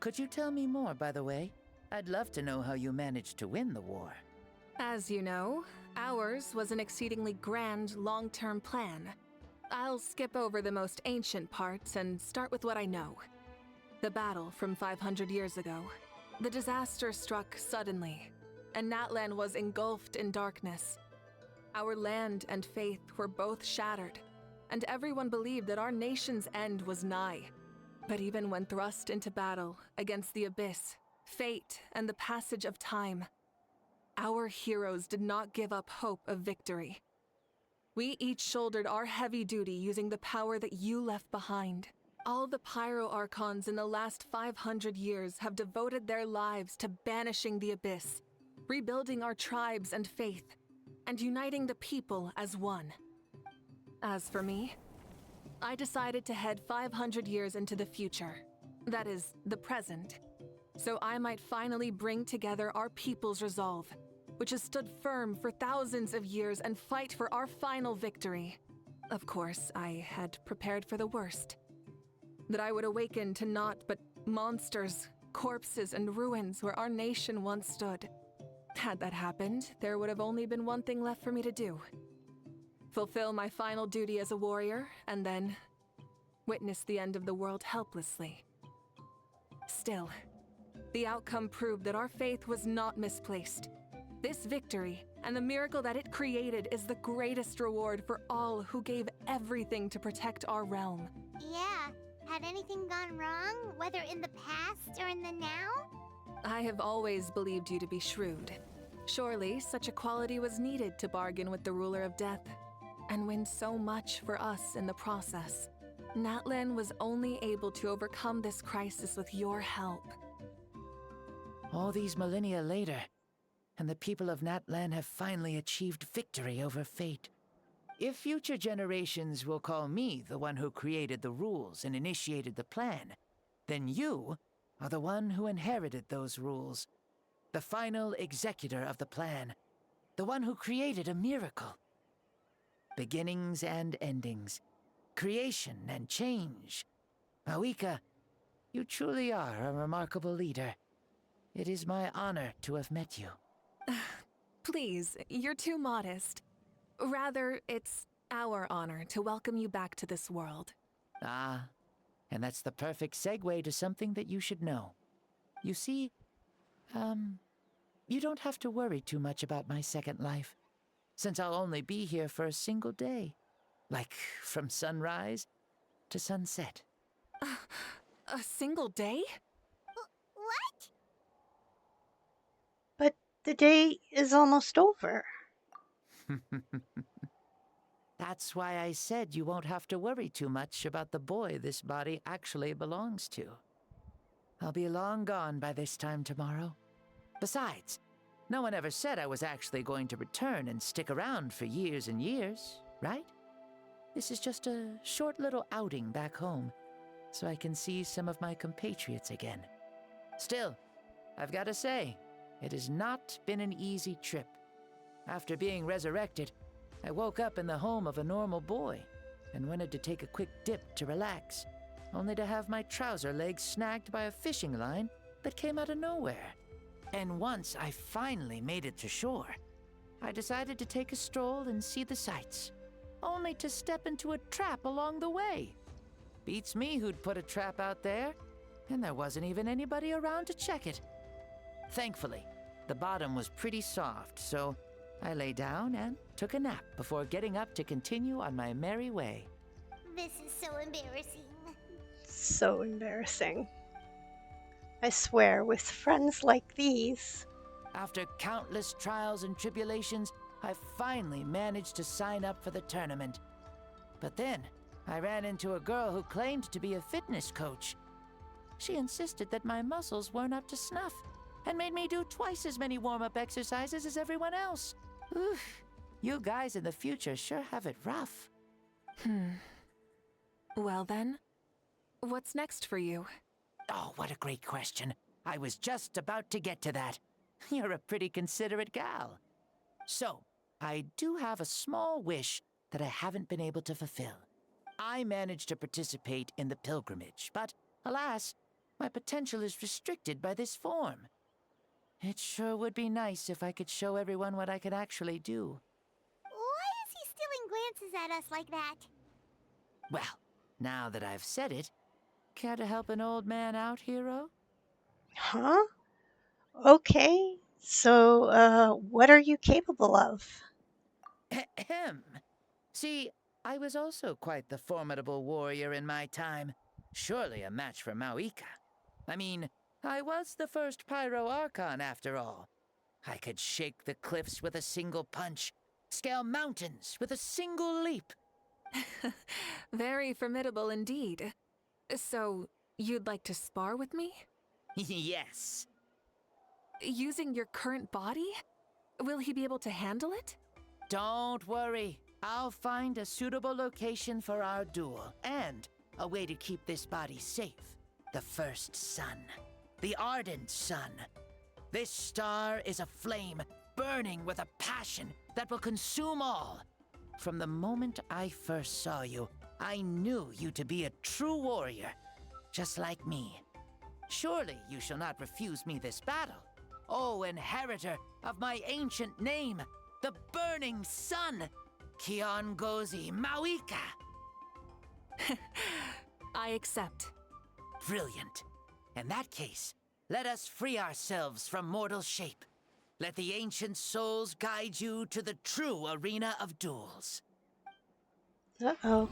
Could you tell me more, by the way? I'd love to know how you managed to win the war. As you know, ours was an exceedingly grand, long-term plan. I'll skip over the most ancient parts and start with what I know. The battle from 500 years ago. The disaster struck suddenly, and Natlan was engulfed in darkness. Our land and faith were both shattered, and everyone believed that our nation's end was nigh. But even when thrust into battle against the abyss, fate, and the passage of time, our heroes did not give up hope of victory. We each shouldered our heavy duty using the power that you left behind. All the Pyro Archons in the last 500 years have devoted their lives to banishing the abyss, rebuilding our tribes and faith, and uniting the people as one. As for me, I decided to head 500 years into the future, that is, the present, so I might finally bring together our people's resolve, which has stood firm for thousands of years, and fight for our final victory. Of course, I had prepared for the worst. That I would awaken to naught but monsters, corpses, and ruins where our nation once stood. Had that happened, there would have only been one thing left for me to do. Fulfill my final duty as a warrior, and then witness the end of the world helplessly. Still, the outcome proved that our faith was not misplaced. This victory, and the miracle that it created, is the greatest reward for all who gave everything to protect our realm. Yeah, had anything gone wrong, whether in the past or in the now? I have always believed you to be shrewd. Surely, such a quality was needed to bargain with the ruler of death, and win so much for us in the process. Natlan was only able to overcome this crisis with your help. All these millennia later, and the people of Natlan have finally achieved victory over fate. If future generations will call me the one who created the rules and initiated the plan, then you are the one who inherited those rules. The final executor of the plan. The one who created a miracle. Beginnings and endings. Creation and change. Mawika, you truly are a remarkable leader. It is my honor to have met you. Please, you're too modest. Rather, it's our honor to welcome you back to this world. Ah, and that's the perfect segue to something that you should know. You see, you don't have to worry too much about my second life, since I'll only be here for a single day. Like, from sunrise to sunset. A single day? What? But the day is almost over. That's why I said you won't have to worry too much about the boy this body actually belongs to. I'll be long gone by this time tomorrow. Besides, no one ever said I was actually going to return and stick around for years and years, right? This is just a short little outing back home, so I can see some of my compatriots again. Still, I've got to say, it has not been an easy trip. After being resurrected, I woke up in the home of a normal boy and wanted to take a quick dip to relax, only to have my trouser legs snagged by a fishing line that came out of nowhere. And once I finally made it to shore, I decided to take a stroll and see the sights, only to step into a trap along the way. Beats me who'd put a trap out there, and there wasn't even anybody around to check it. Thankfully, the bottom was pretty soft, so I lay down and took a nap before getting up to continue on my merry way. This is so embarrassing. So embarrassing. I swear, with friends like these. After countless trials and tribulations, I finally managed to sign up for the tournament. But then, I ran into a girl who claimed to be a fitness coach. She insisted that my muscles weren't up to snuff, and made me do twice as many warm-up exercises as everyone else. Oof, you guys in the future sure have it rough. Well then, what's next for you? Oh, what a great question. I was just about to get to that. You're a pretty considerate gal. So, I do have a small wish that I haven't been able to fulfill. I managed to participate in the pilgrimage, but alas, my potential is restricted by this form. It sure would be nice if I could show everyone what I could actually do. Why is he stealing glances at us like that? Well, now that I've said it, care to help an old man out, hero? Huh? Okay. So, what are you capable of? Ahem. See, I was also quite the formidable warrior in my time. Surely a match for Mauika. I mean, I was the first Pyro Archon after all. I could shake the cliffs with a single punch, scale mountains with a single leap. Very formidable indeed. So, you'd like to spar with me? Yes. Using your current body? Will he be able to handle it? Don't worry. I'll find a suitable location for our duel, and a way to keep this body safe. The first sun. The ardent sun. This star is a flame, burning with a passion that will consume all. From the moment I first saw you, I knew you to be a true warrior, just like me. Surely you shall not refuse me this battle, O inheritor of my ancient name, the Burning Sun, Kiongozi Mauika. I accept. Brilliant. In that case, let us free ourselves from mortal shape. Let the ancient souls guide you to the true arena of duels. Uh-oh.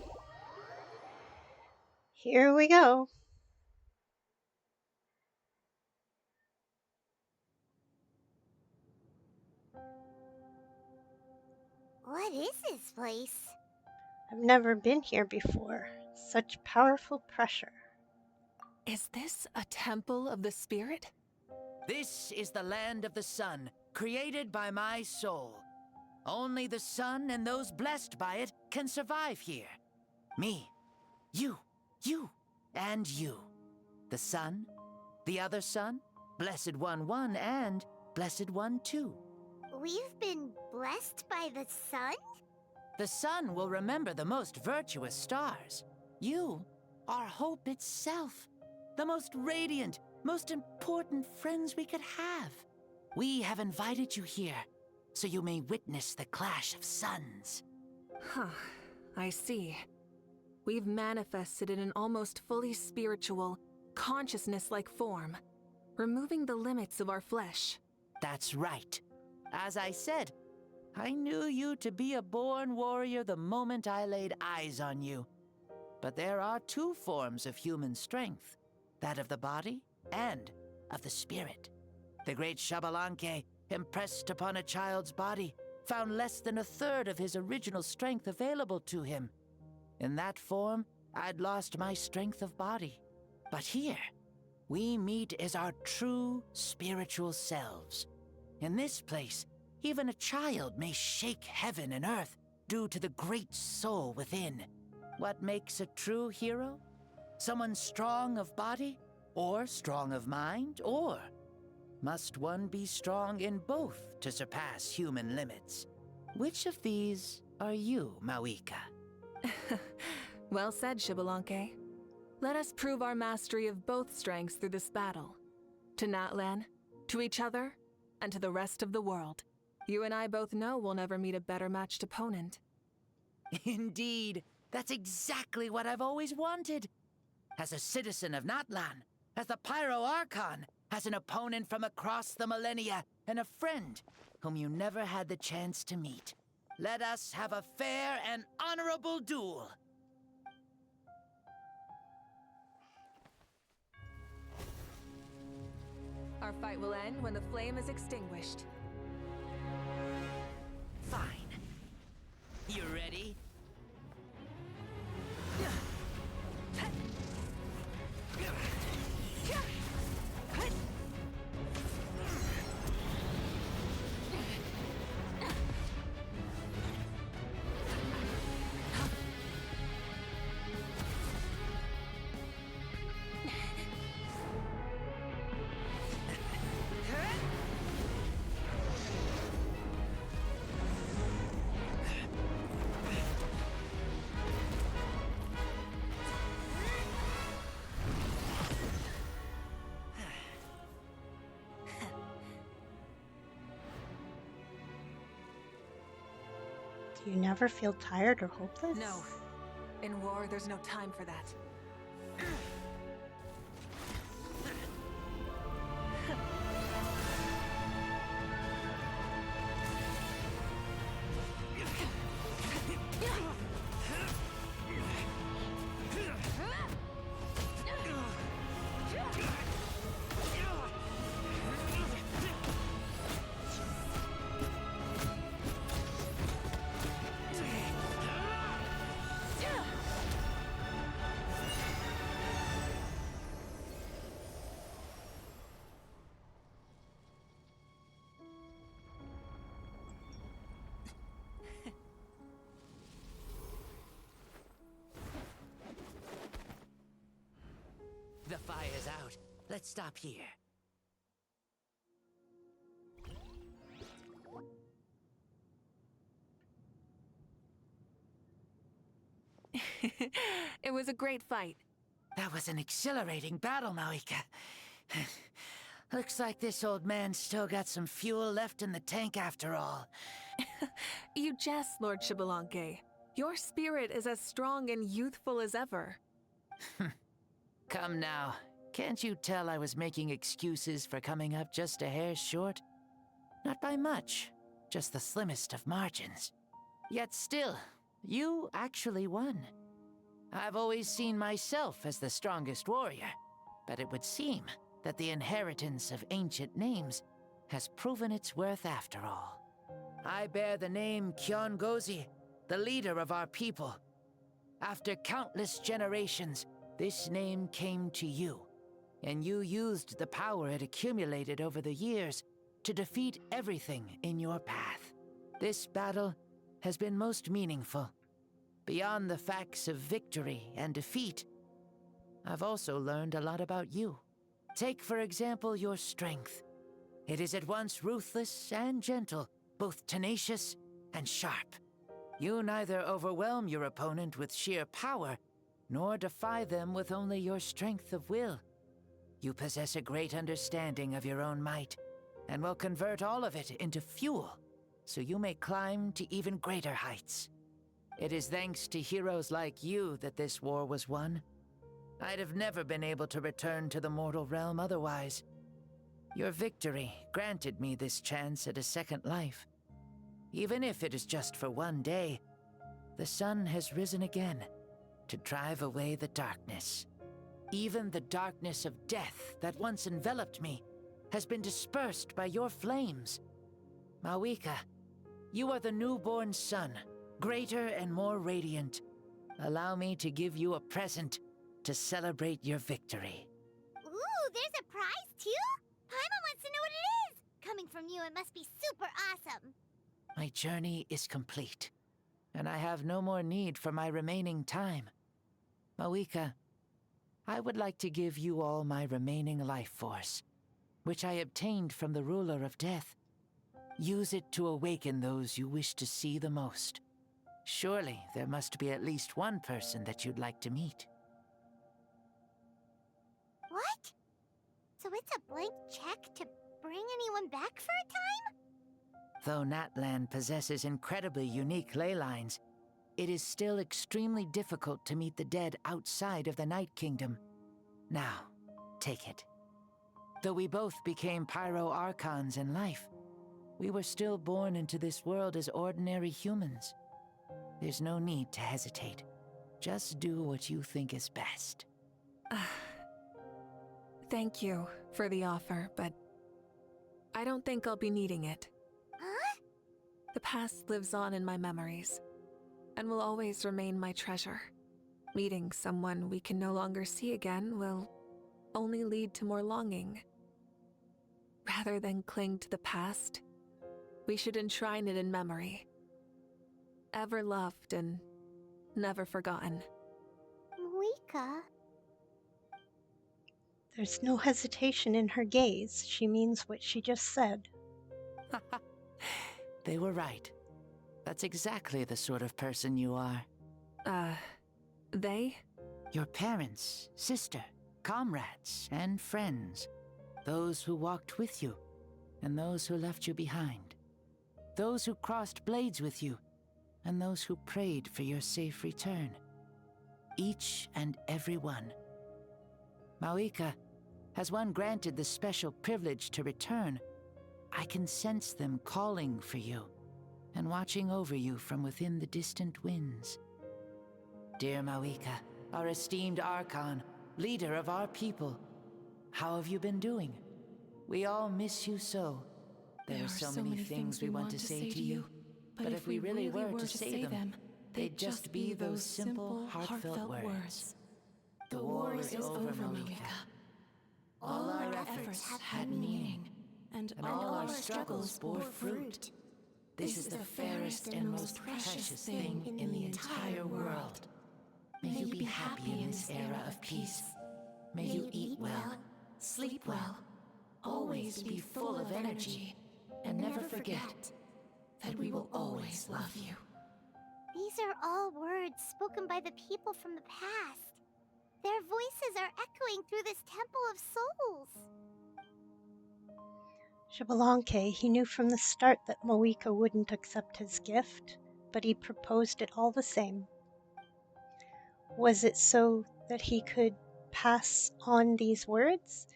Here we go. What is this place? I've never been here before. Such powerful pressure. Is this a temple of the spirit? This is the land of the sun, created by my soul. Only the sun and those blessed by it can survive here. Me, you, and you. The sun, the other sun, Blessed One 1, and Blessed One 2. We've been blessed by the sun? The sun will remember the most virtuous stars. You are hope itself. The most radiant, most important friends we could have. We have invited you here, so you may witness the clash of suns. Huh, I see. We've manifested in an almost fully spiritual, consciousness-like form, removing the limits of our flesh. That's right. As I said, I knew you to be a born warrior the moment I laid eyes on you. But there are two forms of human strength, that of the body and of the spirit. The great Xbalanque, impressed upon a child's body, found less than a third of his original strength available to him. In that form, I'd lost my strength of body. But here, we meet as our true spiritual selves. In this place, even a child may shake heaven and earth due to the great soul within. What makes a true hero? Someone strong of body, or strong of mind, or must one be strong in both to surpass human limits? Which of these are you, Mauika? Well said, Xbalanque. Let us prove our mastery of both strengths through this battle. To Natlan, to each other, and to the rest of the world. You and I both know we'll never meet a better matched opponent. Indeed, that's exactly what I've always wanted. As a citizen of Natlan, as the Pyro Archon, as an opponent from across the millennia, and a friend whom you never had the chance to meet. Let us have a fair and honorable duel. fight will end when the flame is extinguished. Fine. You ready? Do you never feel tired or hopeless? No. In war, there's no time for that. The fire's out. Let's stop here. It was a great fight. That was an exhilarating battle, Maoika. Looks like this old man's still got some fuel left in the tank after all. You jest, Lord Xbalanque. Your spirit is as strong and youthful as ever. Come now. Can't you tell I was making excuses for coming up just a hair short? Not by much, just the slimmest of margins. Yet still, you actually won. I've always seen myself as the strongest warrior, but it would seem that the inheritance of ancient names has proven its worth after all. I bear the name Kiongozi, the leader of our people. After countless generations, this name came to you, and you used the power it accumulated over the years to defeat everything in your path. This battle has been most meaningful. Beyond the facts of victory and defeat, I've also learned a lot about you. Take, for example, your strength. It is at once ruthless and gentle, both tenacious and sharp. You neither overwhelm your opponent with sheer power, nor defy them with only your strength of will. You possess a great understanding of your own might, and will convert all of it into fuel, so you may climb to even greater heights. It is thanks to heroes like you that this war was won. I'd have never been able to return to the mortal realm otherwise. Your victory granted me this chance at a second life. Even if it is just for one day, the sun has risen again to drive away the darkness. Even the darkness of death that once enveloped me has been dispersed by your flames. Maoika, you are the newborn sun, greater and more radiant. Allow me to give you a present to celebrate your victory. Ooh, there's a prize too? Paimon wants to know what it is! Coming from you, it must be super awesome. My journey is complete, and I have no more need for my remaining time. Maoika, I would like to give you all my remaining life force, which I obtained from the ruler of death. Use it to awaken those you wish to see the most. Surely there must be at least one person that you'd like to meet. What? So it's a blank check to bring anyone back for a time? Though Natlan possesses incredibly unique ley lines, it is still extremely difficult to meet the dead outside of the Night Kingdom. Now, take it. Though we both became Pyro Archons in life, we were still born into this world as ordinary humans. There's no need to hesitate. Just do what you think is best. Thank you for the offer, but I don't think I'll be needing it. Huh? The past lives on in my memories, and will always remain my treasure. Meeting someone we can no longer see again will only lead to more longing. Rather than cling to the past, we should enshrine it in memory. Ever loved and never forgotten. Moika? There's no hesitation in her gaze. She means what she just said. They were right. That's exactly the sort of person you are. They? Your parents, sister, comrades, and friends. Those who walked with you, and those who left you behind. Those who crossed blades with you, and those who prayed for your safe return. Each and every one. Mauika, as one granted the special privilege to return, I can sense them calling for you, and watching over you from within the distant winds. Dear Mauika, our esteemed Archon, leader of our people, how have you been doing? We all miss you so. There are so many things we want to say to you, but if we really were to say them, they'd just be those simple, heartfelt words. The war is over, Mauika. All our efforts had meaning, and all our struggles bore fruit. This is the fairest and most precious thing in the entire world. May you be happy in this era of peace. May you eat well, sleep well, always be full of energy, and never forget that we will always love you. These are all words spoken by the people from the past. Their voices are echoing through this Temple of Souls. Xbalanque, he knew from the start that Moika wouldn't accept his gift, but he proposed it all the same. Was it so that he could pass on these words?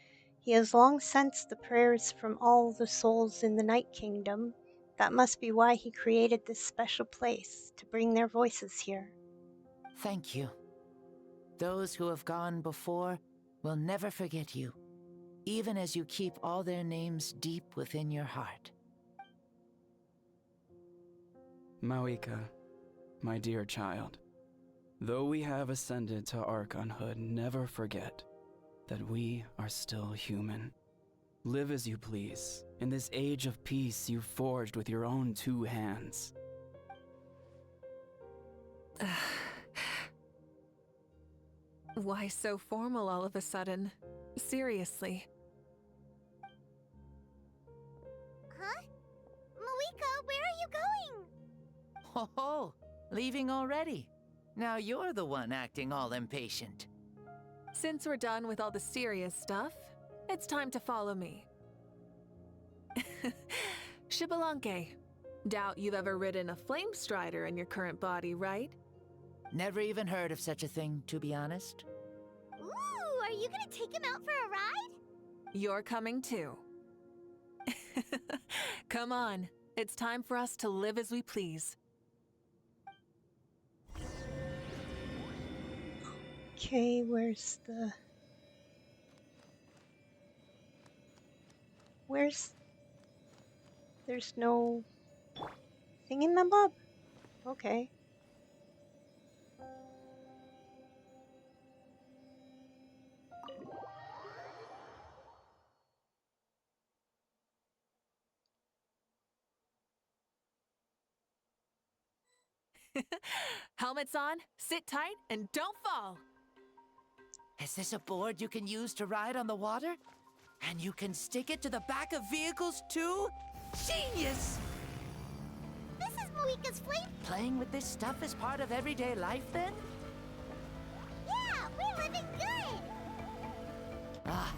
He has long sensed the prayers from all the souls in the Night Kingdom. That must be why he created this special place, to bring their voices here. Thank you. Those who have gone before will never forget you, even as you keep all their names deep within your heart. Mauika, my dear child, though we have ascended to Archonhood, never forget that we are still human. Live as you please, in this age of peace you forged with your own 2 hands. Why so formal all of a sudden? Seriously. Huh? Moika, where are you going? Ho ho! Leaving already? Now you're the one acting all impatient. Since we're done with all the serious stuff, it's time to follow me. Xbalanque, doubt you've ever ridden a flame strider in your current body, right? Never even heard of such a thing, to be honest. Ooh, are you gonna take him out for a ride? You're coming too. Come on, it's time for us to live as we please. Okay, where's the... There's no... thingamabob? Okay. Helmets on, sit tight, and don't fall! Is this a board you can use to ride on the water? And you can stick it to the back of vehicles too? Genius! This is Moika's flame... Playing with this stuff is part of everyday life then? Yeah, we're living good! Ah,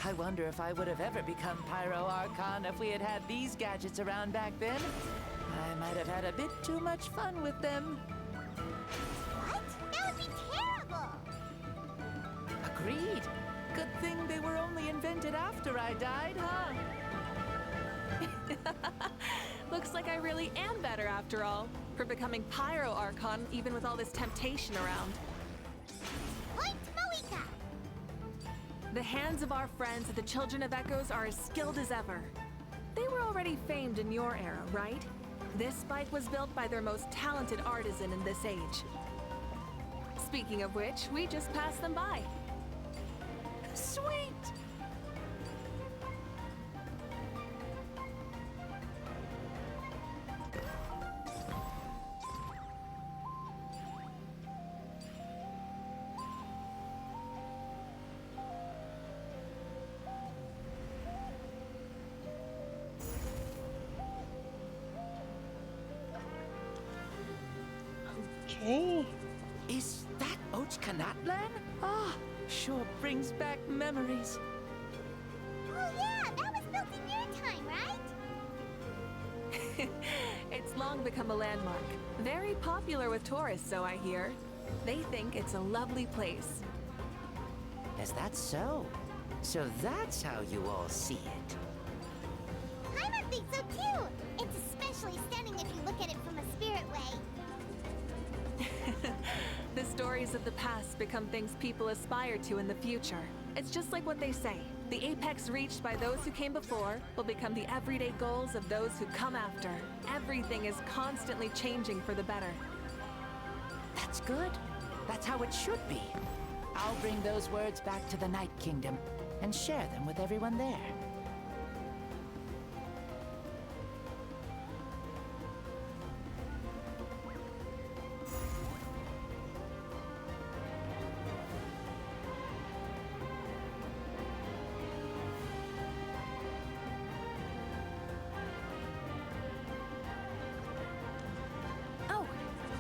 I wonder if I would have ever become Pyro Archon if we had had these gadgets around back then. I might have had a bit too much fun with them. What? That would be terrible! Agreed. Good thing they were only invented after I died, huh? Looks like I really am better after all, for becoming Pyro Archon even with all this temptation around. Point Moika! The hands of our friends at the Children of Echoes are as skilled as ever. were already famed in your era, right? This bike was built by their most talented artisan in this age. Speaking of which, we just passed them by. Sweet! Okay. Is that Ochkanatlan? Ah, sure brings back memories. Oh yeah, that was built in your time, right? It's long become a landmark. Very popular with tourists, so I hear. They think it's a lovely place. Is that so? So that's how you all see it. Paimon thinks so too! It's especially stunning if you look at it from a spirit way. The stories of the past become things people aspire to in the future. It's just like what they say. The apex reached by those who came before will become the everyday goals of those who come after. Everything is constantly changing for the better. That's good. That's how it should be. I'll bring those words back to the Night Kingdom and share them with everyone there. Oh,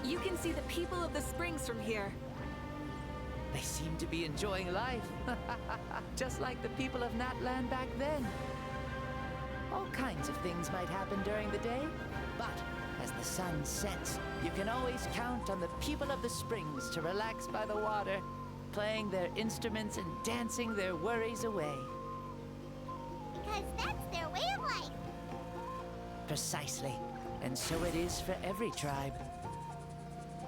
you can see the people of the springs from here. They seem to be enjoying life. Just like the people of Natlan back then. All kinds of things might happen during the day, but as the sun sets, you can always count on the people of the springs to relax by the water, playing their instruments and dancing their worries away. Because that's their way of life. Precisely. And so it is for every tribe.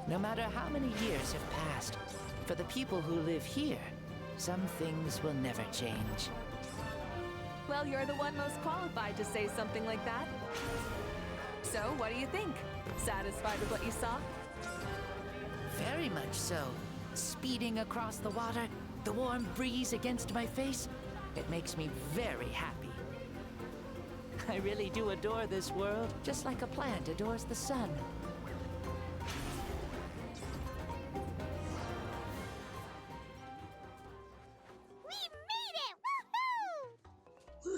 No matter how many years have passed, for the people who live here, some things will never change. Well, you're the one most qualified to say something like that. So, what do you think? Satisfied with what you saw? Very much so. Speeding across the water, the warm breeze against my face, it makes me very happy. I really do adore this world, just like a plant adores the sun. We made it!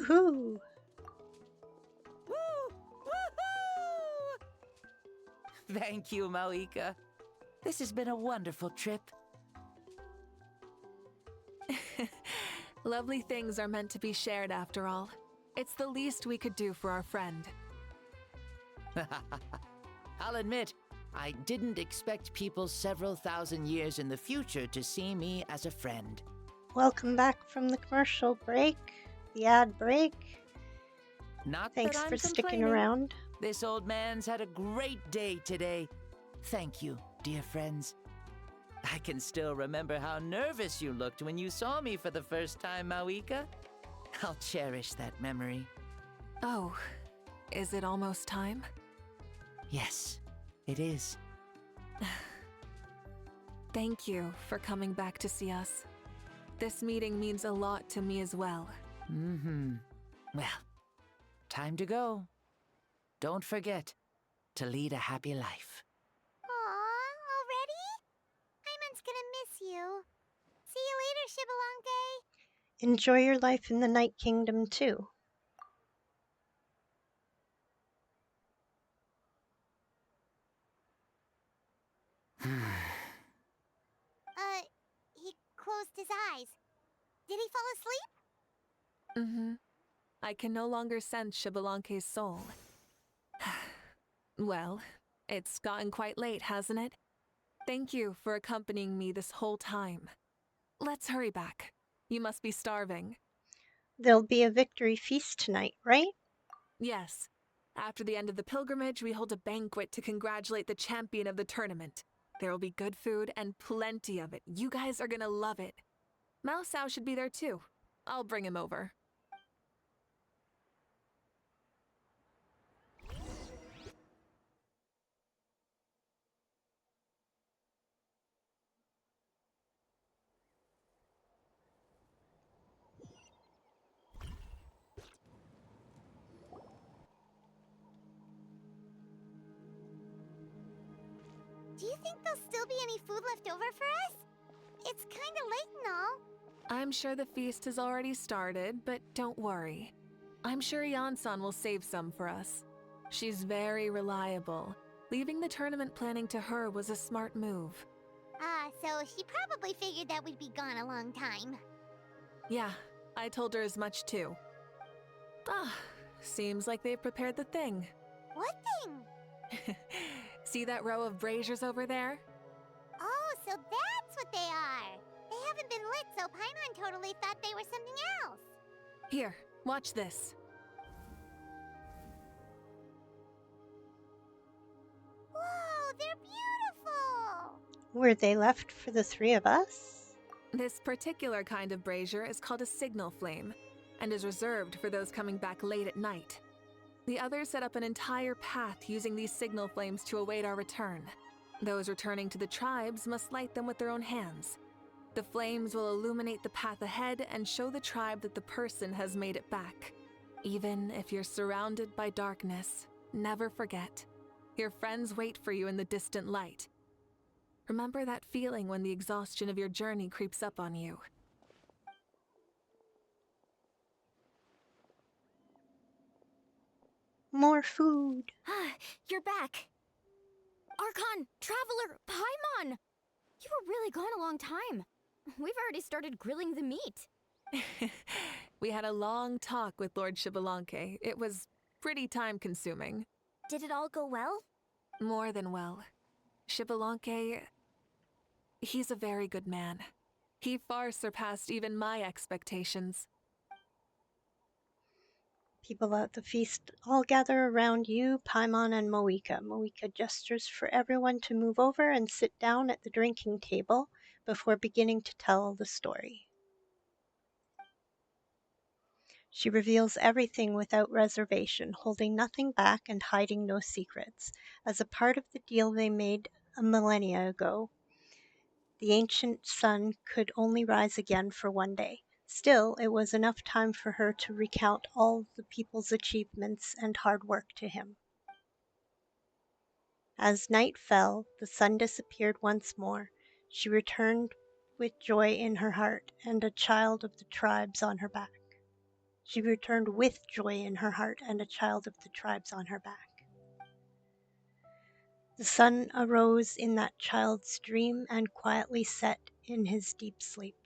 Woohoo! Woohoo! Thank you, Mauika. This has been a wonderful trip. Lovely things are meant to be shared after all. It's the least we could do for our friend. I'll admit, I didn't expect people several thousand years in the future to see me as a friend. Welcome back from the commercial break, the ad break. Not Thanks that I'm for sticking complaining. around. This old man's had a great day today. Thank you, dear friends. I can still remember how nervous you looked when you saw me for the first time, Mauika. I'll cherish that memory. Oh, is it almost time? Yes, it is. Thank you for coming back to see us. This meeting means a lot to me as well. Well, time to go. Don't forget to lead a happy life. Aw, already? Paimon's gonna miss you. See you later, Shibalonke. Enjoy your life in the Night Kingdom, too. He closed his eyes. Did he fall asleep? I can no longer sense Shibalonke's soul. Well, it's gotten quite late, hasn't it? Thank you for accompanying me this whole time. Let's hurry back. You must be starving. There'll be a victory feast tonight, right? Yes. After the end of the pilgrimage, we hold a banquet to congratulate the champion of the tournament. There will be good food and plenty of it. You guys are gonna love it. Maosao should be there too. I'll bring him over. Do you think there'll still be any food left over for us? It's kinda late and all. I'm sure the feast has already started, but don't worry. I'm sure Yansan will save some for us. She's very reliable. Leaving the tournament planning to her was a smart move. So she probably figured that we'd be gone a long time. Yeah, I told her as much too. Seems like they've prepared the thing. What thing? See that row of braziers over there? Oh, so that's what they are. They haven't been lit, so Paimon totally thought they were something else. Here, watch this. Whoa, they're beautiful! Were they left for the three of us? This particular kind of brazier is called a signal flame, and is reserved for those coming back late at night. The others set up an entire path using these signal flames to await our return. Those returning to the tribes must light them with their own hands. The flames will illuminate the path ahead and show the tribe that the person has made it back. Even if you're surrounded by darkness, never forget. Your friends wait for you in the distant light. Remember that feeling when the exhaustion of your journey creeps up on you. More food. You're back. Archon, Traveler, Paimon! You were really gone a long time. We've already started grilling the meat. We had a long talk with Lord Xbalanque. It was pretty time-consuming. Did it all go well? More than well. Xbalanque, he's a very good man. He far surpassed even my expectations. People at the feast all gather around you, Paimon, and Moika. Moika gestures for everyone to move over and sit down at the drinking table before beginning to tell the story. She reveals everything without reservation, holding nothing back and hiding no secrets. As a part of the deal they made a millennia ago, the ancient sun could only rise again for one day. Still, it was enough time for her to recount all the people's achievements and hard work to him. As night fell, the sun disappeared once more. She returned with joy in her heart and a child of the tribes on her back. She returned with joy in her heart and a child of the tribes on her back. The sun arose in that child's dream and quietly set in his deep sleep.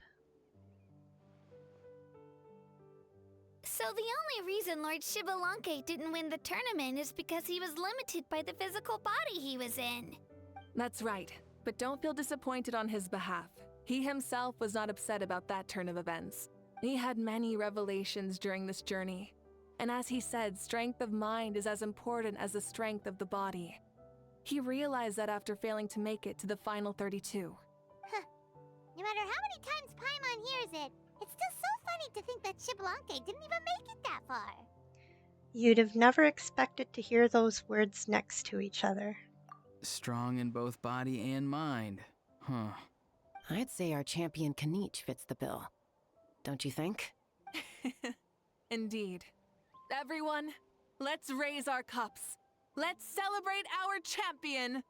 So the only reason Lord Xbalanque didn't win the tournament is because he was limited by the physical body he was in. That's right, but don't feel disappointed on his behalf. He himself was not upset about that turn of events. He had many revelations during this journey. And as he said, strength of mind is as important as the strength of the body. He realized that after failing to make it to the final 32. No matter how many times Paimon hears it, it's still so funny to think that Xbalanque didn't even make it that far. You'd have never expected to hear those words next to each other. Strong in both body and mind. Huh. I'd say our champion Kanich fits the bill. Don't you think? Indeed. Everyone, let's raise our cups. Let's celebrate our champion!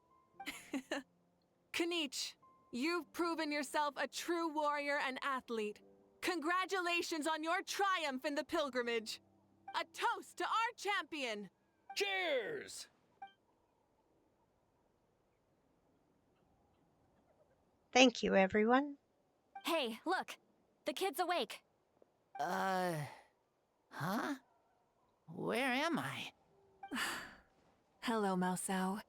Kanich, you've proven yourself a true warrior and athlete. Congratulations on your triumph in the pilgrimage. A toast to our champion! Cheers! Thank you, everyone. Hey, look! The kid's awake. Huh? Where am I? Hello, Mausau.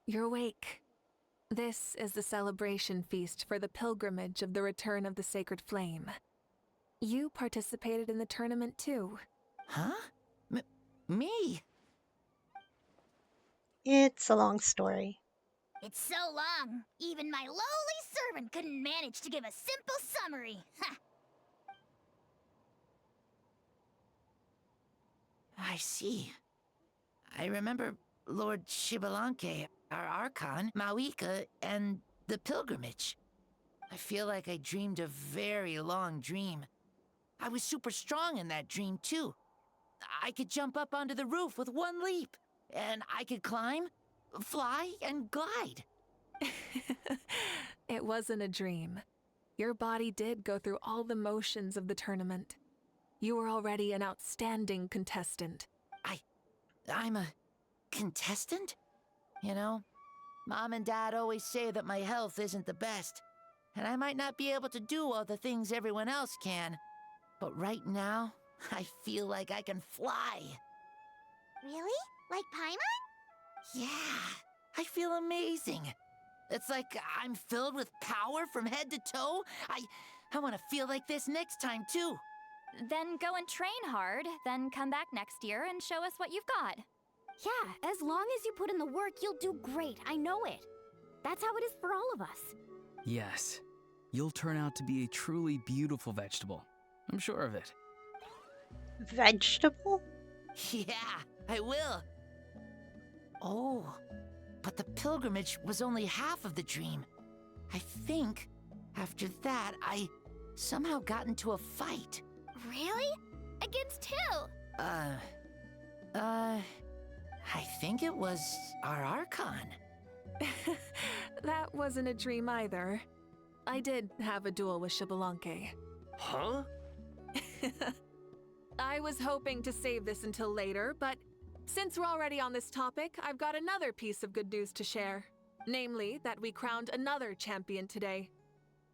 You're awake. This is the celebration feast for the pilgrimage of the return of the sacred flame. You participated in the tournament too. Huh? Me? It's a long story. It's so long, even my lowly servant couldn't manage to give a simple summary. Ha! I see. I remember Lord Xbalanque, our Archon, Mawika, and the pilgrimage. I feel like I dreamed a very long dream. I was super strong in that dream, too. I could jump up onto the roof with one leap, and I could climb, fly, and glide. It wasn't a dream. Your body did go through all the motions of the tournament. You were already an outstanding contestant. I'm a contestant? You know, Mom and Dad always say that my health isn't the best, and I might not be able to do all the things everyone else can. But right now, I feel like I can fly. Really? Like Paimon? Yeah, I feel amazing. It's like I'm filled with power from head to toe. I want to feel like this next time, too. Then go and train hard, then come back next year and show us what you've got. Yeah, as long as you put in the work, you'll do great. I know it. That's how it is for all of us. Yes, you'll turn out to be a truly beautiful vegetable. I'm sure of it. Vegetable? Yeah, I will. Oh, but the pilgrimage was only half of the dream. I think after that, I somehow got into a fight. Really? Against who? I think it was our Archon. That wasn't a dream either. I did have a duel with Xbalanque. Huh? I was hoping to save this until later, but since we're already on this topic, I've got another piece of good news to share. Namely, that we crowned another champion today.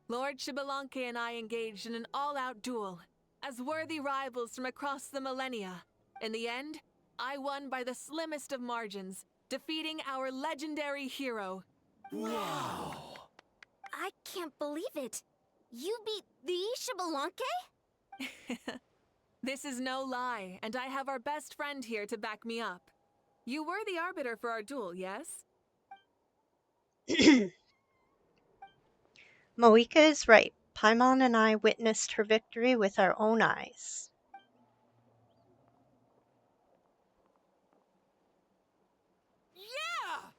Lord Xbalanque and I engaged in an all-out duel, as worthy rivals from across the millennia. In the end, I won by the slimmest of margins, defeating our legendary hero. Wow! I can't believe it. You beat the Xbalanque? This is no lie, and I have our best friend here to back me up. You were the arbiter for our duel, yes? Moika is right. Paimon and I witnessed her victory with our own eyes. Yeah!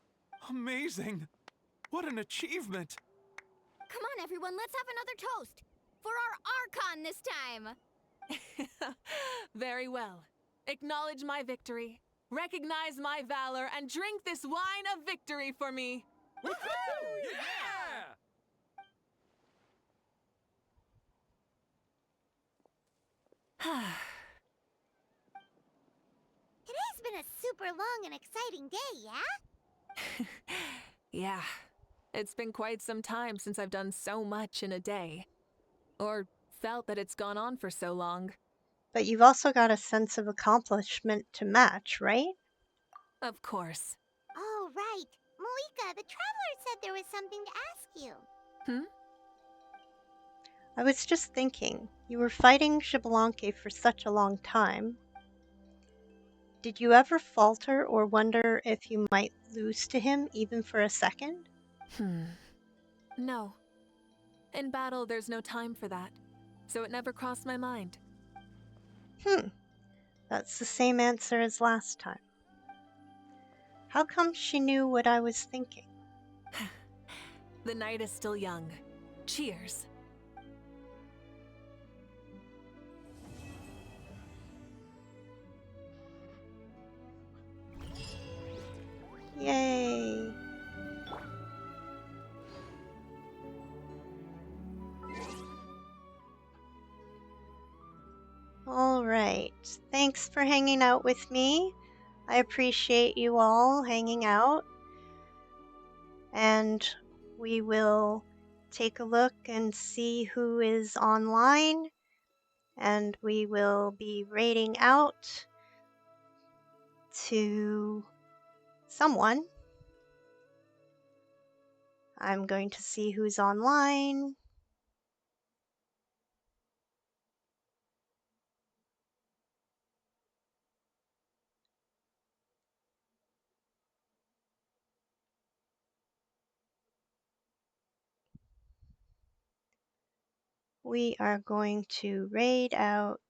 Amazing! What an achievement! Come on, everyone, let's have another toast. For our Archon this time. Very well. Acknowledge my victory, recognize my valor, and drink this wine of victory for me. Woohoo! Yeah! Today's been a super long and exciting day, yeah? Yeah, it's been quite some time since I've done so much in a day. Or felt that it's gone on for so long. But you've also got a sense of accomplishment to match, right? Of course. Oh, right. Moika, the Traveler said there was something to ask you. Hmm? I was just thinking, you were fighting Xbalanque for such a long time. Did you ever falter or wonder if you might lose to him even for a second? No. In battle, there's no time for that, so it never crossed my mind. That's the same answer as last time. How come she knew what I was thinking? The night is still young. Cheers. Yay! All right. Thanks for hanging out with me. I appreciate you all hanging out. And we will take a look and see who is online. And we will be rating out to someone. I'm going to see who's online. We are going to raid out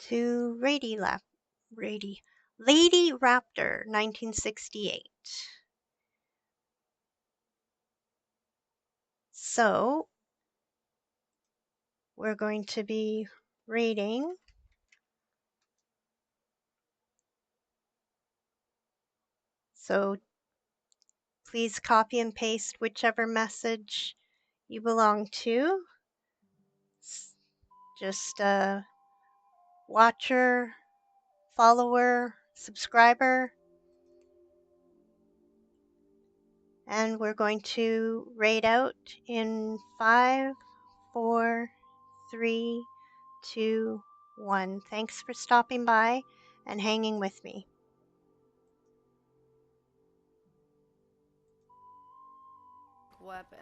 to Lady Raptor 1968. So we're going to be reading so please copy and paste whichever message you belong to. Just a watcher, follower, subscriber. And we're going to raid out in 5, 4, 3, 2, 1. Thanks for stopping by and hanging with me. Weapon.